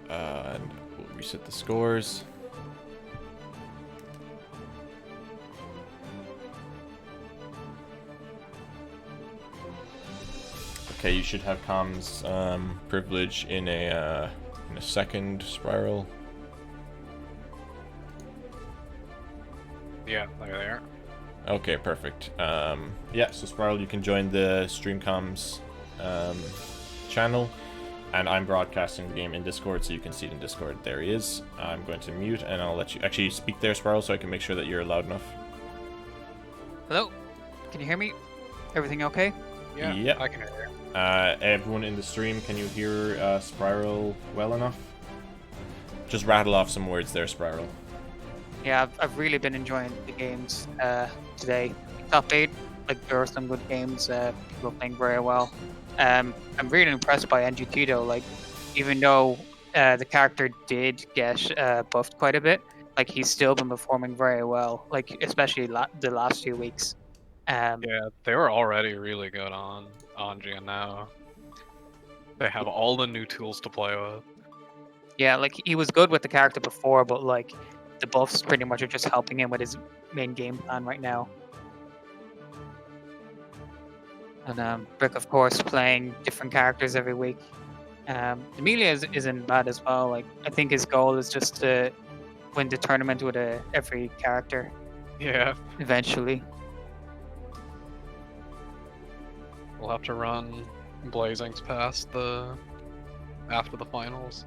And we'll reset the scores. Okay, you should have comms privilege in a second, Spriral. Yeah, there. Okay, perfect. Yeah, so Spriral, you can join the stream comms channel, and I'm broadcasting the game in Discord, so you can see it in Discord. There he is. I'm going to mute, and I'll let you actually speak there, Spriral, so I can make sure that you're loud enough. Hello? Can you hear me? Everything okay? Yeah, Yep. I can hear you. Everyone in the stream, can you hear Spriral well enough? Just rattle off some words there, Spriral. Yeah, I've really been enjoying the games today. Top 8, like there are some good games. People playing very well. I'm really impressed by AnjiTito. Like, even though the character did get buffed quite a bit, like he's still been performing very well. Like especially the last few weeks. Yeah, they were already really good on Anji, and now They have all the new tools to play with. Yeah, like he was good with the character before, but like the buffs pretty much are just helping him with his main game plan right now. And Brick, of course, playing different characters every week. Millia isn't bad as well. Like I think his goal is just to win the tournament with every character Yeah, eventually. we'll have to run Blazings past after the finals,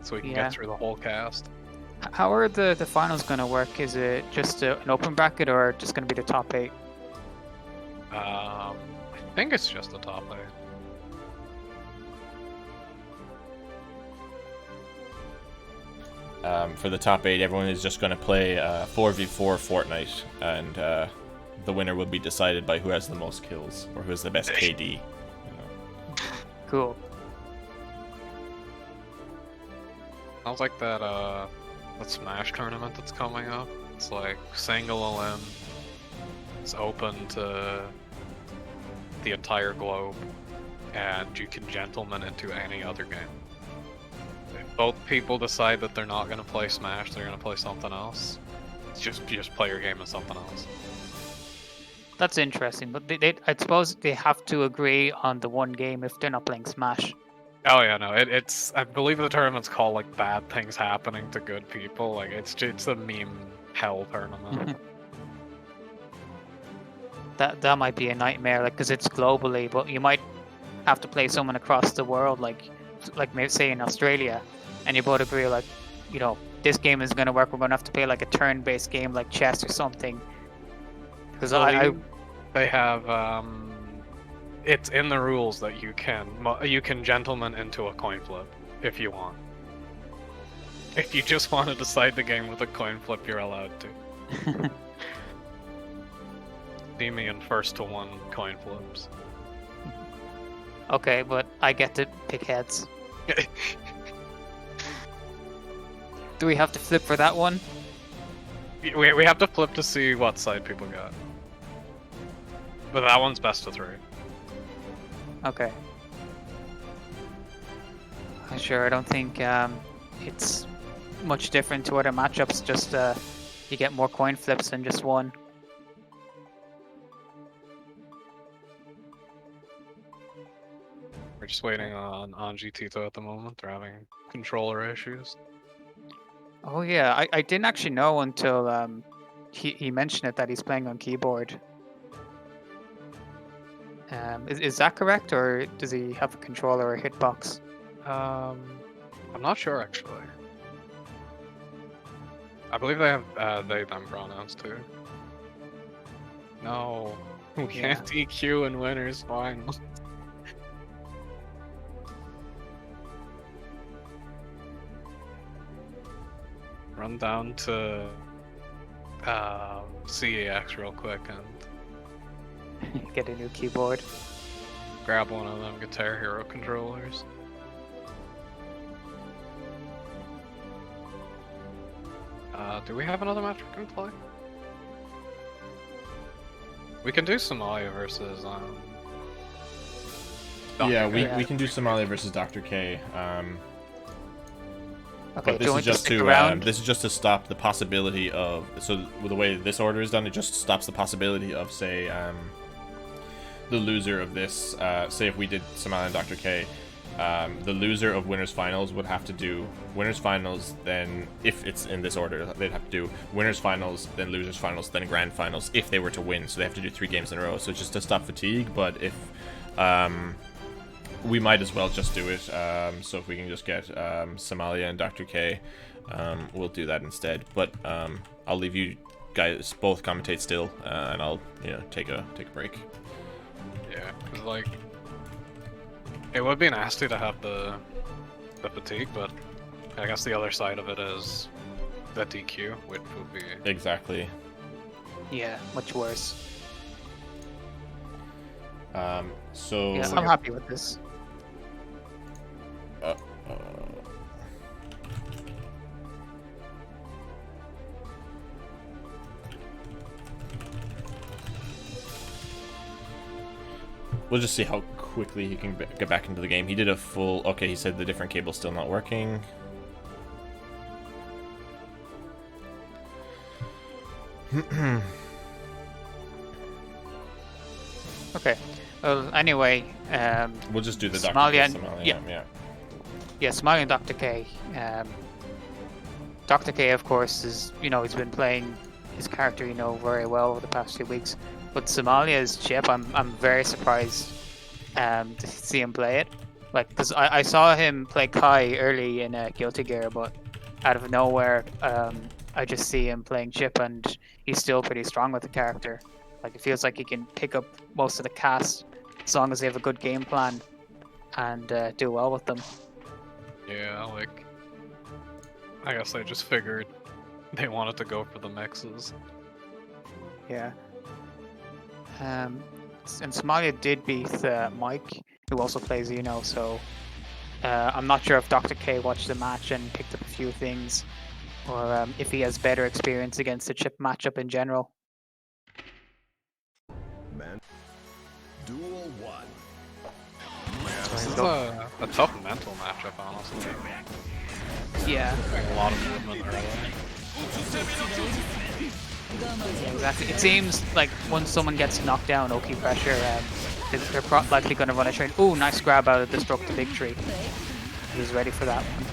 so we can Yeah. get through the whole cast. How are the finals going to work? Is it just an open bracket or just going to be the top 8? I think it's just the top 8. For the top 8, everyone is just going to play 4v4 Fortnite, and the winner will be decided by who has the most kills or who has the best KD. You know. Cool. Sounds like that Smash tournament that's coming up. It's like single elim. It's open to the entire globe, and you can gentleman into any other game. If both people decide that they're not going to play Smash, they're going to play something else. It's just play your game as something else. That's interesting, but I suppose they have to agree on the one game if they're not playing Smash. Oh yeah, no, it's I believe the tournament's called like Bad Things Happening to Good People. Like it's a meme hell tournament. That might be a nightmare, like because it's globally, but you might have to play someone across the world, like maybe say in Australia, and you both agree like, you know, this game is gonna work. We're gonna have to play like a turn-based game like chess or something. Because they have it's in the rules that you can gentleman into a coin flip if you want. If you just want to decide the game with a coin flip, you're allowed to. See me in first to one coin flips. Okay, but I get to pick heads. Do we have to flip for that one? We have to flip to see what side people got. But that one's best of 3. Okay. Sure, I don't think it's much different to other matchups, just you get more coin flips than just one. We're just waiting on AnjiTito at the moment. They're having controller issues. Oh yeah, I didn't actually know until he mentioned it that he's playing on keyboard. Is that correct, or does he have a controller or a hitbox? I'm not sure actually. I believe they have they/them pronouns too. No, we can't DQ in winners final. Run down to CEX real quick and Get a new keyboard. grab one of them Guitar Hero controllers. Do we have another match we can play? We can do Somalia versus Yeah, Dr. K. we can do Somalia versus Dr. K. Okay, But do you want to stick around? this is just to stop the possibility of, so with the way this order is done, it just stops the possibility of, say, the loser of this, say if we did Somalia and Dr. K, the loser of winners finals would have to do winners finals, then if it's in this order, they'd have to do winners finals, then losers finals, then grand finals if they were to win. So they have to do 3 games in a row. So it's just to stop fatigue. But if we might as well just do it. So if we can just get Somalia and Dr. K, we'll do that instead. But I'll leave you guys both commentate still, and I'll take a break. Yeah, 'cause, like, it would be nasty to have the fatigue, but I guess the other side of it is the DQ, which would be Exactly. Yeah, much worse. So Yeah, I'm happy with this. We'll just see how quickly he can get back into the game. He did a full... Okay, he said the different cable's still not working. Okay. Well, anyway, We'll just do the Dr. Somalia K, and- Somalia, yeah. Yeah, Somalia and Dr. K. Dr. K, of course, is, you know, he's been playing his character, you know, very well over the past 2 weeks. But Somalia's Chipp, I'm very surprised to see him play it. Like, because I saw him play Kai early in Guilty Gear, but out of nowhere, I just see him playing Chipp, and he's still pretty strong with the character. Like, it feels like he can pick up most of the cast as long as they have a good game plan and do well with them. Yeah, like, I guess they just figured they wanted to go for the mixes. Yeah. And Somalia did beat Mike, who also plays Uno, so I'm not sure if Dr. K watched the match and picked up a few things, or if he has better experience against the Chipp matchup in general. Man. Duel 1. This is a tough mental matchup, honestly. Yeah. A lot of movement early. Yeah, exactly. It seems like once someone gets knocked down, Oki pressure, they're likely going to run a train. Ooh, nice grab out of Destructive Victory. He was ready for that one.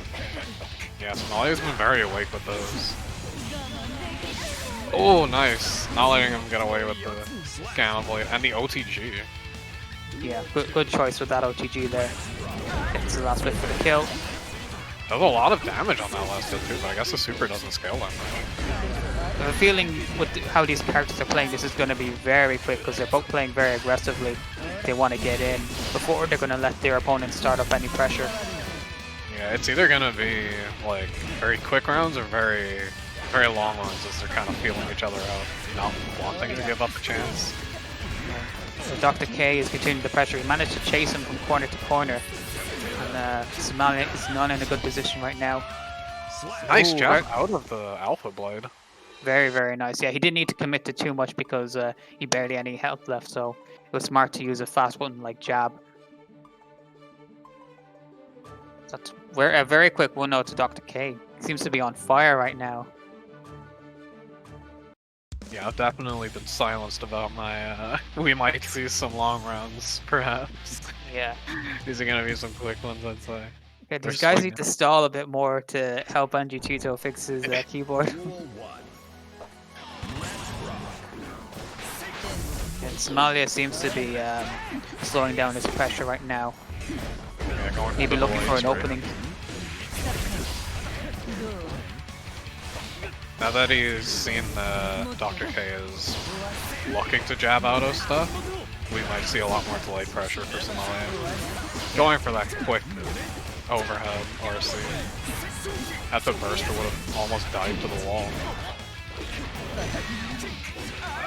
Yeah, Somalia's been very awake with those. Oh, nice. Not letting him get away with the Gamma Blade and the OTG. Yeah, good choice with that OTG there. Gets the last bit for the kill. Does a lot of damage on that last hit too, but I guess the super doesn't scale that much. I have a feeling with how these characters are playing, this is going to be very quick because they're both playing very aggressively. They want to get in before they're going to let their opponent start up any pressure. Yeah, it's either going to be like very quick rounds or very long ones as they're kind of feeling each other out, not wanting to give up a chance. So Dr. K is continuing the pressure. He managed to chase him from corner to corner. And Somalia is not in a good position right now. Nice Ooh, jab out of the Alpha Blade. Very, very nice. Yeah, he didn't need to commit to too much because he barely had any health left, so it was smart to use a fast button like jab. That's a very quick 1-0 to Dr. K. He seems to be on fire right now. Yeah, I've definitely been silenced about my, we might see some long rounds, perhaps. Yeah. These are gonna be some quick ones, I'd say. Okay, these They're guys swinging. need to stall a bit more to help AnjiTito fix his keyboard. Duel 1. And Somalia seems to be slowing down his pressure right now. Yeah, going Maybe for the looking for blades, an right? opening. Now that he's seen Dr. K is looking to jab out of stuff, we might see a lot more delayed pressure for Somalia. Going for that quick overhead RC. At the burster would have almost dived to the wall.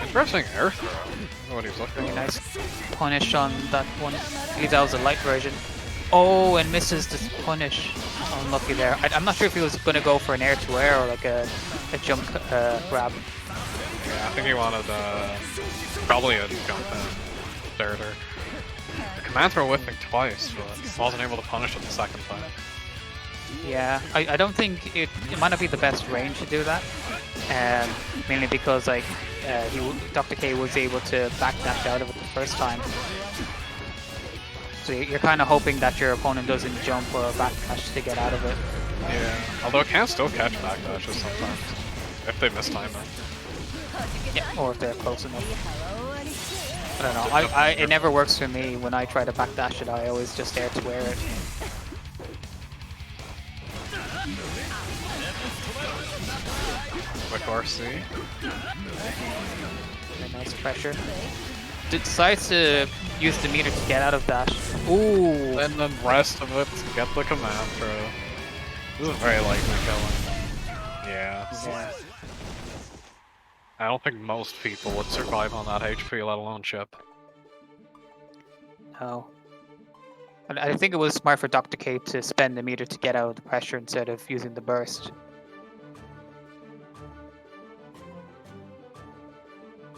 Interesting air throw. I don't know what he's looking Very for. nice punish on that one. I believe that was a light version. Oh, and misses the punish. Unlucky there. I'm not sure if he was going to go for an air-to-air or like a jump grab. Yeah, I think he wanted probably a jump in starter. The command throw whiffing twice, but wasn't able to punish it the second time. Yeah, I don't think it might not be the best range to do that. Mainly because like Dr. K was able to backdash out of it the first time. So you're kind of hoping that your opponent doesn't jump or backdash to get out of it. Yeah, although it can still catch backdashes sometimes, if they mistime it. Yeah, or if they're close enough. I don't know. It never works for me when I try to backdash it. I always just air to air it. Quick RC. Very nice pressure. Decides to use the meter to get out of that. Ooh. And then rest of it to get the command throw. This is very likely killing. Yeah. Yeah. I don't think most people would survive on that HP, let alone Chipp. No. And I think it was smart for Dr. K to spend the meter to get out of the pressure instead of using the burst.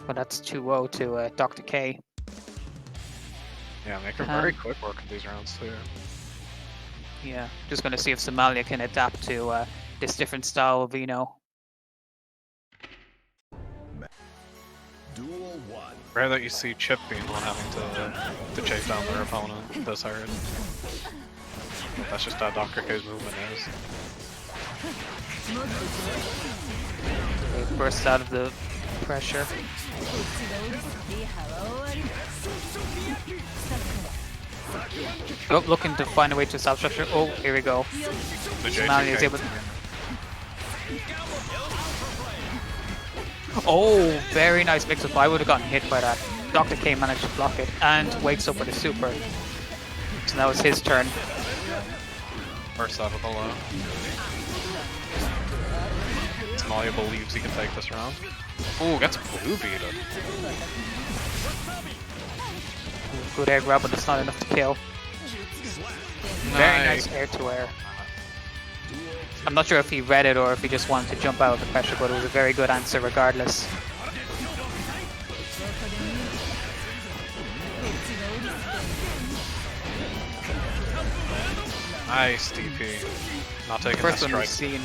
But that's 2-0 to Dr. K. Yeah, make her very quick work in these rounds too. Yeah, just gonna see if Somalia can adapt to this different style of Vino. Duel 1. Rare that you see Chipp being the one having to chase down their opponent this hard. That's just how Dr. K's movement is. They burst out of the pressure. Oh, looking to find a way to self-structure. Oh, here we go. Somalia is able to... Oh, very nice mix-up. I would have gotten hit by that. Dr. K managed to block it and wakes up with a super. So now it's his turn. First out of the low. Somalia believes he can take this round. Ooh, gets blue beaten. Good air grab, but it's not enough to kill. Very nice air-to-air. I'm not sure if he read it or if he just wanted to jump out of the pressure, but it was a very good answer regardless. Nice DP. Not taking First that one we've strike. seen.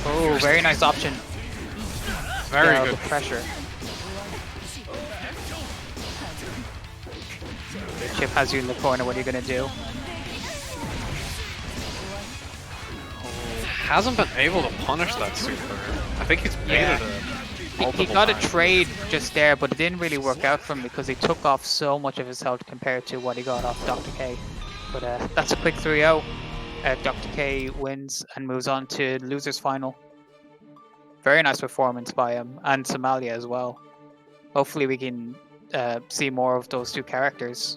Oh, very nice option. Very Get out good. of the pressure. Chipp has you in the corner. What are you gonna do? Hasn't been able to punish that super. I think he's baited it. He multiple got a times. trade just there, but it didn't really work out for him because he took off so much of his health compared to what he got off Dr. K. But that's a quick 3-0. Dr. K wins and moves on to losers final. Very nice performance by him and Somalia as well. Hopefully we can see more of those two characters.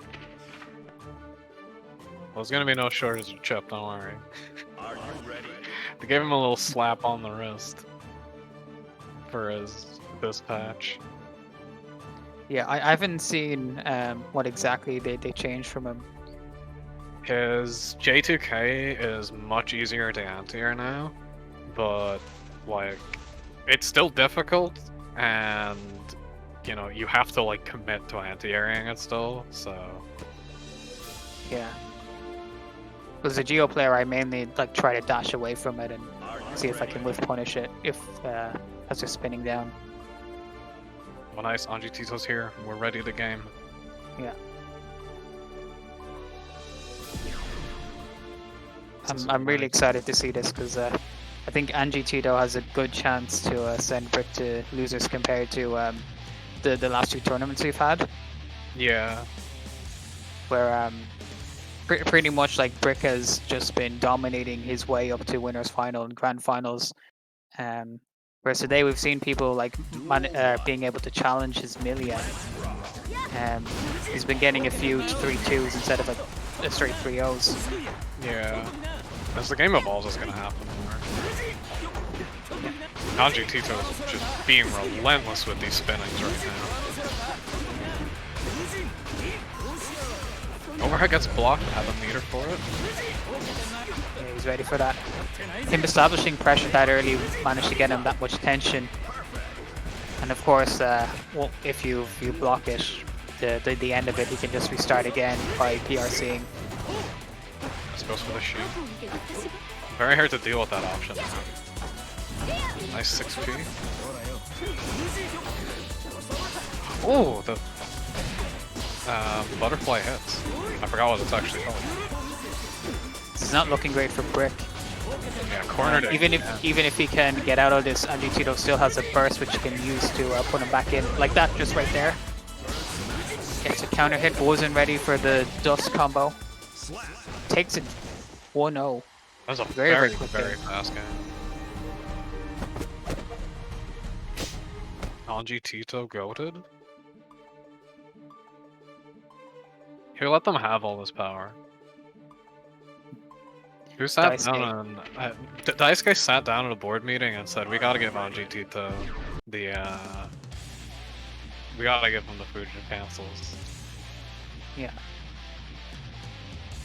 Well, there's gonna be no shortage of Chipp, don't worry. Are you ready? They gave him a little slap on the wrist for this patch. Yeah, I haven't seen what exactly they changed from him. His J2K is much easier to anti-air now, but like it's still difficult, and you know you have to like commit to anti-airing it still. So Yeah. As a Geo player, I mainly like try to dash away from it and see if I can whiff punish it if as they're spinning down. well, nice. AnjiTito's here. We're ready to game. Yeah. I'm really excited to see this because I think AnjiTito has a good chance to send Brick to losers compared to the last two tournaments we've had, Yeah. where pretty much like Brick has just been dominating his way up to winners final and grand finals. Whereas today we've seen people like being able to challenge his Millia. He's been getting a few 3-2s instead of a straight 3-0s. Yeah. As the game evolves, it's gonna happen more. AnjiTito is just being relentless with these spinnings right now. Overhead gets blocked, I have a meter for it. Yeah, he's ready for that. Him establishing pressure that early managed to get him that much tension. And of course, well, if you block it, the end of it, he can just restart again by PRCing. This goes for the sheep. Very hard to deal with that option. Nice 6p. Oh, the butterfly hits. I forgot what it's actually called. This is not looking great for Brick. Yeah, cornered it. Even if he can get out of this, AnjiTito still has a burst which he can use to put him back in. Like that, just right there. Gets a counter hit, wasn't ready for the dust combo. Takes it 1-0. That was a Very very quick fast game. AnjiTito goated? Here, let them have all this power. Who sat down and... Daisuke sat down at a board meeting and said, we gotta give AnjiTito the, we gotta give him the Fusion cancels. Yeah.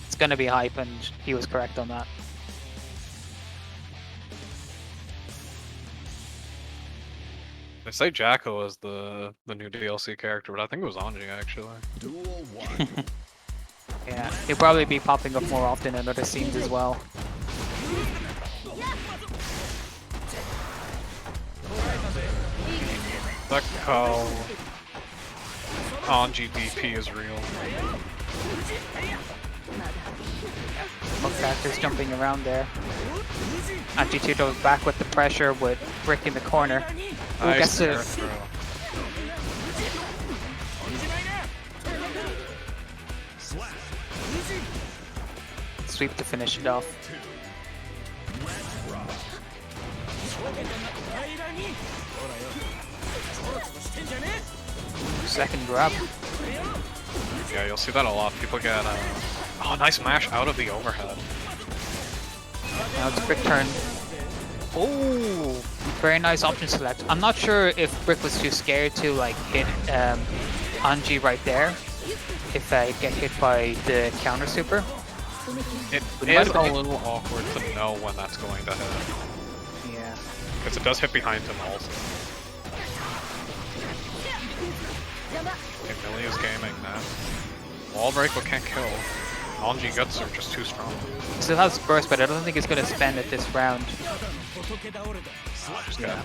It's gonna be hype, and he was correct on that. They say Jacko is the new DLC character, but I think it was Anji actually. Duel 1. Yeah, he'll probably be popping up more often in other scenes as well. That's how Anji DP is real. Both characters jumping around there. AnjiTito back with the pressure with Brick in the corner. Who gets to throw. sweep to finish it off. Second grab. Yeah, you'll see that a lot. People get oh, nice mash out of the overhead. Now it's Brick turn. Oh, very nice option select. I'm not sure if Brick was too scared to like hit Anji right there. If I get hit by the counter super. It But is might a have- little awkward to know when that's going to hit. Yeah. Because it does hit behind him also. Okay, Millia's gaming now. Wall break but can't kill. Anji guts are just too strong. Still has burst, but I don't think it's gonna spend it this round. Just got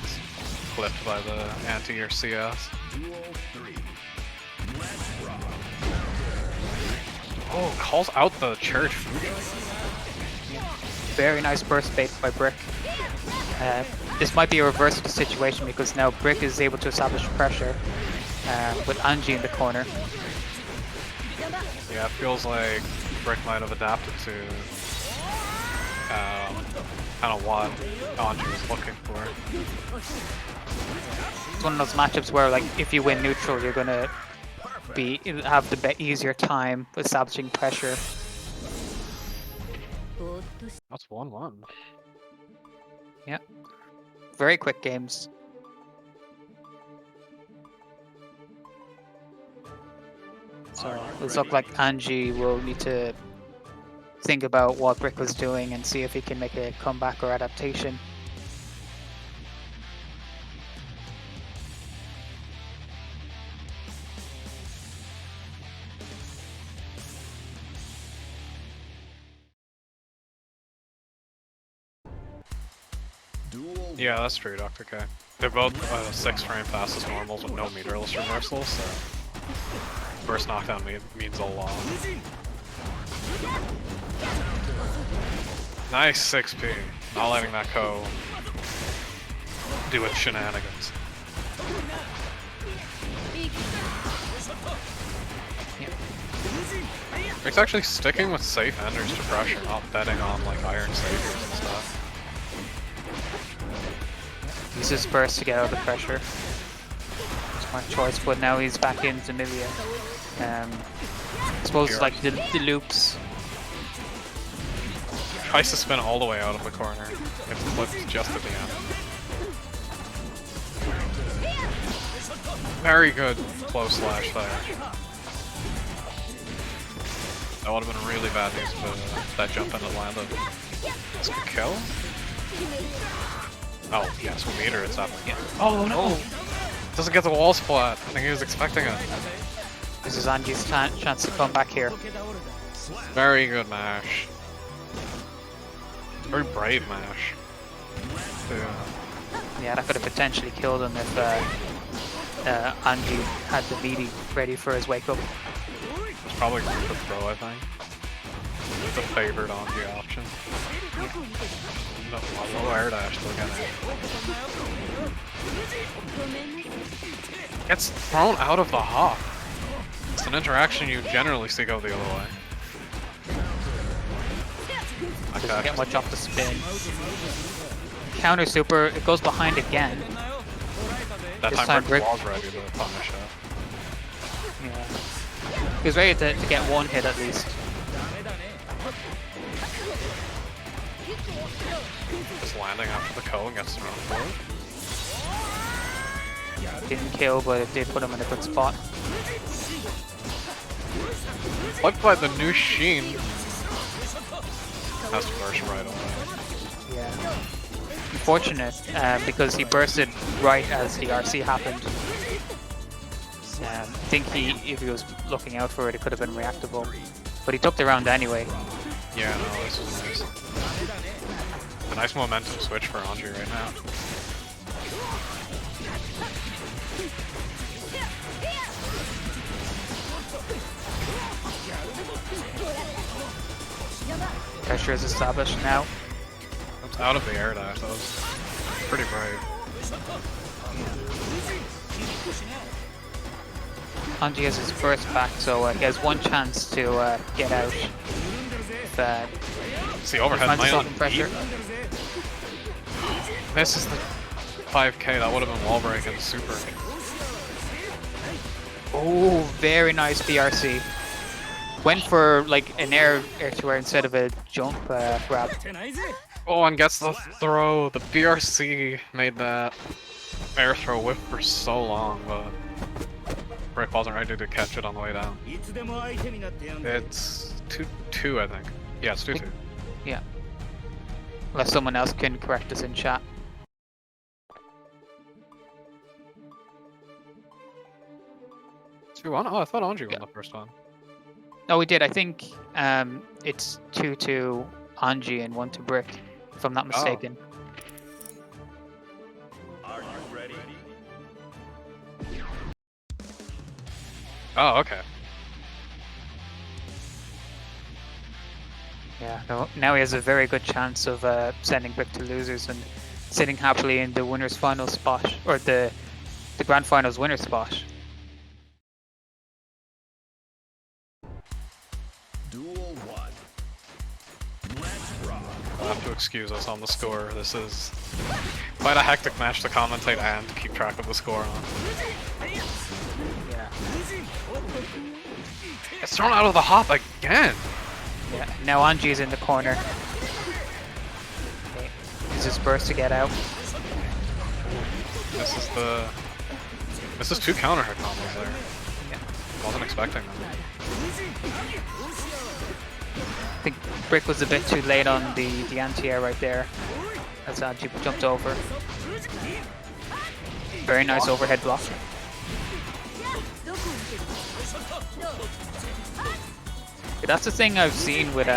clipped by the anti or CS. Duel 3. Oh, calls out the church. Very nice burst bait by Brick. This might be a reverse of the situation because now Brick is able to establish pressure with Anji in the corner. Yeah, it feels like Brick might have adapted to kind of what Anji was looking for. It's one of those matchups where, like, if you win neutral, you're gonna have the easier time establishing pressure. That's 1-1. Yeah, very quick games. So it looks like Anji will need to think about what Brick was doing and see if he can make a comeback or adaptation. Duel Yeah, that's true, Dr. K. They're both 6 frame fastest normals with no meterless reversals, so first knockdown means a lot. Nice 6P. Not letting that go do its shenanigans. It's actually sticking with safe enders to pressure, not betting on like iron saviors and stuff. Uses burst to get out of the pressure. Smart choice, but now he's back into Millia. I suppose like the loops. Tries to spin all the way out of the corner. It flipped just at the end. Very good close slash there. That would have been really bad news if that jump in landed. This could kill? Oh, yes, with meter it's up. Yeah. Oh no! Doesn't get the wall splat. I think he was expecting it. This is Anji's chance to come back here. Very good mash. Very brave mash. Yeah, that could have potentially killed him if Anji had the meaty ready for his wake up. It's probably going for throw, I think. It's a favored Anji option. No, low air dash to get it. Gets thrown out of the hop. It's an interaction you generally see go the other way. Doesn't get much off the spin. Counter super, it goes behind again. That This time time Brick Brick- was ready to punish it. Yeah. He was ready to get one hit at least. Just landing after the and gets thrown forward. Didn't kill, but it did put him in a good spot. Flipped by the new Sheen. Has to burst right away. Yeah. unfortunate because he bursted right as the RC happened. I think if he was looking out for it, it could have been reactable. But he took the round anyway. Yeah, no, this is nice. A nice momentum switch for Anji right now. Pressure is established now. That's out of the air dash. That was pretty brave. Anji has his first back, so he has one chance to get out. It's the overhead finds might himself not in pressure. Misses the 5k. That would have been wall break and super. Oh, very nice BRC. Went for like an air to air instead of a jump grab. Oh, and gets the throw. The BRC made that air throw whip for so long, but Brick wasn't ready to catch it on the way down. It's 2-2, I think. Yeah, it's 2-2. Yeah. Unless someone else can correct us in chat. 2-1? Oh, I thought Anji won the first one. No, we did. I think it's 2-2 Anji and 1 to Brick, if I'm not mistaken. Are you ready? Oh, okay. Yeah, now he has a very good chance of sending Brick to losers and sitting happily in the winner's final spot, or the grand finals winner spot. Duel 1. Let's rock. I'll have to excuse us on the score. This is quite a hectic match to commentate and to keep track of the score on. Yeah. It's thrown out of the hop again! Yeah. Now Anji's in the corner. Okay. Uses burst to get out. This is 2 counter hit combos there. Yeah. Wasn't expecting them. I think Brick was a bit too late on the anti-air right there, as Anji jumped over. Very nice overhead block. Yeah, that's the thing I've seen with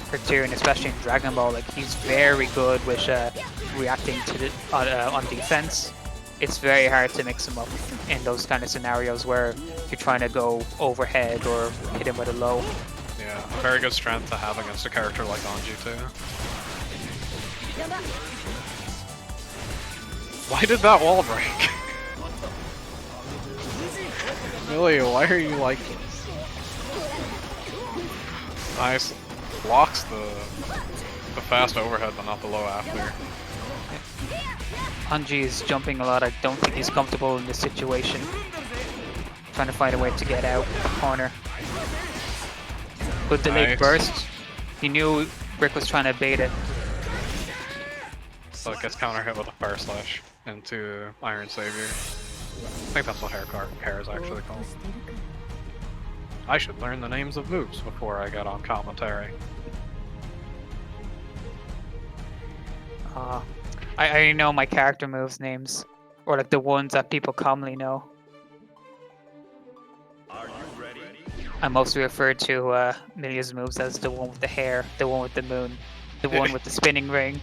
Brickterium, especially in Dragon Ball. Like, he's very good with reacting to the on defense. It's very hard to mix him up in those kind of scenarios where you're trying to go overhead or hit him with a low. Yeah, a very good strength to have against a character like Anji too. Why did that wall break? Millia, why are you like this? Nice. Blocks the fast overhead but not the low after. Anji is jumping a lot. I don't think he's comfortable in this situation. Trying to find a way to get out the corner. Good delayed burst. He knew Brick was trying to bait it. So it gets counter hit with a fire slash into Iron Savior. I think that's what hair is actually called. I should learn the names of moves before I get on commentary. I already know my character moves names, or like the ones that people commonly know. Are you ready? I mostly refer to Millia's moves as the one with the hair, the one with the moon, the one with the spinning ring.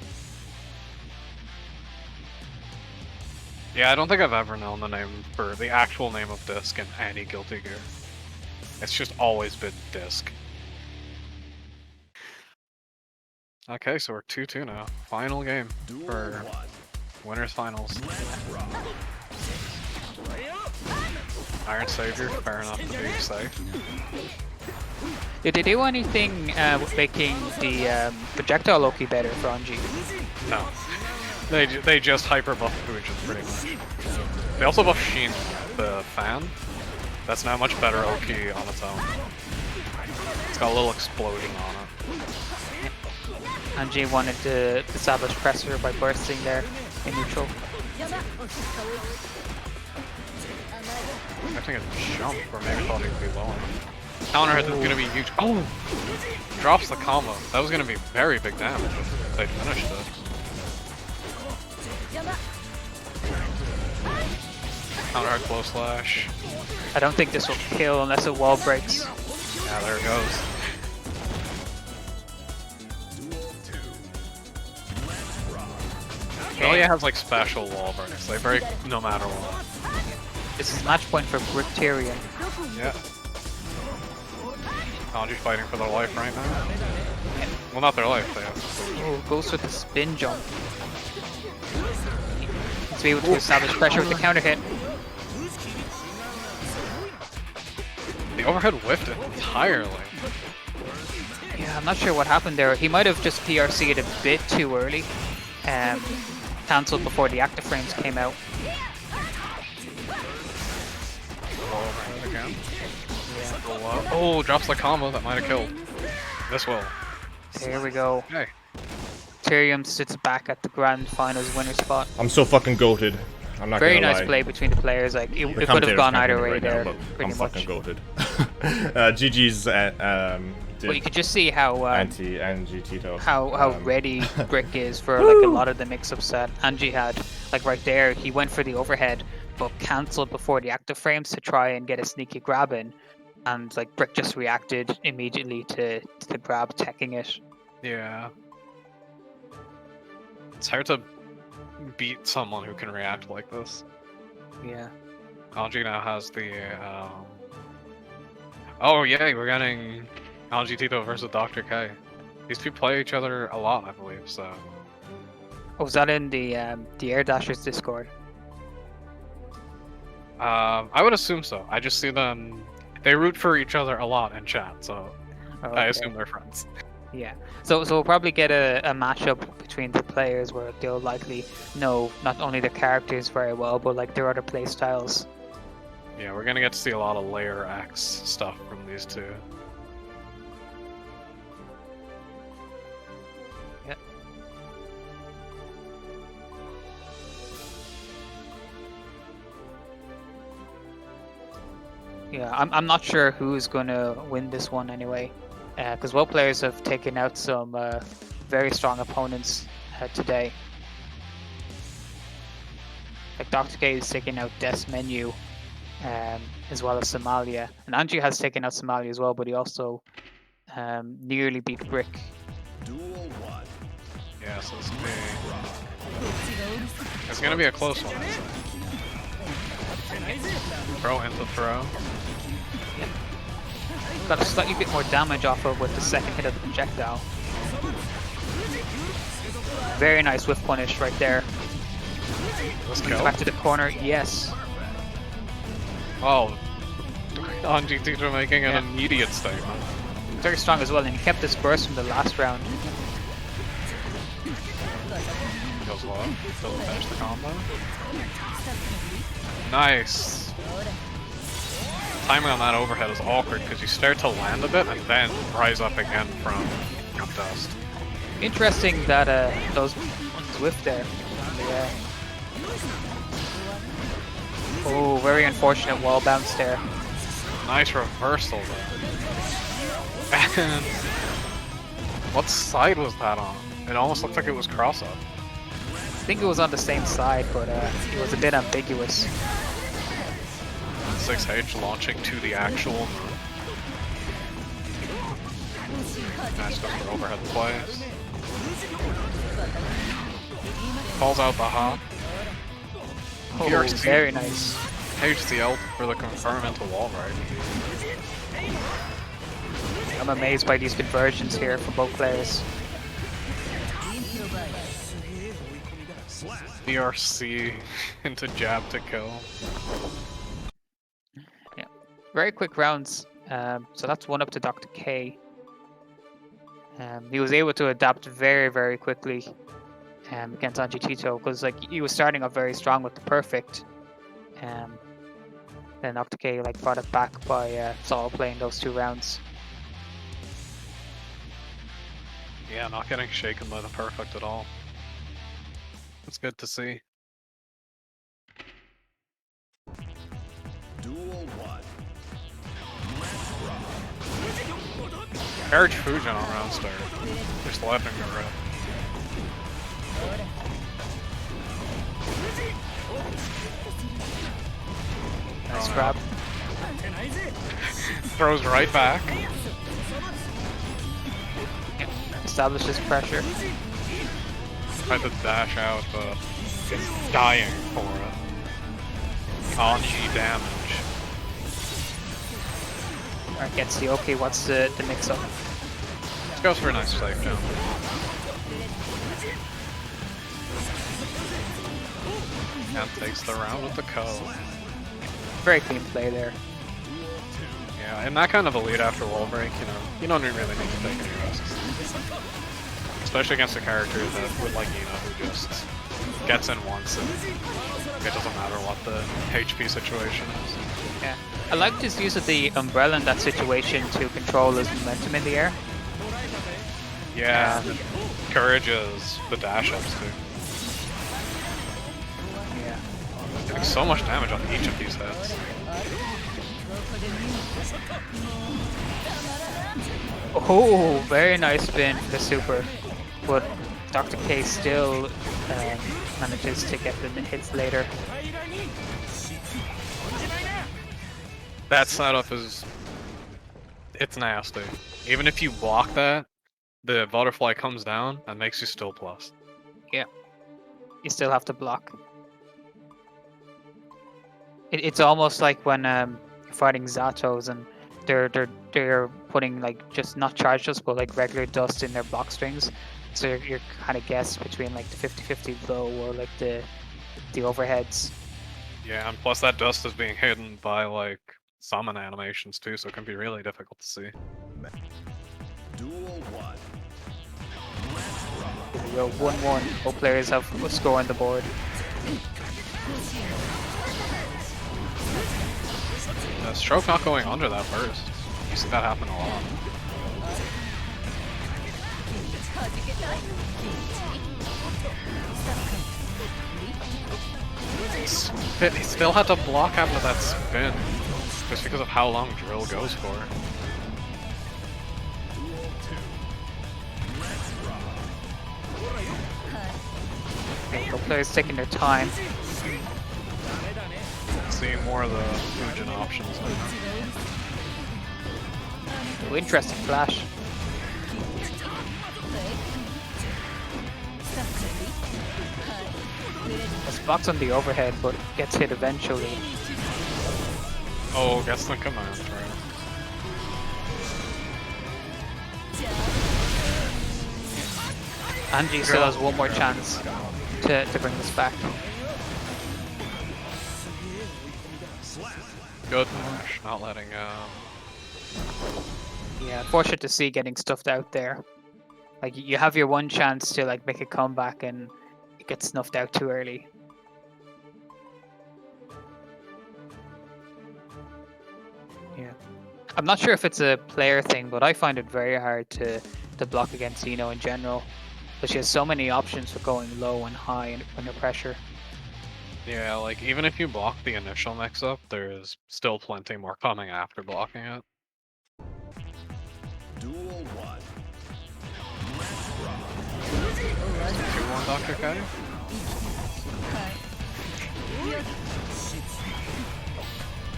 Yeah, I don't think I've ever known the name for the actual name of Disc in any Guilty Gear. It's just always been Disc. Okay, so we're 2-2 now. Final game for winners finals. Iron Savior, fair enough to be safe. Did they do anything with making the projectile Loki better for Anji? No. They just hyper buffed Fuji's pretty much. They also buffed Sheen, the fan. That's now much better Oki on its own. It's got a little explosion on it. Anji wanted to establish pressure by bursting there in neutral. I think it jumped, or maybe thought he would be low enough. Counter hit is gonna be huge. Oh! Drops the combo. That was gonna be very big damage if they finished it. Counter hard close slash. I don't think this will kill unless it wall breaks. Yeah, there it goes. Millia has like special wall breaks. They break no matter what. This is match point for Brickterium. Yeah. Anji fighting for their life right now. Well, not their life, they have. Oh, goes with the spin jump. He's able to establish pressure with the counter hit. The overhead whiffed it entirely. Yeah, I'm not sure what happened there. He might have just PRC'd a bit too early. Cancelled before the active frames came out. Overhead again. Oh, drops the combo that might have killed. This will. Here we go. Hey. Tyrium sits back at the grand finals winner spot. I'm so fucking goated. I'm not Very gonna nice lie. play between the players. Like it could have commentators gone can't either hear me way right now, there. but Pretty I'm much. fucking goated. GG's But you could just see how AnjiTito. how ready Brick is for like a lot of the mix-ups that Anji had. Like right there, he went for the overhead, but cancelled before the active frames to try and get a sneaky grab in, and like Brick just reacted immediately to the grab, teching it. Yeah. It's hard to beat someone who can react like this. Yeah. Anji now has the. Oh yeah, we're getting AnjiTito versus Dr. K. These two play each other a lot, I believe. So. Oh, was that in the Air Dashers Discord? I would assume so. I just see them. They root for each other a lot in chat, so Oh, I okay. assume they're friends. Yeah. So we'll probably get a matchup between the players where they'll likely know not only their characters very well, but like their other play styles. Yeah, we're gonna get to see a lot of layer X stuff from these two. Yep. Yeah, I'm not sure who's gonna win this one anyway, because both players have taken out some very strong opponents today. Like Dr. K is taking out Deskmenu, as well as Somalia, and Anji has taken out Somalia as well, but he also nearly beat Brick. Duel 1. Yeah, so it's gonna be a close one. Throw into throw. Got a slightly bit more damage off of with the second hit of the projectile. Very nice whiff punish right there. Let's Brings go. back to the corner. Yes. Oh, AnjiTito making an Yeah. immediate statement. Very strong as well, and he kept this burst from the last round. Goes low. Doesn't finish the combo. Nice. Timing on that overhead is awkward because you start to land a bit and then rise up again from dust. Interesting that those ones whiffed there. Yeah. Oh, very unfortunate wall bounce there. Nice reversal there. And what side was that on? It almost looked like it was cross up. I think it was on the same side, but it was a bit ambiguous. 6H launching to the actual move. Nice goes for overhead plays. Calls out the hop. Oh, PRC. very nice. HCL for the confirm into wall right. I'm amazed by these conversions here for both players. BRC into jab to kill. Yeah, very quick rounds. So that's one up to Dr. K. He was able to adapt very, very quickly against AnjiTito because like he was starting off very strong with the perfect. Then Dr. K like brought it back by solo playing those 2 rounds. Yeah, not getting shaken by the perfect at all. It's good to see. Duel 1. Carriage Fusion on round start. Just letting it rip. Nice Oh, no. grab. Throws right back. Establishes pressure. Tried to dash out, but is dying for it. Anji damage. Alright, gets the okay, what's the mix up? This goes for a nice safe jump. And takes the round with the co. Very clean play there. Yeah, in that kind of a lead after wall break, you don't really need to take any risks. Especially against a character that would like who just gets in once and it doesn't matter what the HP situation is. Yeah. I like his use of the umbrella in that situation to control his momentum in the air. Yeah, encourages the dash ups too. Yeah. Doing so much damage on each of these hits. Oh, very nice spin for the super. But Dr. K still manages to get the hits later. That setup it's nasty. Even if you block that, the butterfly comes down and makes you still plus. Yeah. You still have to block. It's almost like when you're fighting Zatos and they're putting like just not charge dust but like regular dust in their block strings. So you're kind of guessed between like the 50-50 blow or like the overheads. Yeah, and plus that dust is being hidden by like summon animations too, so it can be really difficult to see. Duel 1. Here we go, 1-1. Both players have a score on the board. The stroke not going under that burst. You see that happen a lot. He still had to block after that spin, just because of how long drill goes for. Okay, both players taking their time. Seeing more of the Fujin options now. Oh, interesting flash. It's blocks on the overhead, but gets hit eventually. Oh, gets the command through. Anji still has one more chance to bring this back. Good push, not letting Yeah, unfortunate to see getting stuffed out there. Like you have your one chance to like make a comeback and it gets snuffed out too early. Yeah. I'm not sure if it's a player thing, but I find it very hard to block against Eno in general. But she has so many options for going low and high and under pressure. Yeah, like even if you block the initial mix-up, there's still plenty more coming after blocking it. Duel 1. 2-1 Dr. K?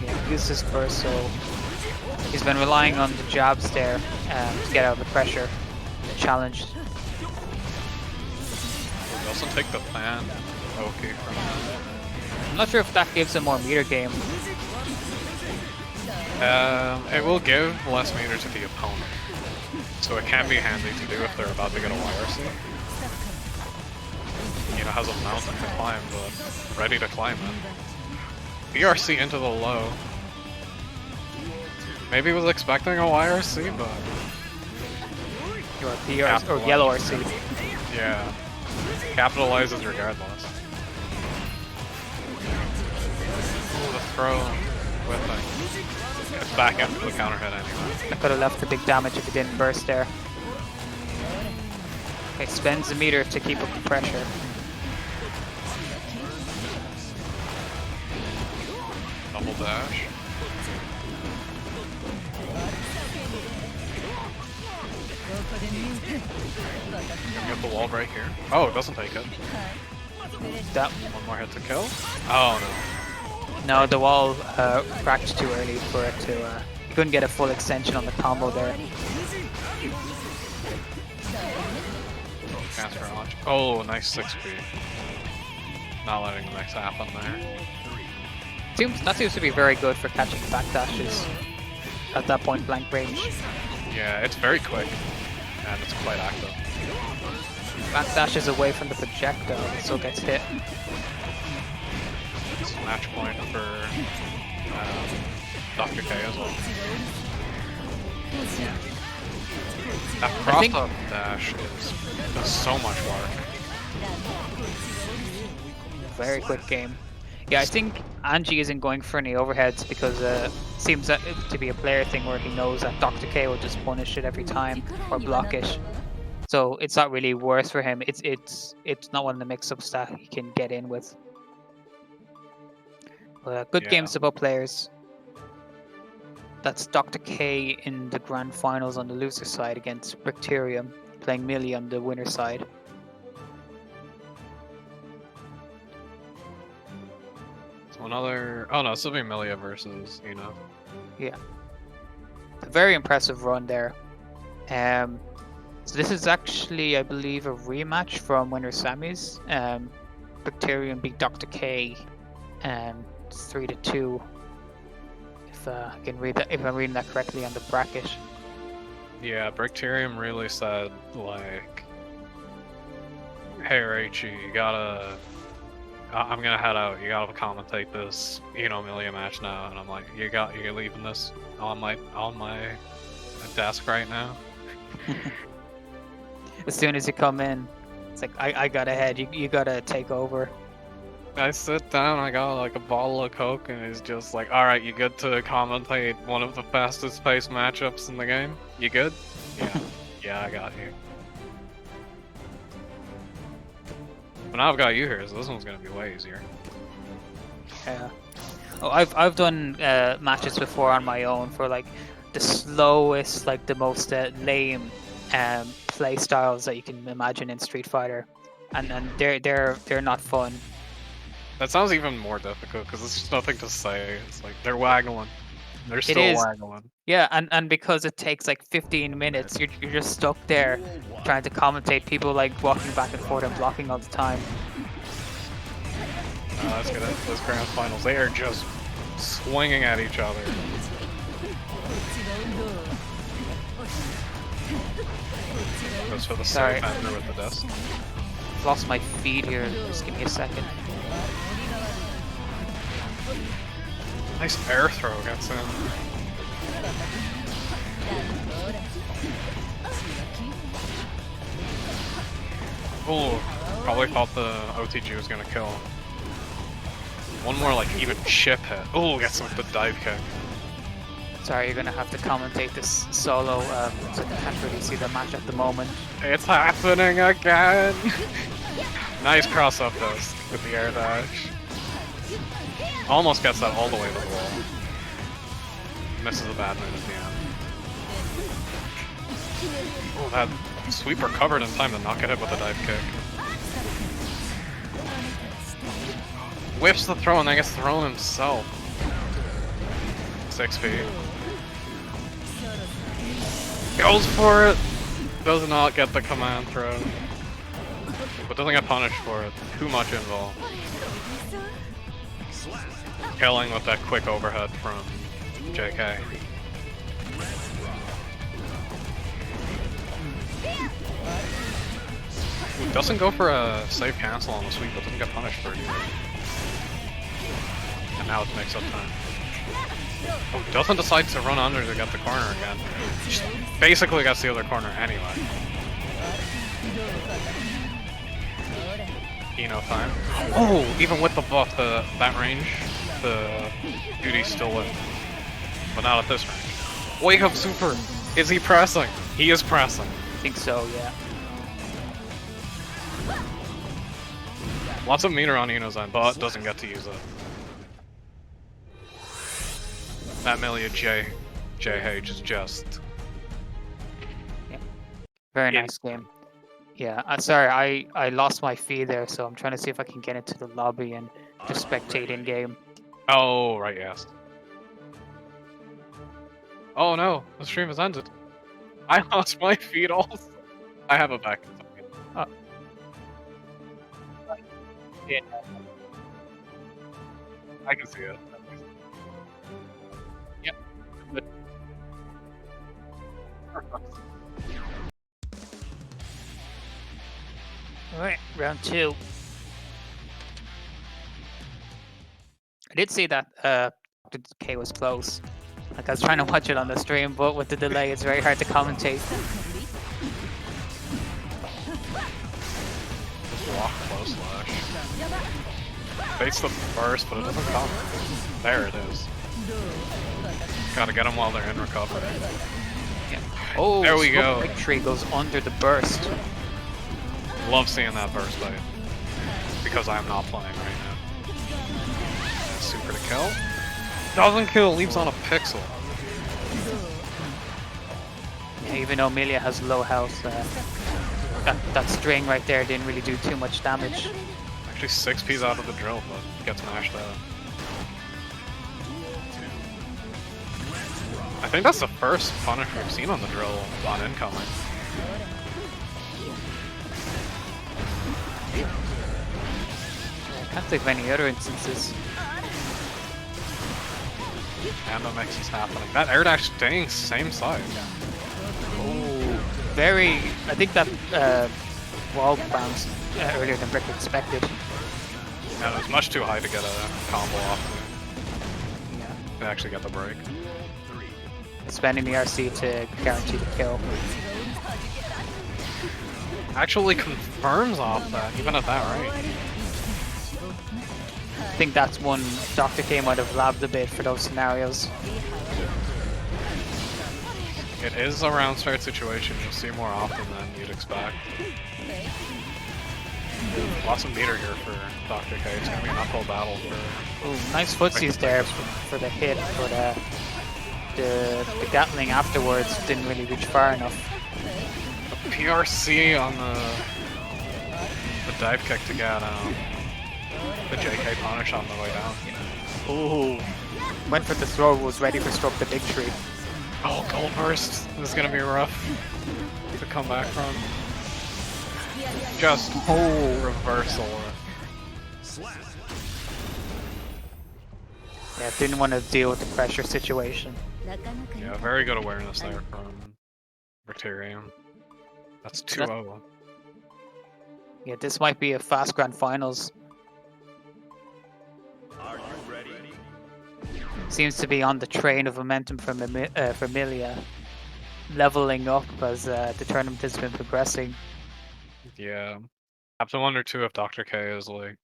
Yeah, he uses burst, so he's been relying on the jabs there to get out of the pressure. Challenged. Doesn't take the plan. Okay from that. I'm not sure if that gives him more meter game. It will give less meter to the opponent. So it can be handy to do if they're about to get a YRC. Has a mountain to climb, but ready to climb it. BRC into the low. Maybe was expecting a YRC, but... Or PRC, or yellow RC. Yeah. Capitalizes regardless. Ooh, the throw with thing. It's back after the counter hit anyway. I could have left the big damage if it didn't burst there. Okay, spends the meter to keep up the pressure. Double dash. Get the wall right here. Oh, it doesn't take it. That One more hit to kill. Oh no, the wall cracked too early for it to. You couldn't get a full extension on the combo there. no. Transfer launch. Oh, nice 6B. Not letting the mix happen there. That seems to be very good for catching backdashes at that point blank range. Yeah, it's very quick. And it's quite active. Backdashes away from the projectile, it still gets hit. It's a match point for Dr. K as well. That cross-up dash does so much work. Very quick game. Yeah, I think Anji isn't going for any overheads because it seems that to be a player thing where he knows that Dr. K will just punish it every time or block it. So it's not really worse for him. It's not one of the mix-ups that he can get in with. But good games to both players. That's Dr. K in the grand finals on the loser side against Brickterium, playing Millia on the winner side. So another... Oh no, this will be Millia versus, you know. Yeah. A very impressive run there. So this is actually, I believe, a rematch from winner semis. Brickterium beat Dr. K 3-2. If I can read that, if I'm reading that correctly on the bracket. Yeah, Brickterium really said, like, hey Raichi, you gotta... I'm gonna head out, you gotta commentate this, you know, Millia match now. And I'm like, you're leaving this on my desk right now? As soon as you come in, it's like, I got ahead, you gotta take over. I sit down, I got like a bottle of Coke, and he's just like, alright, you good to commentate one of the fastest paced matchups in the game? You good? Yeah. Yeah, I got you. But now I've got you here, so this one's gonna be way easier. Yeah. Oh, I've done matches before on my own for like the slowest, like the most lame play styles that you can imagine in Street Fighter, and they're not fun. That sounds even more difficult because there's just nothing to say. It's like they're waggling. They're still waggling. Yeah, and because it takes like 15 minutes, you're just stuck there trying to commentate people like walking back and forth and blocking all the time. Let's get into those grand finals. They are just swinging at each other. Goes for the safe ender with the desk. Lost my feed here. Just give me a second. Nice air throw gets in. Oh, probably thought the OTG was gonna kill him. One more like even Chipp hit. Oh, gets him with the dive kick. Sorry, you're gonna have to commentate this solo, so I can't really see the match at the moment. It's happening again! Nice cross up though with the air dash. Almost gets that all the way to the wall. Misses a bad move at the end. Oh, that sweep recovered in time to not get hit with a dive kick. Whips the throw and then gets thrown himself. 6 feet. Goes for it! Does not get the command throw. But doesn't get punished for it. Too much involved. Killing with that quick overhead from JK. Ooh, doesn't go for a save cancel on the sweep, but doesn't get punished for it either. And now it's mix-up time. Oh, doesn't decide to run under to get the corner again. Just basically gets the other corner anyway. Eno time. Oh, even with the buff, that range, the duty's still in. But not at this range. Wake up super! Is he pressing? He is pressing. I think so, yeah. Lots of meter on Eno's end, but doesn't get to use it. That Millia JH is just... Yeah. Very nice game. Yeah, sorry, I lost my feed there, so I'm trying to see if I can get into the lobby and just spectate in game. Oh, right, yes. Oh no, the stream has ended. I lost my feed also. I have it back. Oh. Yeah. I can see it. Yep. Alright, round 2. I did see that Dr. K was close. Like I was trying to watch it on the stream, but with the delay, it's very hard to commentate. Just walk close slash. Baits the burst, but it doesn't come. There it is. Gotta get them while they're in recovery. Yeah. Oh, there we go. Victory goes under the burst. Love seeing that burst bait. Because I am not playing right now. Super to kill. Doesn't kill, leaves on a pixel. Yeah, even though Millia has low health, that string right there didn't really do too much damage. Actually 6P's out of the drill, but gets mashed out. I think that's the first punish we've seen on the drill on incoming. I can't think of any other instances. And the mix is happening. That air dash staying same side. Oh, very. I think that wall bounced earlier than Brick expected. Yeah, it was much too high to get a combo off Yeah. to actually get the break. Spending the RC to guarantee the kill. Actually confirms off that, even at that rate. I think that's one Dr. K might have labbed a bit for those scenarios. It is a round start situation, you'll see more often than you'd expect. Lots of meter here for Dr. K, it's gonna be an uphill battle for... Ooh, nice footsies there for the hit, but the Gatling afterwards didn't really reach far enough. A PRC on the dive kick to get the JK punish on the way down. Ooh. Went for the throw, was ready for stroke the big tree. Oh, gold burst. This is gonna be rough to come back from. Just reversal. Yeah, didn't want to deal with the pressure situation. Yeah, very good awareness there from Brickterium. That's 2-0. Yeah, this might be a fast grand finals. Are you ready? Seems to be on the train of momentum for Millia, leveling up as the tournament has been progressing. Yeah. I have to wonder too if Dr. K is like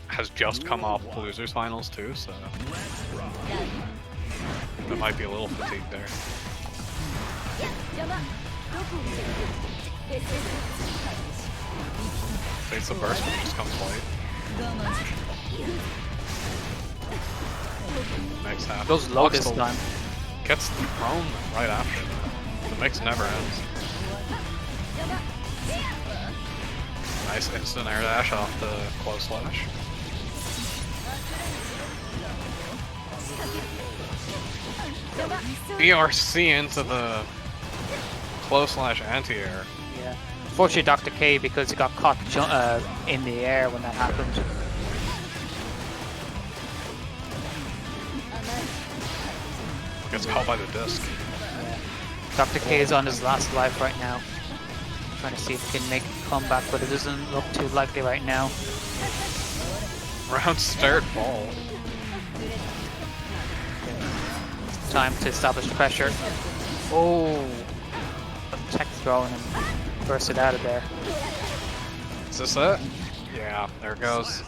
has just come off losers finals too, so there might be a little fatigue there. Face the burst when he just comes late. Makes happen. Goes low this time. Gets thrown right after. The mix never ends. Nice instant air dash off the close slash. BRC into the close slash anti-air. Yeah. Unfortunately, Dr. K, because he got caught in the air when that happened. Gets caught by the disc. Yeah. Dr. K is on his last life right now. Trying to see if he can make a comeback, but it doesn't look too likely right now. Round start ball. Time to establish pressure. Oh! Tech throwing and burst it out of there. Is this it? Yeah, there it goes.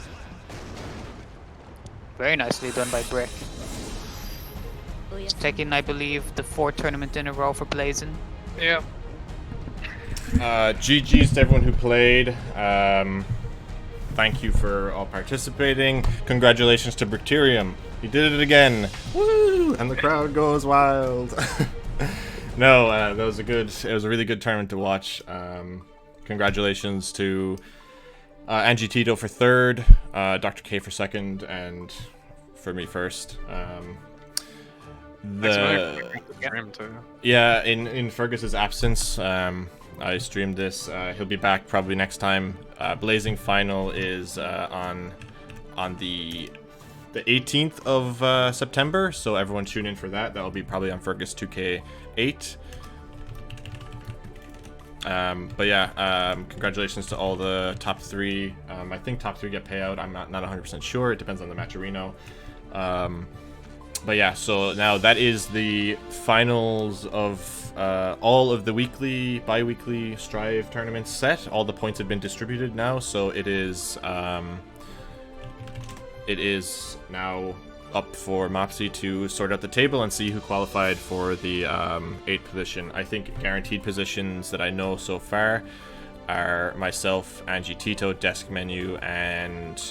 Very nicely done by Brick. He's taking, I believe, the 4th tournament in a row for Blazin. Yeah. GG's to everyone who played. Thank you for all participating. Congratulations to Brickterium. He did it again. Woo! And the crowd goes wild. No, it was a really good tournament to watch. congratulations to AnjiTito for third, Dr. K for second, and for me first. Yeah, in Fergus's absence, I streamed this. He'll be back probably next time. Blazing final is on the 18th of September, so everyone tune in for that. That'll be probably on Fergus 2K8. But yeah, congratulations to all the top 3. I think top 3 get payout. I'm not 100% sure. It depends on the Matcherino. But yeah, so now that is the finals of all of the weekly, bi-weekly Strive tournaments set. All the points have been distributed now, so it is now up for Mopsy to sort out the table and see who qualified for the 8th position. I think guaranteed positions that I know so far are myself, AnjiTito, Deskmenu, and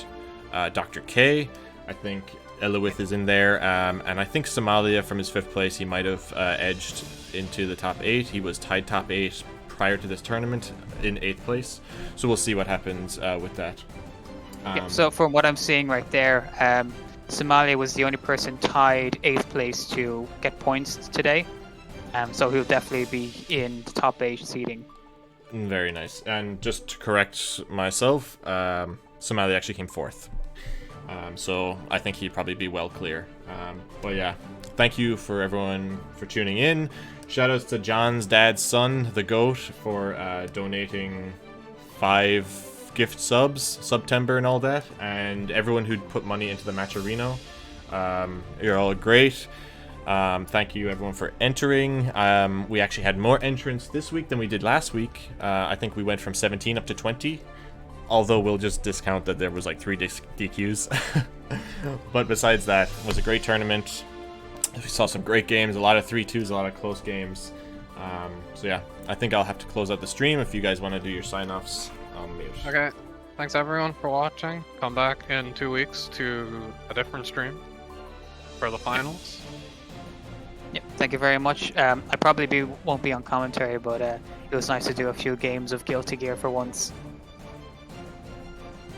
Dr. K. I think Eluith is in there, and I think Somalia from his 5th place, he might have edged into the top 8. He was tied top 8 prior to this tournament in 8th place, so we'll see what happens with that. Yeah, so from what I'm seeing right there, Somalia was the only person tied 8th place to get points today, so he'll definitely be in the top 8 seeding. Very nice. And just to correct myself, Somalia actually came 4th. So I think he'd probably be well clear. But yeah, thank you for everyone for tuning in. Shoutouts to John's dad's son, the GOAT, for donating 5 gift subs, September and all that, and everyone who'd put money into the Matcherino. You're all great. Thank you everyone for entering. We actually had more entrants this week than we did last week. I think we went from 17 up to 20. Although we'll just discount that there was like 3 DQs. But besides that, it was a great tournament. We saw some great games, a lot of 3-2s, a lot of close games. So yeah, I think I'll have to close out the stream. If you guys want to do your sign-offs, I'll mute. Okay, thanks everyone for watching. Come back in 2 weeks to a different stream for the finals. Yep, thank you very much. I probably won't be on commentary, but it was nice to do a few games of Guilty Gear for once.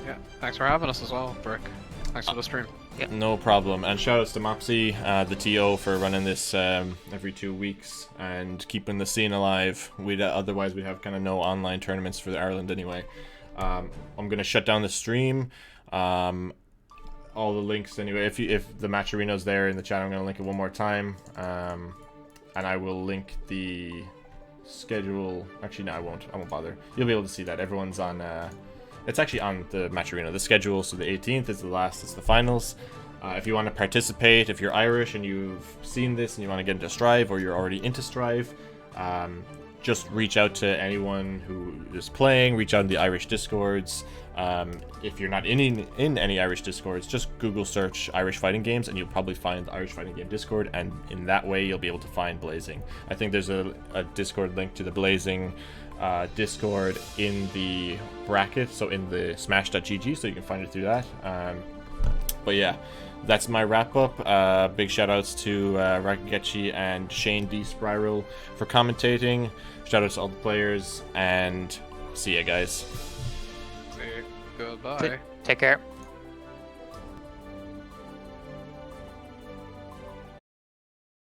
Yeah, thanks for having us as well, Brick. Thanks for the stream. Yep. No problem. And shoutouts to Mopsy, the TO, for running this every 2 weeks and keeping the scene alive. Otherwise we'd have kind of no online tournaments for Ireland anyway. I'm gonna shut down the stream. All the links anyway. If the Matcherino's there in the chat, I'm gonna link it one more time. And I will link the schedule. Actually, no, I won't bother. You'll be able to see that. Everyone's on. It's actually on the Matcherino, the schedule, so the 18th is the last, it's the finals. If you want to participate, if you're Irish and you've seen this and you want to get into Strive, or you're already into Strive, just reach out to anyone who is playing, reach out in the Irish Discords. If you're not in any Irish Discords, just Google search Irish Fighting Games and you'll probably find the Irish Fighting Game Discord, and in that way you'll be able to find Blazing. I think there's a Discord link to the Blazing Discord in the bracket, so in the smash.gg, so you can find it through that. But yeah, that's my wrap up. Big shout outs to Rakagechi and Shane D. Spriral for commentating. Shout outs to all the players, and see ya guys. See you. Goodbye. Take care.